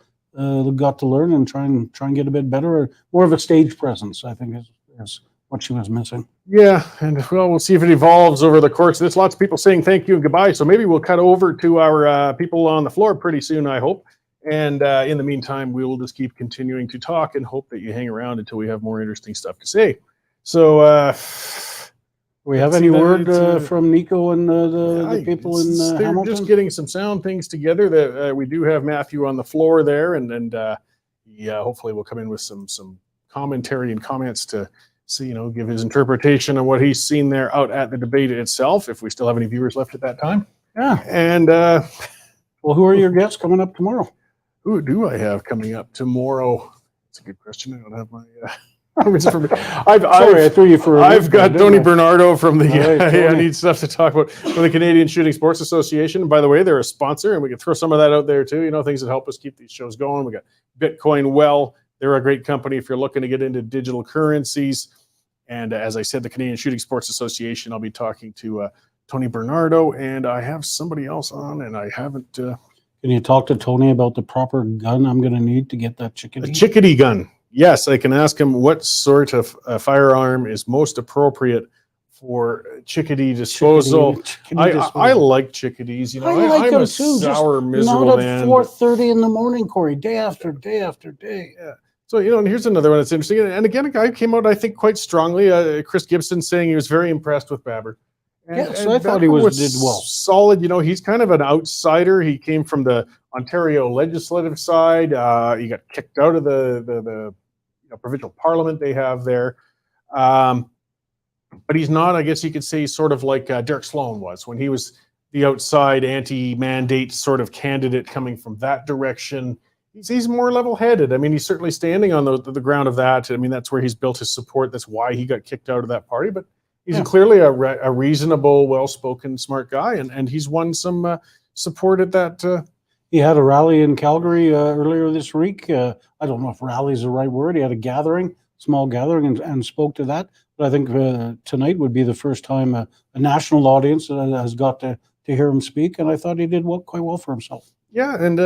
got to learn and try and get a bit better, or more of a stage presence. I think is what she was missing. Yeah, and well, we'll see if it evolves over the course of this. Lots of people saying thank you and goodbye. So maybe we'll cut over to our people on the floor pretty soon, I hope. And in the meantime, we will just keep continuing to talk and hope that you hang around until we have more interesting stuff to say. So, we have any word from Nico and the people in they're Hamilton? just getting some sound things together. That we do have Matthew on the floor there, and hopefully we'll come in with some commentary and comments to see, give his interpretation on what he's seen there out at the debate itself. If we still have any viewers left at that time, yeah. And well, who are your guests coming up tomorrow? Who do I have coming up tomorrow? That's a good question. I don't have my. Sorry, I threw you for. I've got Tony Bernardo from the. Right, I need stuff to talk about from the Canadian Shooting Sports Association. And by the way, they're a sponsor, and we can throw some of that out there too. Things that help us keep these shows going. We got Bitcoin Well. They're a great company if you're looking to get into digital currencies. And as I said, the Canadian Shooting Sports Association. I'll be talking to Tony Bernardo, and I have somebody else on, and I haven't. Can you talk to Tony about the proper gun I'm going to need to get that chickadee? A chickadee gun. Yes, I can ask him what sort of firearm is most appropriate for chickadee disposal. I like chickadees. I like I'm them a too. sour, miserable not man. at 4:30 in the morning, Corey. Day after day after day. Yeah. So and here's another one that's interesting. And again, a guy came out, I think, quite strongly. Chris Gibson saying he was very impressed with Baber. Yes, I thought he did well. Solid. He's kind of an outsider. He came from the Ontario legislative side. He got kicked out of the provincial parliament they have there. But he's not, I guess you could say, sort of like Derek Sloan was when he was the outside anti-mandate sort of candidate coming from that direction. He's more level-headed. I mean, he's certainly standing on the ground of that. I mean, that's where he's built his support. That's why he got kicked out of that party. But he's clearly a reasonable, well-spoken, smart guy, and he's won some support at that. He had a rally in Calgary earlier this week. I don't know if rally is the right word. He had a small gathering, and spoke to that. But I think tonight would be the first time a national audience has got to hear him speak, and I thought he did quite well for himself. Yeah, and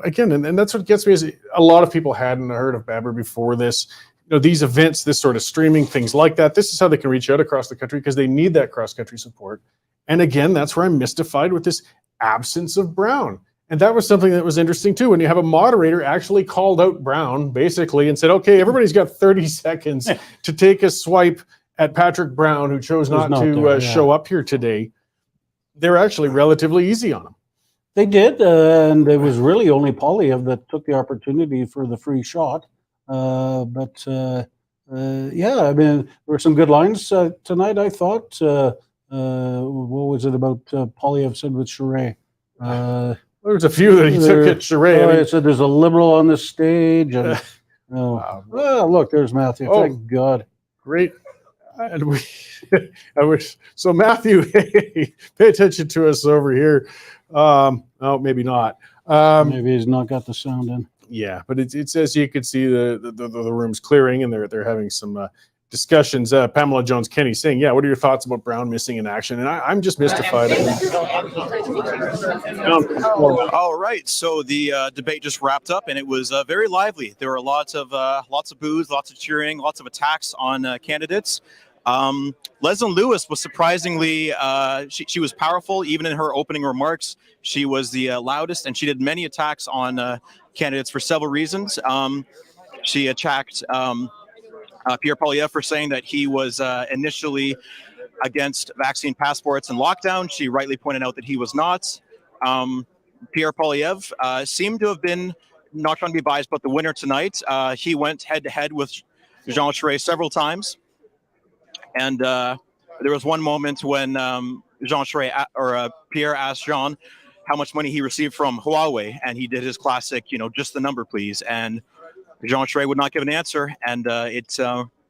again, and that's what gets me is a lot of people hadn't heard of Baber before this. These events, this sort of streaming, things like that, this is how they can reach out across the country because they need that cross-country support. And again, that's where I'm mystified with this absence of Brown. And that was something that was interesting too, when you have a moderator actually called out Brown basically and said, okay, everybody's got 30 seconds to take a swipe at Patrick Brown, who chose not to show up here today. They're actually relatively easy on him. They did, and it was really only Polyev that took the opportunity for the free shot. Yeah, I mean, there were some good lines tonight, I thought. What was it about Polyev said with Charest? There was a few that he took at Charest. He said there's a liberal on the stage. And, look, there's Matthew. Thank God. Great. And so Matthew, pay attention to us over here. No, maybe not. Maybe he's not got the sound in. Yeah, but it says you could see the room's clearing, and they're having some discussions. Pamela Jones-Kenny saying, yeah, what are your thoughts about Brown missing in action? And I'm just mystified. All right, so the debate just wrapped up, and it was very lively. There were lots of boos, lots of cheering, lots of attacks on candidates. Leslie Lewis was surprisingly, she was powerful. Even in her opening remarks, she was the loudest, and she did many attacks on candidates for several reasons. She attacked Pierre Poilievre for saying that he was initially against vaccine passports and lockdown. She rightly pointed out that he was not. Pierre Poilievre seemed to have been, not trying to be biased, but the winner tonight. He went head-to-head with Jean Charest several times. And there was one moment when Jean Charest or Pierre asked Jean how much money he received from Huawei, and he did his classic, just the number, please. And Jean Charest would not give an answer, and it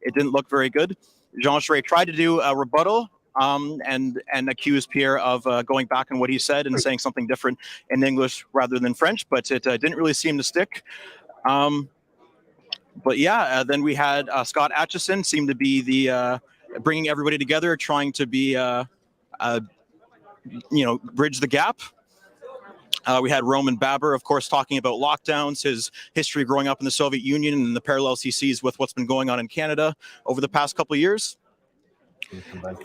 didn't look very good. Jean Charest tried to do a rebuttal and accused Pierre of going back on what he said and saying something different in English rather than French, but it didn't really seem to stick. But yeah, then we had Scott Atchison seemed to be the bringing everybody together, trying to be, bridge the gap. We had Roman Baber, of course, talking about lockdowns, his history growing up in the Soviet Union and the parallels he sees with what's been going on in Canada over the past couple of years.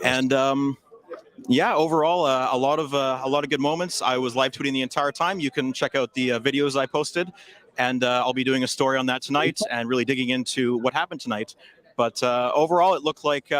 And overall, a lot of good moments. I was live tweeting the entire time. You can check out the videos I posted, and I'll be doing a story on that tonight and really digging into what happened tonight. But overall, it looked like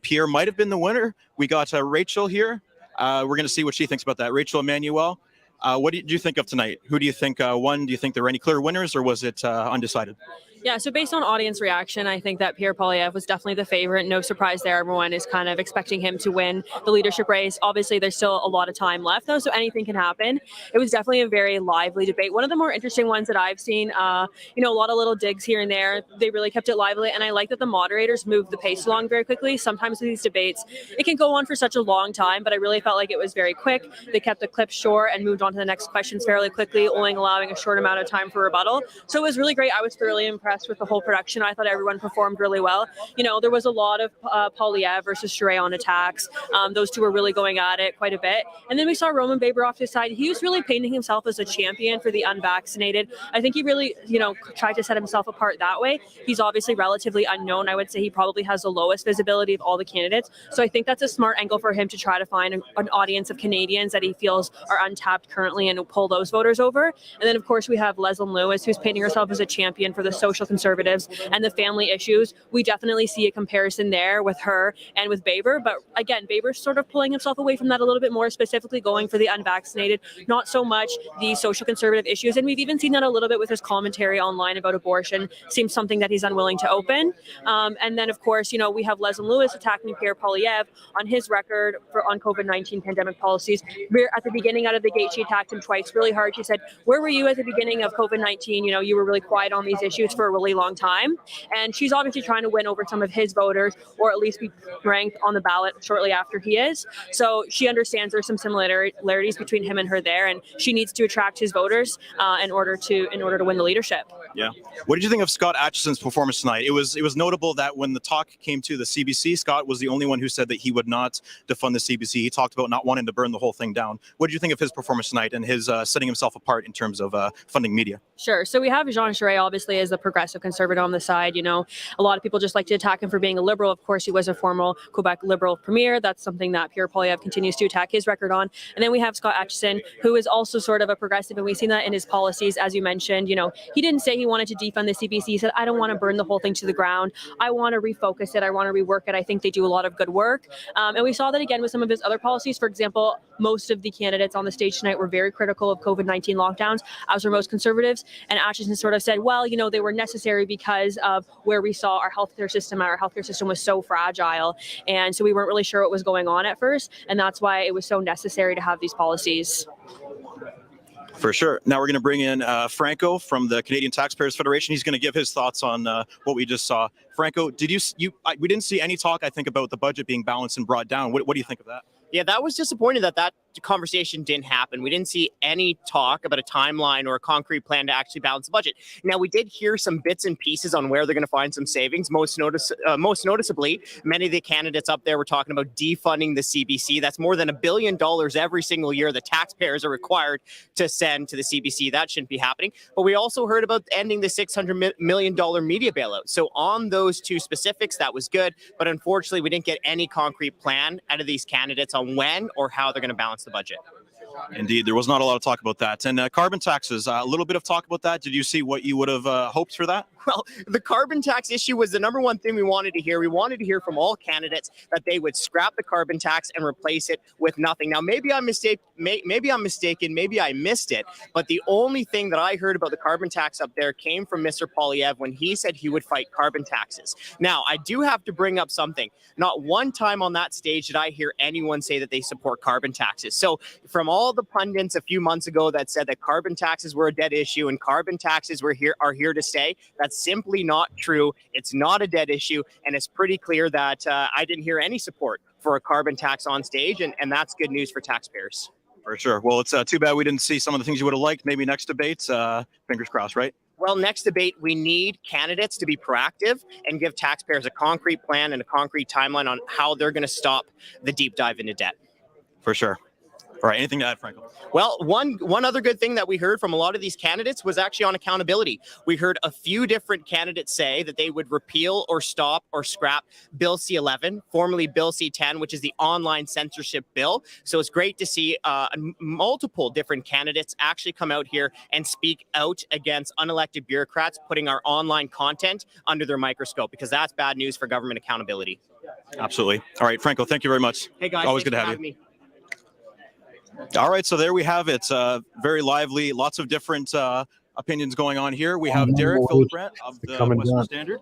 Pierre might have been the winner. We got Rachel here. We're going to see what she thinks about that. Rachel Emmanuel, what did you think of tonight? Who do you think won? Do you think there were any clear winners, or was it undecided? Yeah, so based on audience reaction, I think that Pierre Poilievre was definitely the favorite. No surprise there. Everyone is kind of expecting him to win the leadership race. Obviously, there's still a lot of time left, though, so anything can happen. It was definitely a very lively debate. One of the more interesting ones that I've seen, a lot of little digs here and there. They really kept it lively, and I like that the moderators moved the pace along very quickly. Sometimes with these debates, it can go on for such a long time, but I really felt like it was very quick. They kept the clip short and moved on to the next questions fairly quickly, only allowing a short amount of time for rebuttal. So it was really great. I was thoroughly impressed with the whole production. I thought everyone performed really well. There was a lot of Poilievre versus Charest on attacks. Those two were really going at it quite a bit. And then we saw Roman Baber off to the side. He was really painting himself as a champion for the unvaccinated. I think he really, tried to set himself apart that way. He's obviously relatively unknown. I would say he probably has the lowest visibility of all the candidates. So I think that's a smart angle for him to try to find an audience of Canadians that he feels are untapped currently and pull those voters over. And then, of course, we have Leslie Lewis, who's painting herself as a champion for the social conservatives and the family issues. We definitely see a comparison there with her and with Baber. But again, Baber's sort of pulling himself away from that a little bit more, specifically going for the unvaccinated, not so much the social conservative issues. And we've even seen that a little bit with his commentary online about abortion. Seems something that he's unwilling to open. And then, of course, we have Leslie Lewis attacking Pierre Poilievre on his record on COVID-19 pandemic policies. At the beginning, out of the gate, she attacked him twice really hard. She said, "Where were you at the beginning of COVID-19? You were really quiet on these issues for a really long time." And she's obviously trying to win over some of his voters, or at least be ranked on the ballot shortly after he is. So she understands there's some similarities between him and her there, and she needs to attract his voters in order to win the leadership. Yeah. What did you think of Scott Atchison's performance tonight? It was notable that when the talk came to the CBC, Scott was the only one who said that he would not defund the CBC. He talked about not wanting to burn the whole thing down. What did you think of his performance tonight and his setting himself apart in terms of funding media? Sure. So we have Jean Charest, obviously, as the progressive conservative on the side. A lot of people just like to attack him for being a liberal. Of course, he was a former Quebec Liberal premier. That's something that Pierre Poilievre continues to attack his record on. And then we have Scott Atchison, who is also sort of a progressive, and we've seen that in his policies, as you mentioned. He didn't say he wanted to defund the CBC. He said, "I don't want to burn the whole thing to the ground. I want to refocus it. I want to rework it. I think they do a lot of good work." And we saw that again with some of his other policies. For example, most of the candidates on the stage tonight were very critical of COVID-19 lockdowns, as were most conservatives. And Atchison sort of said, well, they were necessary because of where we saw our healthcare system. Our healthcare system was so fragile. And so we weren't really sure what was going on at first. And that's why it was so necessary to have these policies. For sure. Now we're going to bring in Franco from the Canadian Taxpayers Federation. He's going to give his thoughts on what we just saw. Franco, we didn't see any talk, I think, about the budget being balanced and brought down. What do you think of that? Yeah, that was disappointing that conversation didn't happen. We didn't see any talk about a timeline or a concrete plan to actually balance the budget. Now, we did hear some bits and pieces on where they're going to find some savings. Most noticeably, many of the candidates up there were talking about defunding the CBC. That's more than $1 billion every single year the taxpayers are required to send to the CBC. That shouldn't be happening. But we also heard about ending the $600 million media bailout. So on those two specifics, that was good. But unfortunately, we didn't get any concrete plan out of these candidates on when or how they're going to balance the budget. Indeed, there was not a lot of talk about that. And carbon taxes, a little bit of talk about that. Did you see what you would have hoped for that? Well, the carbon tax issue was the number one thing we wanted to hear. We wanted to hear from all candidates that they would scrap the carbon tax and replace it with nothing. Now, maybe I'm mistaken, maybe I missed it, but the only thing that I heard about the carbon tax up there came from Mr. Poilievre when he said he would fight carbon taxes. Now, I do have to bring up something. Not one time on that stage did I hear anyone say that they support carbon taxes. So from all the pundits a few months ago that said that carbon taxes were a dead issue and carbon taxes are here to stay, that's simply not true. It's not a dead issue, and it's pretty clear that I didn't hear any support for a carbon tax on stage, and that's good news for taxpayers. For sure. Well, it's too bad we didn't see some of the things you would have liked. Maybe next debate. Fingers crossed, right? Well, next debate, we need candidates to be proactive and give taxpayers a concrete plan and a concrete timeline on how they're going to stop the deep dive into debt. For sure. All right, anything to add, Franco? Well, one other good thing that we heard from a lot of these candidates was actually on accountability. We heard a few different candidates say that they would repeal or stop or scrap Bill C-11, formerly Bill C-10, which is the online censorship bill. So it's great to see multiple different candidates actually come out here and speak out against unelected bureaucrats putting our online content under their microscope, because that's bad news for government accountability. Absolutely. All right, Franco, thank you very much. Hey guys, always good to thanks for have you. having me. All right, so there we have it. Very lively, lots of different opinions going on here. We have Derek Philibrandt of the Western Standard.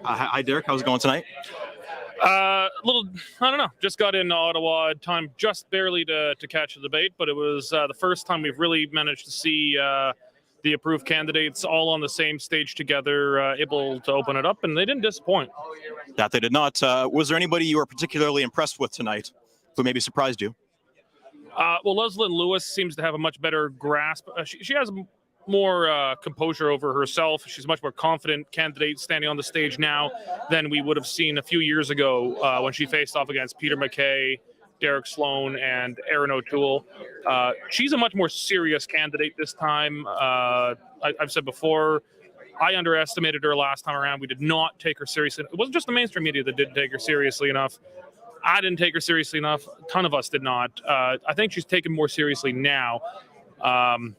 Hi, Derek. How's it going tonight? I don't know. Just got in Ottawa, time just barely to catch the debate, but it was the first time we've really managed to see the approved candidates all on the same stage together, able to open it up, and they didn't disappoint. That they did not. Was there anybody you were particularly impressed with tonight who maybe surprised you? Well, Leslyn Lewis seems to have a much better grasp. She has more composure over herself. She's a much more confident candidate standing on the stage now than we would have seen a few years ago when she faced off against Peter MacKay, Derek Sloan, and Aaron O'Toole. She's a much more serious candidate this time. I've said before, I underestimated her last time around. We did not take her seriously. It wasn't just the mainstream media that didn't take her seriously enough. I didn't take her seriously enough. A ton of us did not. I think she's taken more seriously now. Jean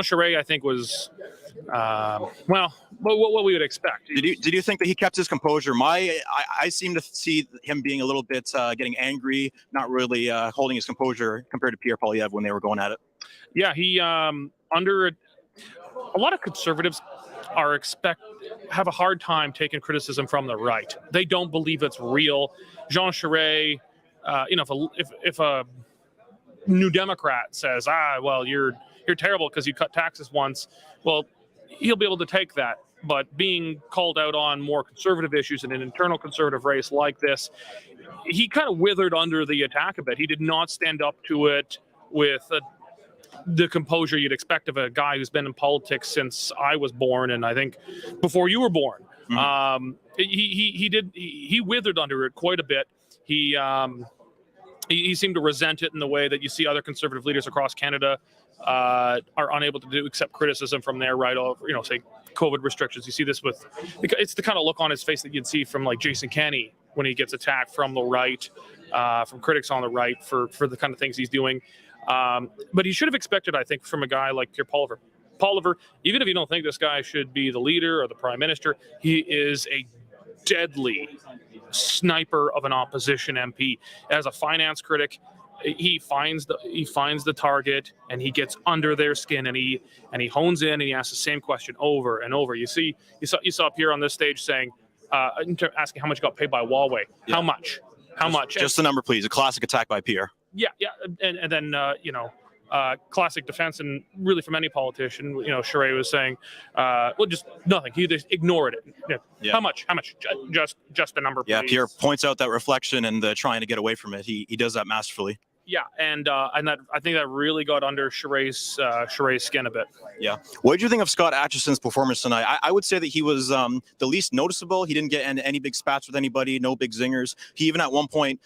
Charest, I think, was what we would expect. Did you think that he kept his composure? I seem to see him being a little bit getting angry, not really holding his composure compared to Pierre Poilievre when they were going at it. Yeah, he under a lot of conservatives have a hard time taking criticism from the right. They don't believe it's real. Jean Charest, if a New Democrat says, well, you're terrible because you cut taxes once, well, he'll be able to take that. But being called out on more conservative issues in an internal conservative race like this, he kind of withered under the attack a bit. He did not stand up to it with the composure you'd expect of a guy who's been in politics since I was born, and I think before you were born. Mm-hmm. He withered under it quite a bit. He seemed to resent it in the way that you see other conservative leaders across Canada are unable to do, accept criticism from their right over, say COVID restrictions. You see this it's the kind of look on his face that you'd see from like Jason Kenney when he gets attacked from the right, from critics on the right for the kind of things he's doing. But he should have expected, I think, from a guy like Pierre Poilievre, even if you don't think this guy should be the leader or the prime minister, he is a deadly sniper of an opposition MP. As a finance critic, he finds the target and he gets under their skin and he hones in and he asks the same question over and over. You saw Pierre on this stage saying, asking how much got paid by Huawei. Yeah. How much? Just the number, please. A classic attack by Pierre. Yeah, and then classic defense, and really from any politician, Charest was saying, just nothing. He just ignored it. Yeah. How much? Just a number, please. Yeah, Pierre points out that reflection and trying to get away from it. He does that masterfully. Yeah, and that I think that really got under Charest's skin a bit. Yeah. What did you think of Scott Atchison's performance tonight? I would say that he was the least noticeable. He didn't get any big spats with anybody, no big zingers. He even at one point,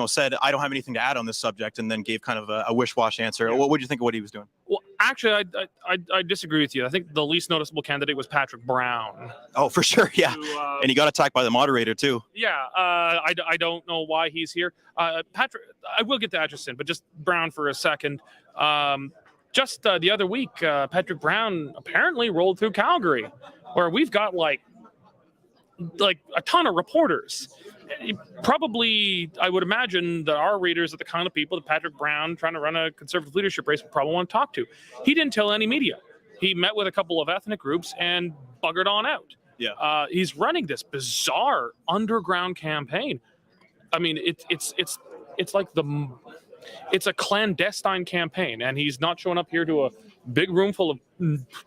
said, I don't have anything to add on this subject, and then gave kind of a wish-wash answer. Yeah. What did you think of what he was doing? Well, actually, I disagree with you. I think the least noticeable candidate was Patrick Brown. Oh, for sure, yeah. And he got attacked by the moderator, too. Yeah, I don't know why he's here. Patrick, I will get to Atchison, but just Brown for a second. Just the other week, Patrick Brown apparently rolled through Calgary, where we've got like a ton of reporters. Probably, I would imagine that our readers are the kind of people that Patrick Brown, trying to run a conservative leadership race, would probably want to talk to. He didn't tell any media. He met with a couple of ethnic groups and buggered on out. Yeah. He's running this bizarre underground campaign. I mean, it's like it's a clandestine campaign, and he's not showing up here to a big room full of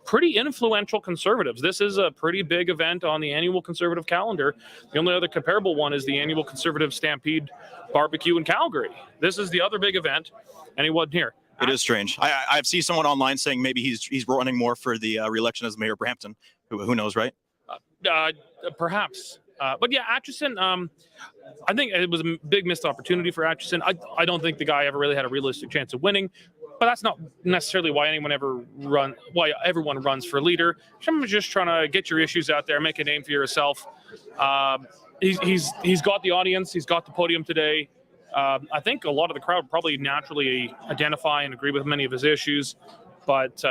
pretty influential conservatives. This is a pretty big event on the annual conservative calendar. The only other comparable one is the annual conservative Stampede barbecue in Calgary. This is the other big event, and he wasn't here. It is strange. I've seen someone online saying maybe he's running more for the re-election as mayor of Brampton. Who knows, right? Perhaps. But yeah, Atchison, I think it was a big missed opportunity for Atchison. I don't think the guy ever really had a realistic chance of winning, but that's not necessarily why everyone runs for leader. I'm just trying to get your issues out there, make a name for yourself. He's got the audience, he's got the podium today. I think a lot of the crowd probably naturally identify and agree with many of his issues, but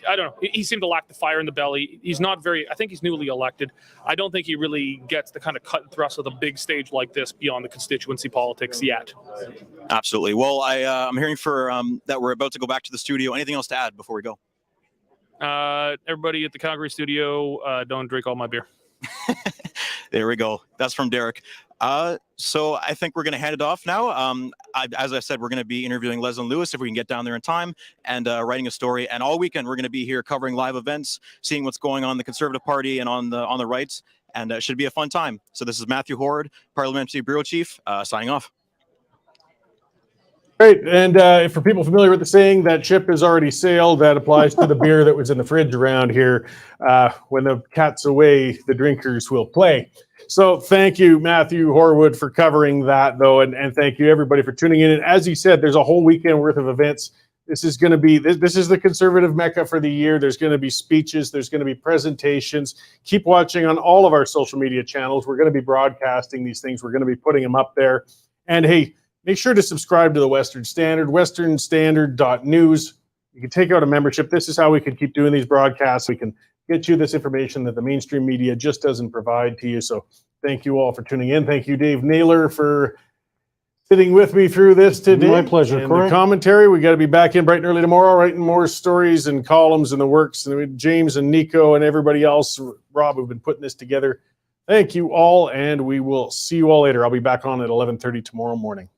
I don't know. He seemed to lack the fire in the belly. He's not very, I think he's newly elected. I don't think he really gets the kind of cut and thrust of the big stage like this beyond the constituency politics yet. Absolutely. Well, I'm hearing that we're about to go back to the studio. Anything else to add before we go? Everybody at the Calgary studio, don't drink all my beer. There we go. That's from Derek. So I think we're going to hand it off now. As I said, we're going to be interviewing Leslie Lewis if we can get down there in time, and writing a story. And all weekend we're going to be here covering live events, seeing what's going on in the Conservative Party and on the right. And it should be a fun time. So this is Matthew Horde, Parliamentary Bureau Chief, signing off. Great. And for people familiar with the saying, that ship has already sailed, that applies to the beer that was in the fridge around here. When the cat's away, the drinkers will play. So thank you, Matthew Horwood, for covering that, though. And thank you, everybody, for tuning in. And as he said, there's a whole weekend worth of events. This is going to be, this is the Conservative Mecca for the year. There's going to be speeches. There's going to be presentations. Keep watching on all of our social media channels. We're going to be broadcasting these things. We're going to be putting them up there. And hey, make sure to subscribe to the Western Standard, westernstandard.news. You can take out a membership. This is how we can keep doing these broadcasts. We can get you this information that the mainstream media just doesn't provide to you. So thank you all for tuning in. Thank you, Dave Naylor, for sitting with me through this today. My pleasure. And the commentary, we got to be back in bright and early tomorrow, writing more stories and columns in the works. And James and Nico and everybody else, Rob, who've been putting this together. Thank you all, and we will see you all later. I'll be back on at 11:30 tomorrow morning.